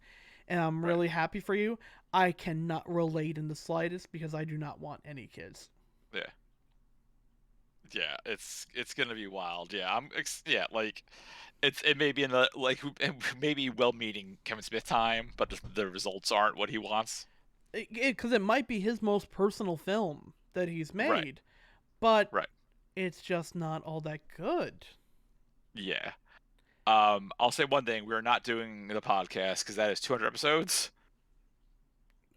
and I'm right. really happy for you. I cannot relate in the slightest because I do not want any kids. Yeah. Yeah, it's gonna be wild. Yeah, yeah, like it may be in the like maybe well-meaning Kevin Smith time, but the results aren't what he wants. Because it might be his most personal film that he's Right, made, but right. it's just not all that good. Yeah. I'll say one thing: we're not doing the podcast because that is 200 episodes,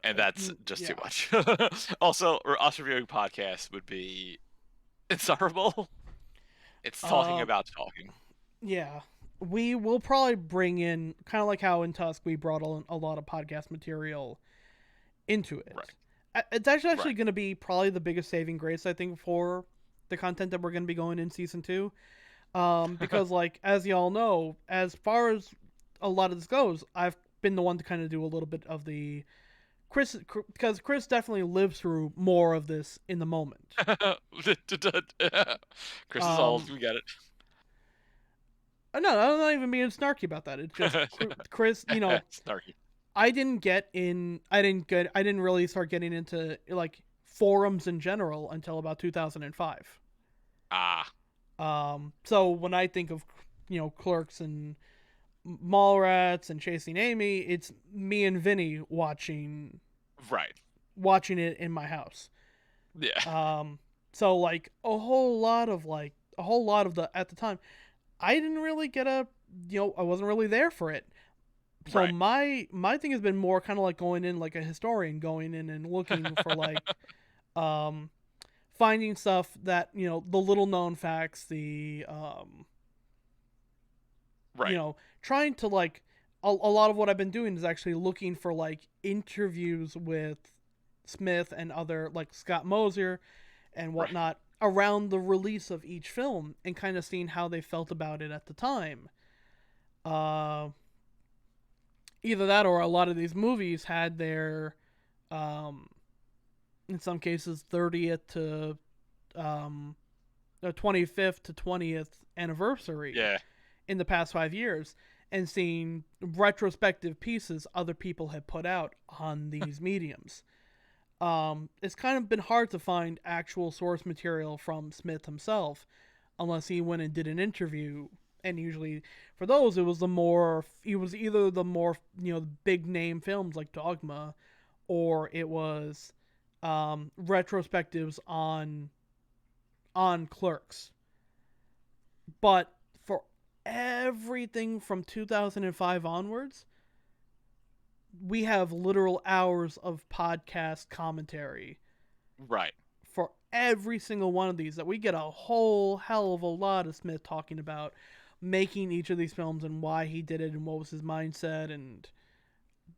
and that's just too Yeah. much. Also, or us reviewing podcasts would be insufferable. It's talking Uh, about talking. yeah. We will probably bring in, kind of like how in Tusk we brought a lot of podcast material into it. Right, It's actually right. going to be probably the biggest saving grace, I think, for the content that we're going to be going in season 2. Because, like, as y'all know, as far as a lot of this goes, I've been the one to kind of do a little bit of the because Chris definitely lives through more of this in the moment. Chris is old. Um, We get it. no, I'm not even being snarky about that. It's just Chris. Snarky. I didn't really start getting into like forums in general until about 2005. Ah, So when I think of Clerks and Mallrats and Chasing Amy, it's me and Vinny right. watching it in my house. Yeah. So like a whole lot of the at the time, I didn't really get I wasn't really there for it. So Right. my thing has been more kind of like going in like a historian, going in and looking for like um finding stuff that the little known facts, the Right. trying to like a lot of what I've been doing is actually looking for like interviews with Smith and other like Scott Moser and Right. whatnot around the release of each film and kind of seeing how they felt about it at the time. Uh, Either that or a lot of these movies had their, um, in some cases, 30th to um, 25th to 20th anniversary Yeah. in the past 5 years, and seeing retrospective pieces other people had put out on these mediums. It's kind of been hard to find actual source material from Smith himself unless he went and did an interview. And usually for those, it was either the more, big name films like Dogma, or it was retrospectives on Clerks. But for everything from 2005 onwards, we have literal hours of podcast commentary Right. for every single one of these, that we get a whole hell of a lot of Smith talking about making each of these films and why he did it and what was his mindset, and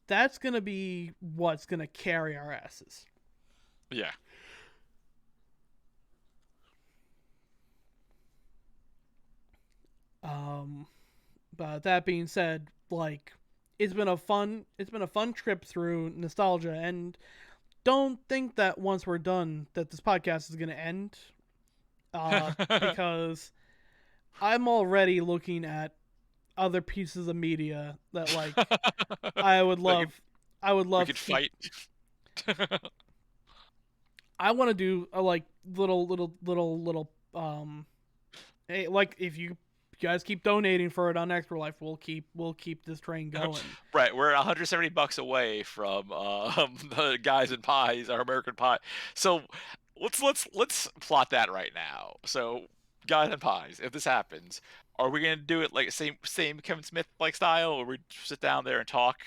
that's going to be what's going to carry our asses. Yeah. But that being said, like, it's been a fun trip through nostalgia, and don't think that once we're done that this podcast is going to end, because I'm already looking at other pieces of media that like I would we could love I would we love could to keep. fight. I want to do a like little, hey, like if you guys keep donating for it on Extra Life, we'll keep this train going. Right, we're $170 away from the Guys and Pies, our American Pie. So let's plot that right now. So Guys and Pies, if this happens, are we gonna do it like same Kevin Smith like style, or we sit down there and talk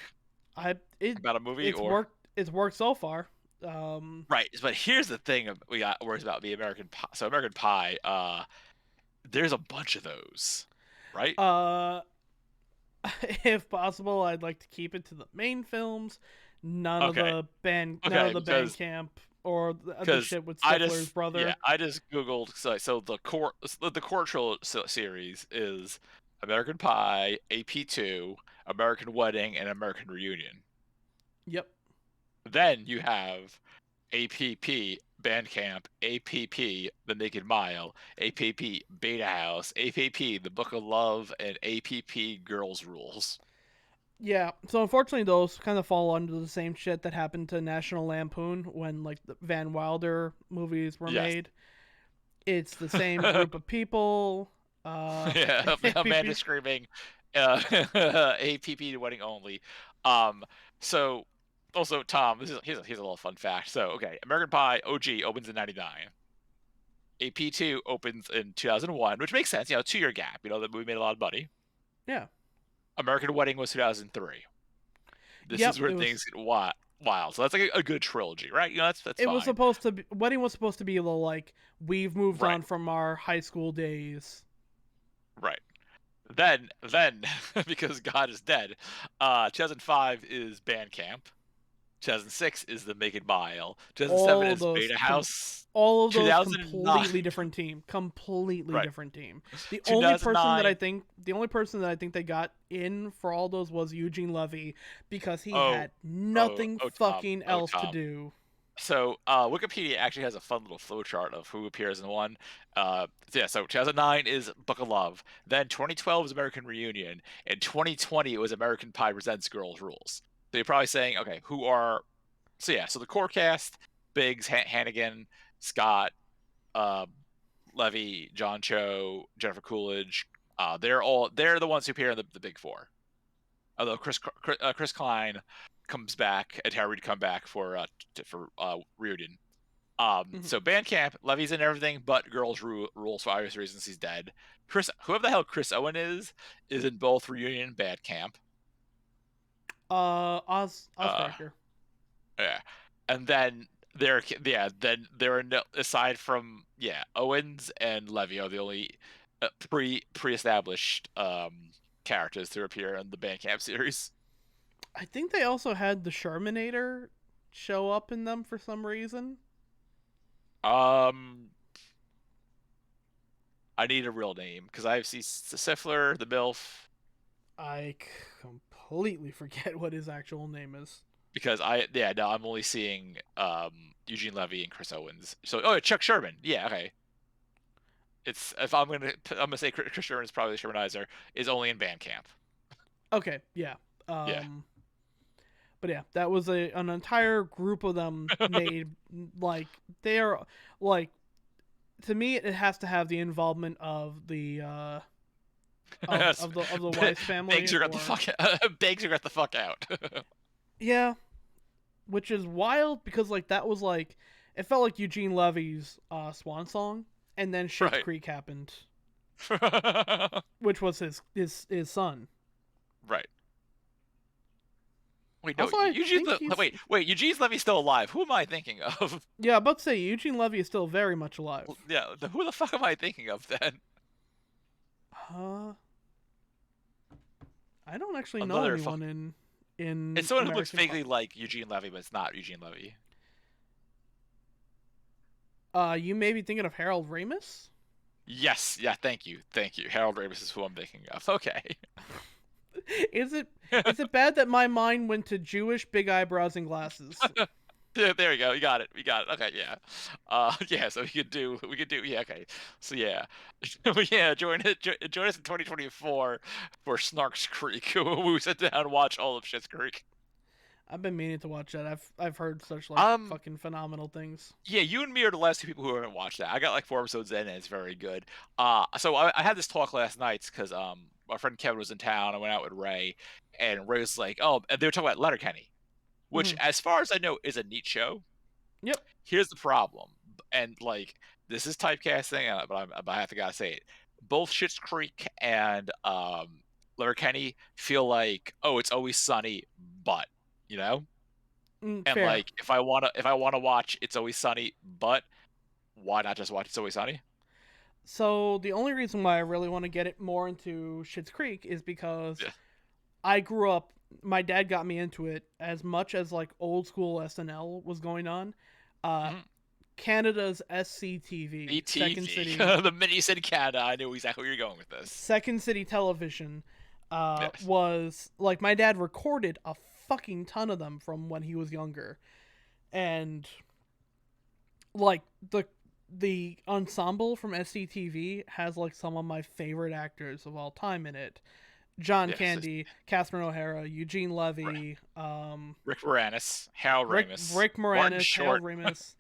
I it about a movie, it's or worked it's worked so far. Um, right? But here's the thing we got worries about the American Pie. So American Pie, there's a bunch of those, right? uh, if possible, I'd like to keep it to the main films, Okay, none okay, of the Bandcamp or the because shit with I Stifler's just yeah, brother. I just googled so the core series is American Pie, AP2, American Wedding, and American Reunion. Yep. Then you have APP Bandcamp, APP The Naked Mile, APP Beta House, APP The Book of Love, and APP Girls Rules. Yeah, so unfortunately, those kind of fall under the same shit that happened to National Lampoon when like the Van Wilder movies were Yes. made. It's the same group of people. Yeah, Amanda APP. screaming, APP to wedding only. Um, so also Tom, here's a little fun fact. So okay, American Pie OG opens in '99. AP2 opens in 2001, which makes sense. 2-year gap. That movie made a lot of money. Yeah. American Wedding was 2003. This Yep. is where things get wild. So that's like a good trilogy, right? That's It was fine. supposed to be. Wedding was supposed to be a little like we've moved Right, on from our high school days. right. Then because God is dead, 2005 is Bandcamp. 2006 is the Make It Mile. 2007 All of is those Beta House. all of those 2009, completely different team, completely right? different team. The only person that I 2009. think the only person that I think they got in for all those was Eugene Levy because he Oh, had nothing Tom, fucking oh else to Tom. do. So Wikipedia actually has a fun little flowchart of who appears in one. So 2009 is Book of Love. Then 2012 is American Reunion, and 2020 it was American Pie Presents Girls Rules. So you're probably saying, okay, who are so the core cast: Biggs, Hannigan, Scott, uh, Levy, John Cho, Jennifer Coolidge. They're the ones who appear in the big four. Although Chris Klein comes back, and Harry would come back for Reunion. Mhm. So Bandcamp, Levy's in everything but Girls Rules for obvious reasons. He's dead. Whoever the hell Chris Owen is in both Reunion and Bandcamp. Uh, Ozspraker. Yeah, and then they're aside from Owens and Levy are the only pre-established characters to appear in the Bandcamp series. I think they also had the Shermanator show up in them for some reason. Um, I need a real name because I see Sifler, the MILF, I completely forget what his actual name is. because no, I'm only seeing Eugene Levy and Chris Owens. So Chuck Sherman, yeah, okay. It's if I'm gonna say Chris Sherman is probably the Shermanizer is only in Bandcamp. Okay, yeah. Yeah. But yeah, that was an entire group of them made like they're like to me it has to have the involvement of the of the Weiss family Bangs got the or fuck Bangs got the fuck out. yeah, which is wild because like that was like it felt like Eugene Levy's swan song, and then Schitt's Right. Creek happened, which was his son. Right. Wait, no, Also, I think he's wait, Eugene Levy's still alive. Who am I thinking of? yeah, about to say Eugene Levy is still very much alive. Yeah, who the fuck am I thinking of then? Uh, I don't actually know Another fuck. anyone in It's someone who looks American Pie. vaguely like Eugene Levy, but it's not Eugene Levy. You may be thinking of Harold Ramis. Yes, yeah, thank you. Harold Ramis is who I'm thinking of. Okay. Is it bad that my mind went to Jewish big eyebrows and glasses? There we go. We got it. Okay, yeah. Yeah. So we could do. Yeah. Okay. So yeah, yeah. Join us in 2024 for Snarks Creek. We sit down and watch all of Schitt's Creek. I've been meaning to watch that. I've heard such like Um, fucking phenomenal things. yeah, you and me are the last two people who haven't watched that. I got like 4 episodes in, and it's very good. So I had this talk last night because my friend Kevin was in town. I went out with Ray, and Ray was like, "Oh," and they were talking about Letterkenny, which, Hmm. as far as I know, is a neat show. Yep. Here's the problem, and like this is typecasting, but I have to gotta say it. Both Schitt's Creek and Letterkenny feel like, oh, it's always sunny, but you know, and Fair. like if I wanna watch It's Always Sunny, but why not just watch It's Always Sunny? So the only reason why I really want to get it more into Schitt's Creek is because Yeah. I grew up. My dad got me into it as much as like old school SNL was going on. Uh, Mhm. Canada's SCTV, Second ETV. City, The minute you said Canada, I knew exactly where you're going with this. Second City Television, Yes. was like my dad recorded a fucking ton of them from when he was younger, and like the ensemble from SCTV has like some of my favorite actors of all time in it. John Yes. Candy, Catherine O'Hara, Eugene Right. Levy, Rick Moranis, Hal Ramis, Rick Martin Moranis, Hal Short. Ramis,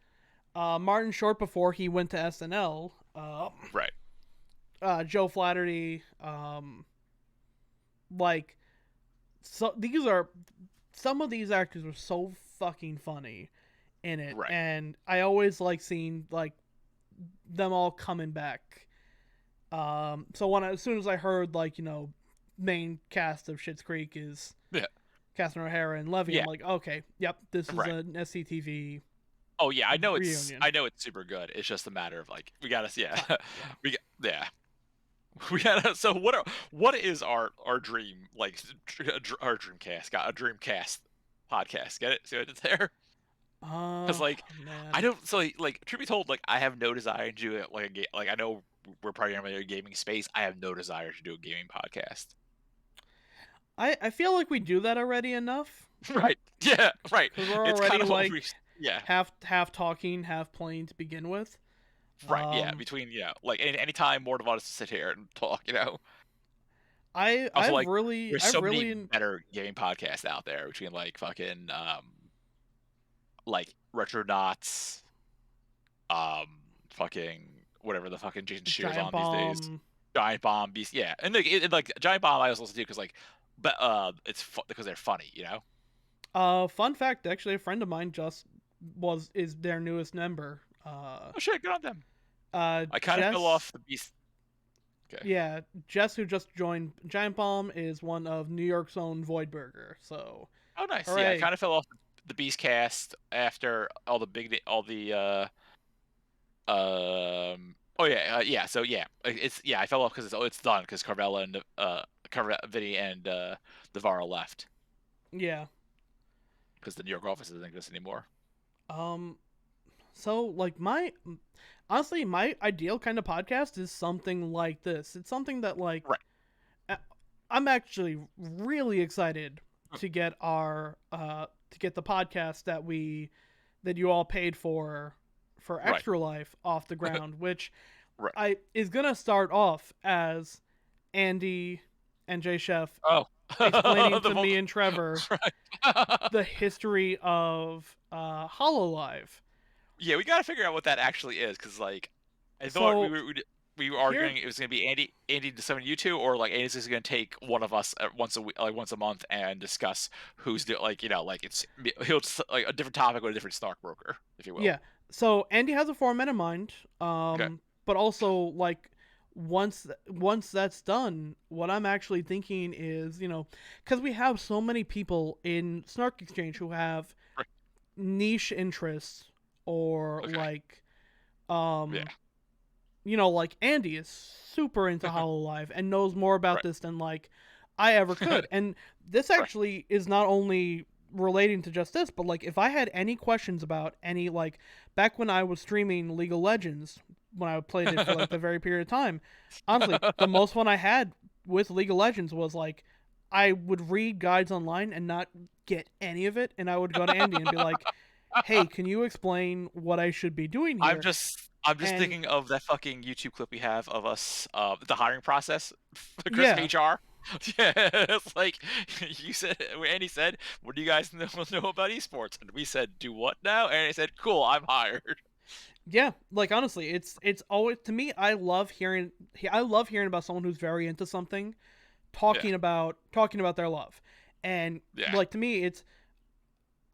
Martin Short before he went to SNL, Right. Joe Flaherty, like so these are some of these actors are so fucking funny in it, Right. and I always like seeing like them all coming back. So as soon as I heard like main cast of Schitt's Creek is Yeah. Catherine O'Hara and Levy, I'm Yeah. like, okay, yep, this is Right. an SCTV Oh yeah, reunion. I know it's super good. It's just a matter of like we gotta yeah Yeah. we got yeah we gotta. So what is our dream like our dream cast? Got a dream cast podcast? Get it? See what I did there? Because like I Man, don't like truth be told, like I have no desire to do it like a game. Like I know we're primarily a gaming space. I have no desire to do a gaming podcast. I feel like we do that already enough Right? Yeah. Right. because we're It's kind already of what like we yeah. half talking, half playing to begin with. Right. Yeah. Um, Between like any time more of us to sit here and talk. Also, I've like, really there's so many in better gaming podcasts out there between like fucking like Retronauts, um, fucking whatever the fucking Jason Shear's Giant on these days. Bomb. Giant Bomb, Beast, yeah, and like Giant Bomb, I also listen to because like, but because they're funny. Fun fact, actually, a friend of mine just is their newest member. Oh shit, good on them. I kind of fell Jess. off the Beast. Okay. Yeah, Jess, who just joined Giant Bomb, is one of New York's own Voidburger. So, Oh nice. Yeah, I hooray! kind of fell off the Beast cast after all the Oh yeah, yeah. So yeah, it's yeah. I fell off because it's done because Carvella and Vinny and Navarro left Yeah. because the New York office doesn't exist anymore. Um. So, like, honestly, my ideal kind of podcast is something like this. It's something that like Right. I- I'm actually really excited Mm. to get to get the podcast that you all paid for Right. Extra Life off the ground, which Right. I is gonna start off as Andy and Jay Chef Oh, explaining the to me and Trevor right. the history of Hololive. Yeah, we gotta figure out what that actually is because like I thought So we were here, arguing it was gonna be Andy to summon you two, or like Andy's just gonna take one of us once a week, like once a month, and discuss who's like he'll just like a different topic with a different stockbroker, if you will. yeah. So Andy has a format in mind, Okay. but also like once that's done, what I'm actually thinking is because we have so many people in Snark Exchange who have Right. niche interests or Okay. like Yeah. um like Andy is super into Hololive and knows more about Right. this than like I ever could. And this Right. actually is not only relating to just this, but like if I had any questions about any like back when I was streaming League of Legends, when I played it for like the very period of time, honestly, the most fun I had with League of Legends was like I would read guides online and not get any of it, and I would go to Andy and be like, "Hey, can you explain what I should be doing here?" I'm just And thinking of that fucking YouTube clip we have of us the hiring process for Chris yeah, HR. Yeah, it's like you said. Andy said, "What do you guys know about esports?" And we said, "Do what now?" And he said, "Cool, I'm hired." Yeah, like honestly, it's always to me. I love hearing about someone who's very into something, Yeah, talking about their love, and yeah, like to me, it's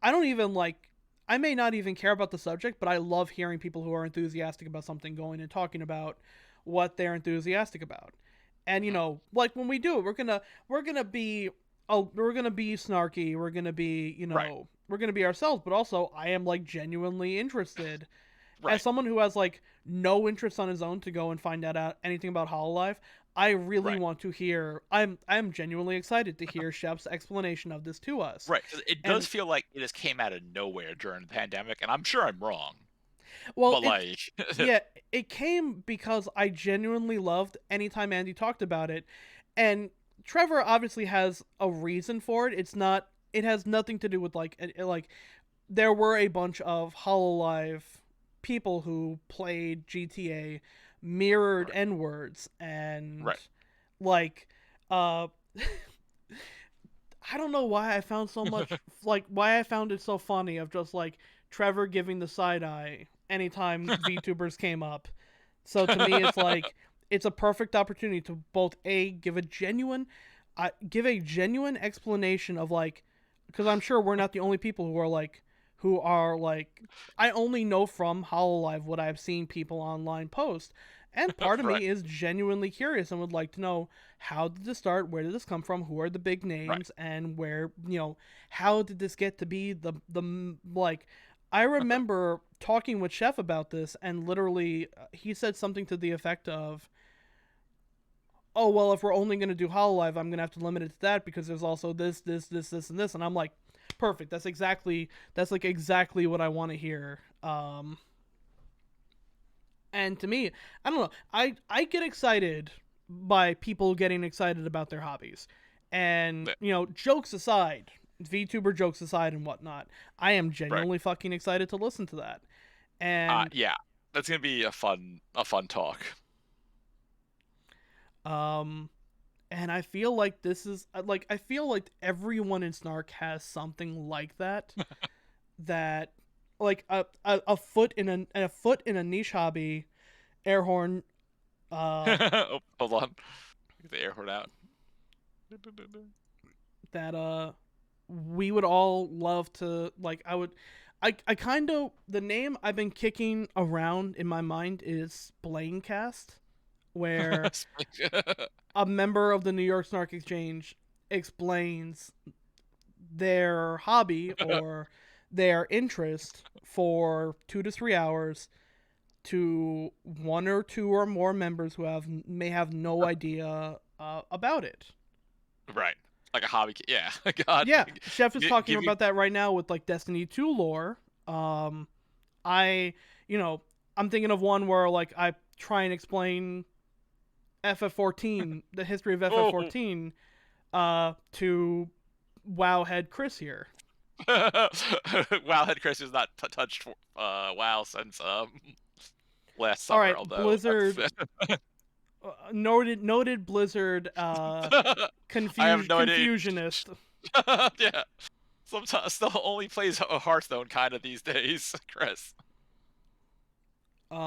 I don't even like. I may not even care about the subject, but I love hearing people who are enthusiastic about something going and talking about what they're enthusiastic about. And mhm, like when we do it, we're gonna be we're gonna be snarky. We're gonna be right, we're gonna be ourselves. But also, I am like genuinely interested as right, someone who has like no interest on his own to go and find out anything about Hololive. I really right, want to hear. I'm genuinely excited to hear Chef's explanation of this to us. right. Because it does And feel like it just came out of nowhere during the pandemic, and I'm sure I'm wrong, well, but it like, yeah, it came because I genuinely loved anytime Andy talked about it, and Trevor obviously has a reason for it. It's not. It has nothing to do with like there were a bunch of Hololive people who played GTA mirrored right, N words and right, like uh I don't know why I found so much like why I found it so funny of just like Trevor giving the side eye anytime VTubers came up. So to me it's like it's a perfect opportunity to both a give a genuine explanation of like because I'm sure we're not the only people who are like I only know from Hololive what I've seen people online post. And part of right, me is genuinely curious and would like to know how did this start? Where did this come from? Who are the big right. names? And where how did this get to be the like? I remember talking with Chef about this, and literally he said something to the effect of, "Oh well, if we're only going to do Hololive, I'm going to have to limit it to that because there's also this, and this." And I'm like, perfect. That's like exactly what I want to hear. And to me, I don't know. I get excited by people getting excited about their hobbies, and Yeah, jokes aside, VTuber jokes aside and whatnot, I am right. genuinely fucking excited to listen to that. And Yeah, that's gonna be a fun talk. um, and I feel like this is like I feel like everyone in Snark has something like that. That like a foot in a niche hobby, air horn. Oh, hold on. Get the air horn out. That we would all love to like I kind of the name I've been kicking around in my mind is Splaincast, where a member of the New York Snark Exchange explains their hobby or their interest for 2 to 3 hours to one or two or more members who may have no idea about it. Right. Like a hobby. Yeah. God. Yeah, Chef is talking Give you. about that right now with like Destiny 2 lore. I, you know, I'm thinking of one where like I try and explain FF14, the history of Oh. FF14, to WoW head Chris here. WoW had Chris has not touched WoW since last All summer. right, Although Blizzard, noted Blizzard, I have no idea. confusionist. Yeah. Sometimes still only plays Hearthstone kind of these days. Chris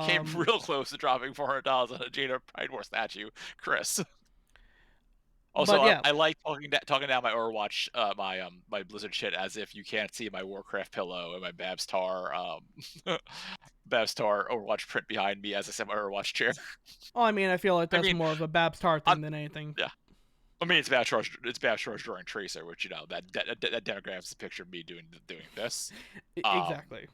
came Um, real close to dropping $400 on a Jada Pride War statue. Chris. Also, but yeah, I like talking down my Overwatch, my Blizzard shit as if you can't see my Warcraft pillow and my Babs Tar Overwatch print behind me as I sit in my Overwatch chair. well, I mean, I feel like I that's mean, more of a Babstar I'm thing than anything. yeah. I mean, it's Babs Charge drawing Tracer, which that demographs a picture of me doing this. Um, Exactly.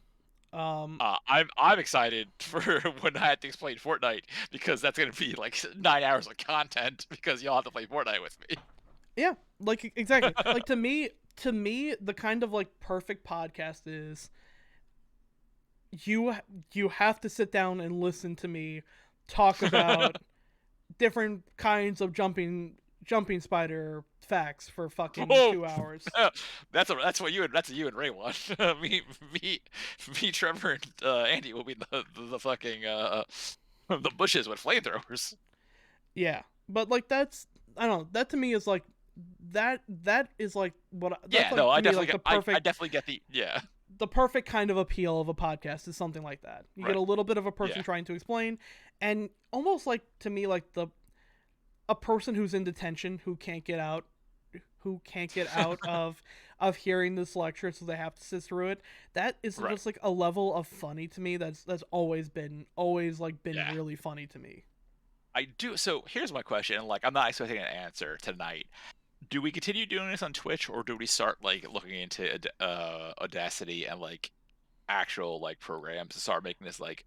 Um, I'm excited for when I have to explain Fortnite because that's gonna be like 9 hours of content because you'll have to play Fortnite with me. yeah, like exactly. Like to me, the kind of like perfect podcast is you you have to sit down and listen to me talk about different kinds of jumping spider facts for fucking Whoa, 2 hours. that's a you and Ray one. me, me, me, Trevor, and Andy will be the fucking the bushes with flamethrowers. Yeah, but like I don't know, that to me is like that is like that's Yeah, like no, to me like I definitely get the yeah. the perfect kind of appeal of a podcast is something like that. You get Right. a little bit of a person Yeah. trying to explain, and almost like to me like the a person who's in detention who can't get out of hearing this lecture, so they have to sit through it. That is Right. just like a level of funny to me that's always like been Yeah. really funny to me. I do. So here's my question, and like I'm not expecting an answer tonight. Do we continue doing this on Twitch, or do we start like looking into Audacity and like actual like programs to start making this like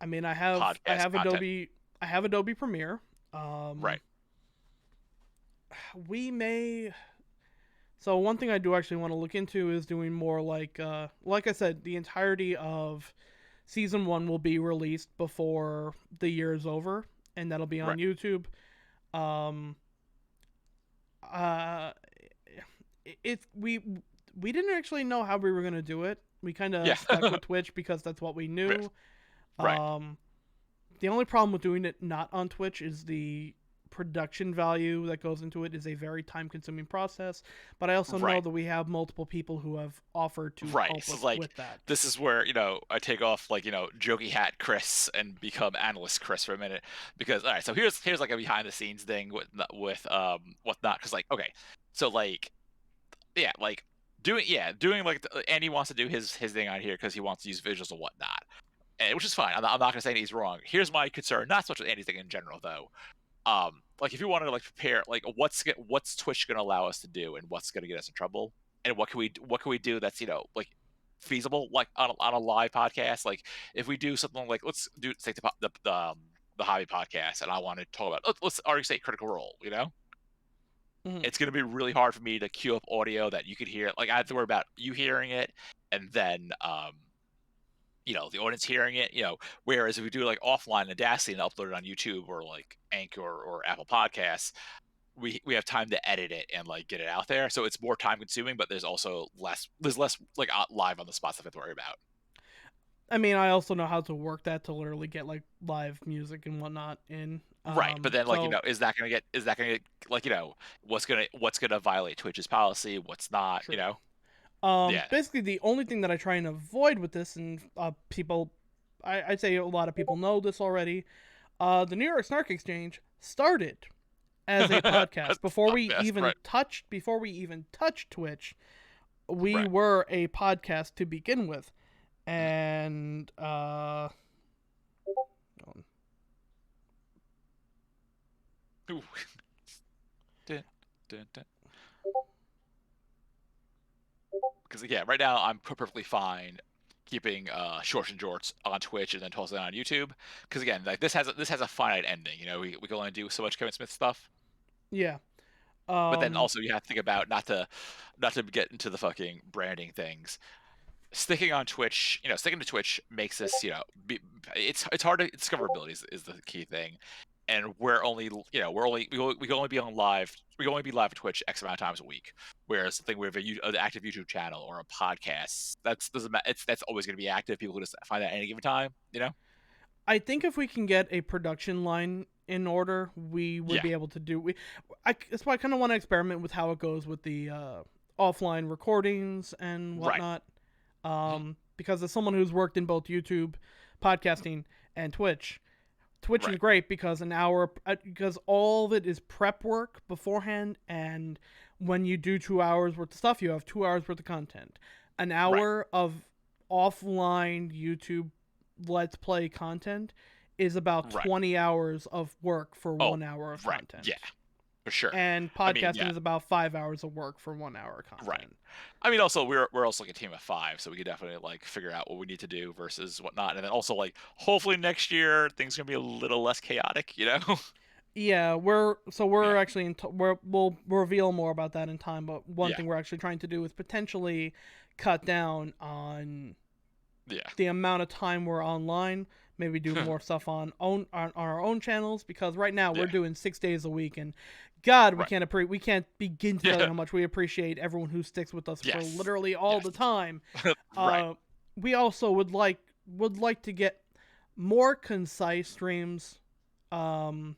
I mean, I podcast have content? Adobe Premiere. Um, Right. we may. So one thing I do actually want to look into is doing more like I said, the entirety of season 1 will be released before the year is over, and that'll be on Right. YouTube. Um, uh, it we didn't actually know how we were gonna do it. We kind Yeah. of stuck with Twitch because that's what we Yeah. knew. Right. Um, the only problem with doing it not on Twitch is the production value that goes into it is a very time consuming process. But I also know Right. that we have multiple people who have offered to Right. help So us it's like with that. this is where, I take off like, jokey hat Chris and become analyst Chris for a minute. Because all right, so here's like a behind the scenes thing with whatnot. Because like, okay, so like yeah, like doing like Andy wants to do his thing on here because he wants to use visuals and whatnot. And which is fine. I'm not gonna say he's wrong. Here's my concern, not so much with Andy's thing in general though. Like if you wanted to like prepare like what's Twitch gonna allow us to do and what's gonna get us in trouble and what can we do that's like feasible like on a live podcast. Like if we do something like let's take the hobby podcast and I want to talk about let's already say Critical Role. Mhm. It's gonna be really hard for me to queue up audio that you could hear. Like I have to worry about you hearing it and then the audience hearing it. Whereas if we do like offline Audacity and upload it on YouTube or like Anchor or Apple Podcasts, we have time to edit it and like get it out there. So it's more time consuming, but there's less like live on the spot stuff I have to worry about. I mean, I also know how to work that to literally get like live music and whatnot in. Right, but then like So is that gonna get like what's gonna violate Twitch's policy, what's not, true. Yeah. Basically, the only thing that I try and avoid with this, and I'd say a lot of people know this already. The New York Snark Exchange started as a podcast That's podcast, right? before we even touched Twitch. We Right. were a podcast to begin with, Mhm. and Ooh. Dun, dun, dun. Because again, right now I'm perfectly fine keeping Shorts and Jorts on Twitch and then tossing it on YouTube. Because again, like this has a finite ending. We can only do so much Kevin Smith stuff. yeah. But then Um, also you have to think about not to get into the fucking branding things. Sticking to Twitch makes this, it's hard to discoverability is the key thing, and we can only be on live. We can only be live at Twitch X amount of times a week. Whereas something with an active YouTube channel or a podcast, that's always going to be active. People can just find that at any given time. I think if we can get a production line in order, we would Yeah. be able to do. That's why I kind of want to experiment with how it goes with the offline recordings and Right. whatnot. Mhm. Because as someone who's worked in both YouTube, podcasting, and Twitch is Right. great because because all of it is prep work beforehand, and when you do 2 hours worth of stuff, you have 2 hours worth of content. An Right. hour of offline YouTube Let's Play content is about Right. 20 hours of work for Oh, 1 hour of right. Yeah, content. for sure. And I mean, podcasting yeah. is about 5 hours of work for 1 hour of Right. content. I mean, also we're also like a team of five, so we could definitely like figure out what we need to do versus whatnot, and then also like hopefully next year things gonna be a little less chaotic. Yeah, we're Yeah, actually we'll reveal more about that in time. But one yeah, thing we're actually trying to do is potentially cut down on yeah, the amount of time we're online. Maybe do more stuff on our own channels, because right now we're yeah. doing 6 days a week, and God, Right. we can't begin to tell you Yeah. how much we appreciate everyone who sticks with us for Yes. literally all Yes. the time. Right. Uh, we also would like to get more concise streams. Um,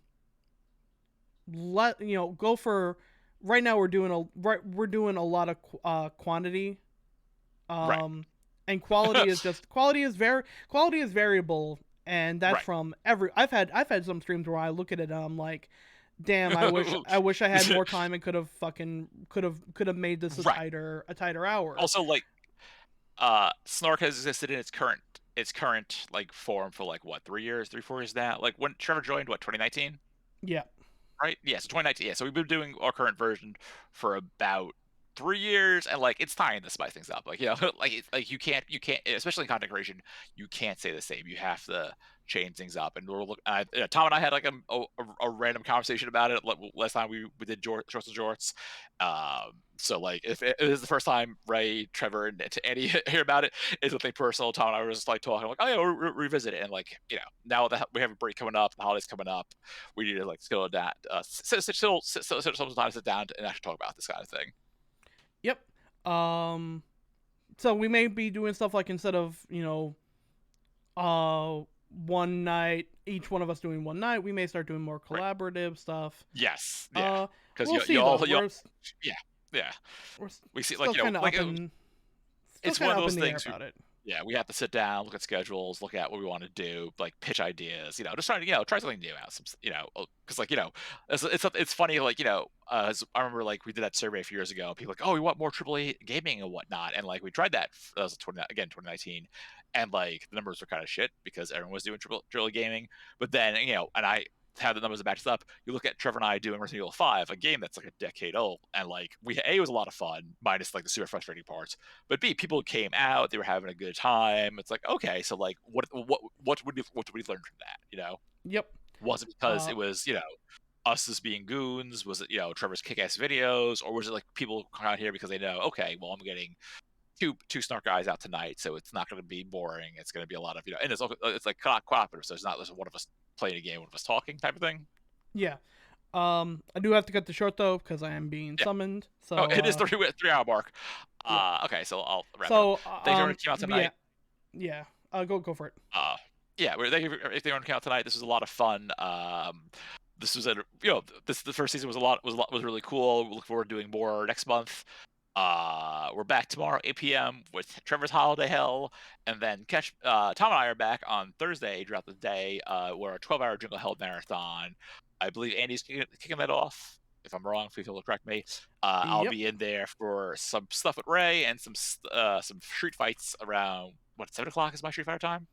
go for. Right now we're doing a lot of quantity, Right. and quality is variable, and that's Right. from every. I've had some streams where I look at it and I'm like, damn, I wish I had more time and could have made this Right. a tighter hour. Also, like, Snark has existed in its current like form for like what 3 years, 3 4 years now. Like when Trevor joined, what 2019, Yeah. right? Yeah, so 2019. Yeah, so we've been doing our current version for about 3 years, and like it's time to spice things up. Like like it's like you can't, especially in content creation, you can't say the same. You have to change things up. And Tom and I had like a random conversation about it last time we did Shorts and Jorts. So like if it is the first time Ray, Trevor, and to Andy hear about it, it's something personal. Tom and I were just like talking like, oh yeah, we'll revisit it. And like now that we have a break coming up, the holidays coming up, we need to like still that sometimes sit down and actually talk about this kind of thing. Yep. Um. So we may be doing stuff like, instead of one night, each one of us doing one night, we may start doing more Right. collaborative stuff. Yes. Yeah. Uh. Because We'll see though. yeah, yeah. We're We see still like kind of like up in still it's kind one of of up those in the air things. about it. Yeah, we have to sit down, look at schedules, look at what we want to do, like pitch ideas, just try to, try something new out. Because like, it's funny, like, as I remember, like, we did that survey a few years ago, and people like, oh, we want more AAA gaming and whatnot. And like, we tried that, that was 2019. And like, the numbers were kind of shit because everyone was doing AAA gaming. But then, and I have the numbers that match up. You look at Trevor and I doing Resident Evil 5, a game that's like a decade old, and like, it was a lot of fun, minus like the super frustrating parts. But B, people came out, they were having a good time. It's like, okay, so like, what would we learn from that? Yep. Was it because Uh. it was us as being goons? Was it Trevor's kick-ass videos, or was it like people come out here because they know, okay, well, I'm getting two snark guys out tonight, so it's not going to be boring. It's going to be a lot of and it's like cooperative, so it's not just one of us playing a game, one of us talking type of thing. Yeah. I do have to cut the short though because I am being Yeah. summoned. So Oh, it is the 3 hour mark. yeah. Okay, so I'll wrap it up. So Thanks for came out tonight. yeah. Go for it. Yeah, thank you if they want to come out tonight. This was a lot of fun. This was the first season was really cool. We look forward to doing more next month. We're back tomorrow 8 p.m. with Trevor's Holiday Hell, and then catch Tom and I are back on Thursday throughout the day. We're a 12-hour Jingle Hell marathon. I believe Andy's kicking that off. If I'm wrong, feel free to correct me. I'll Yep. be in there for some stuff with Ray and some street fights around 7 o'clock is my Street Fighter time.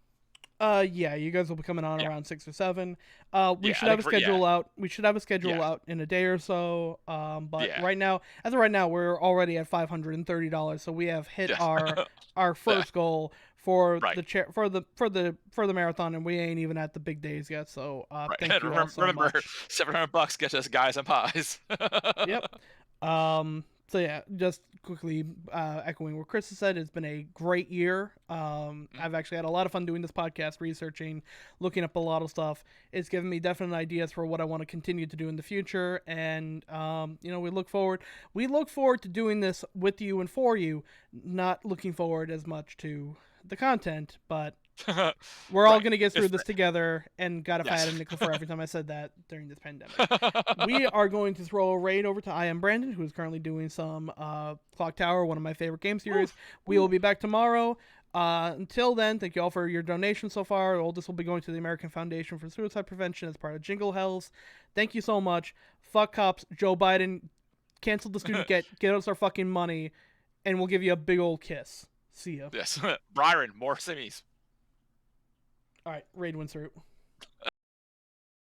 Yeah, you guys will be coming on Yeah, around 6 or 7. We yeah, should I have think a for yeah, schedule out. We should have a schedule yeah, out in a day or so. But yeah, right now, as of right now, we're already at $530, so we have hit yes, our yeah, first goal for right, the for the marathon, and we ain't even at the big days yet. So right. thank And you all so remember, much. $700 gets us guys and pies. Yep. So yeah, just quickly echoing what Chris has said, it's been a great year. I've actually had a lot of fun doing this podcast, researching, looking up a lot of stuff. It's given me definite ideas for what I want to continue to do in the future, and we look forward to doing this with you and for you. Not looking forward as much to the content, but we're all Right. going to get through It's this together. And God, if I had yes. a nickel for every time I said that during this pandemic. We are going to throw a raid over to I Am Brandon, who is currently doing some Clock Tower, one of my favorite game series. We will be back tomorrow. Until then, thank you all for your donations so far. All this will be going to the American Foundation for Suicide Prevention as part of Jingle Hells. Thank you so much. Fuck cops. Joe Biden, cancel the student get us our fucking money, and we'll give you a big old kiss. See ya. Yes. Byron, more simmies. All right, raid wins through.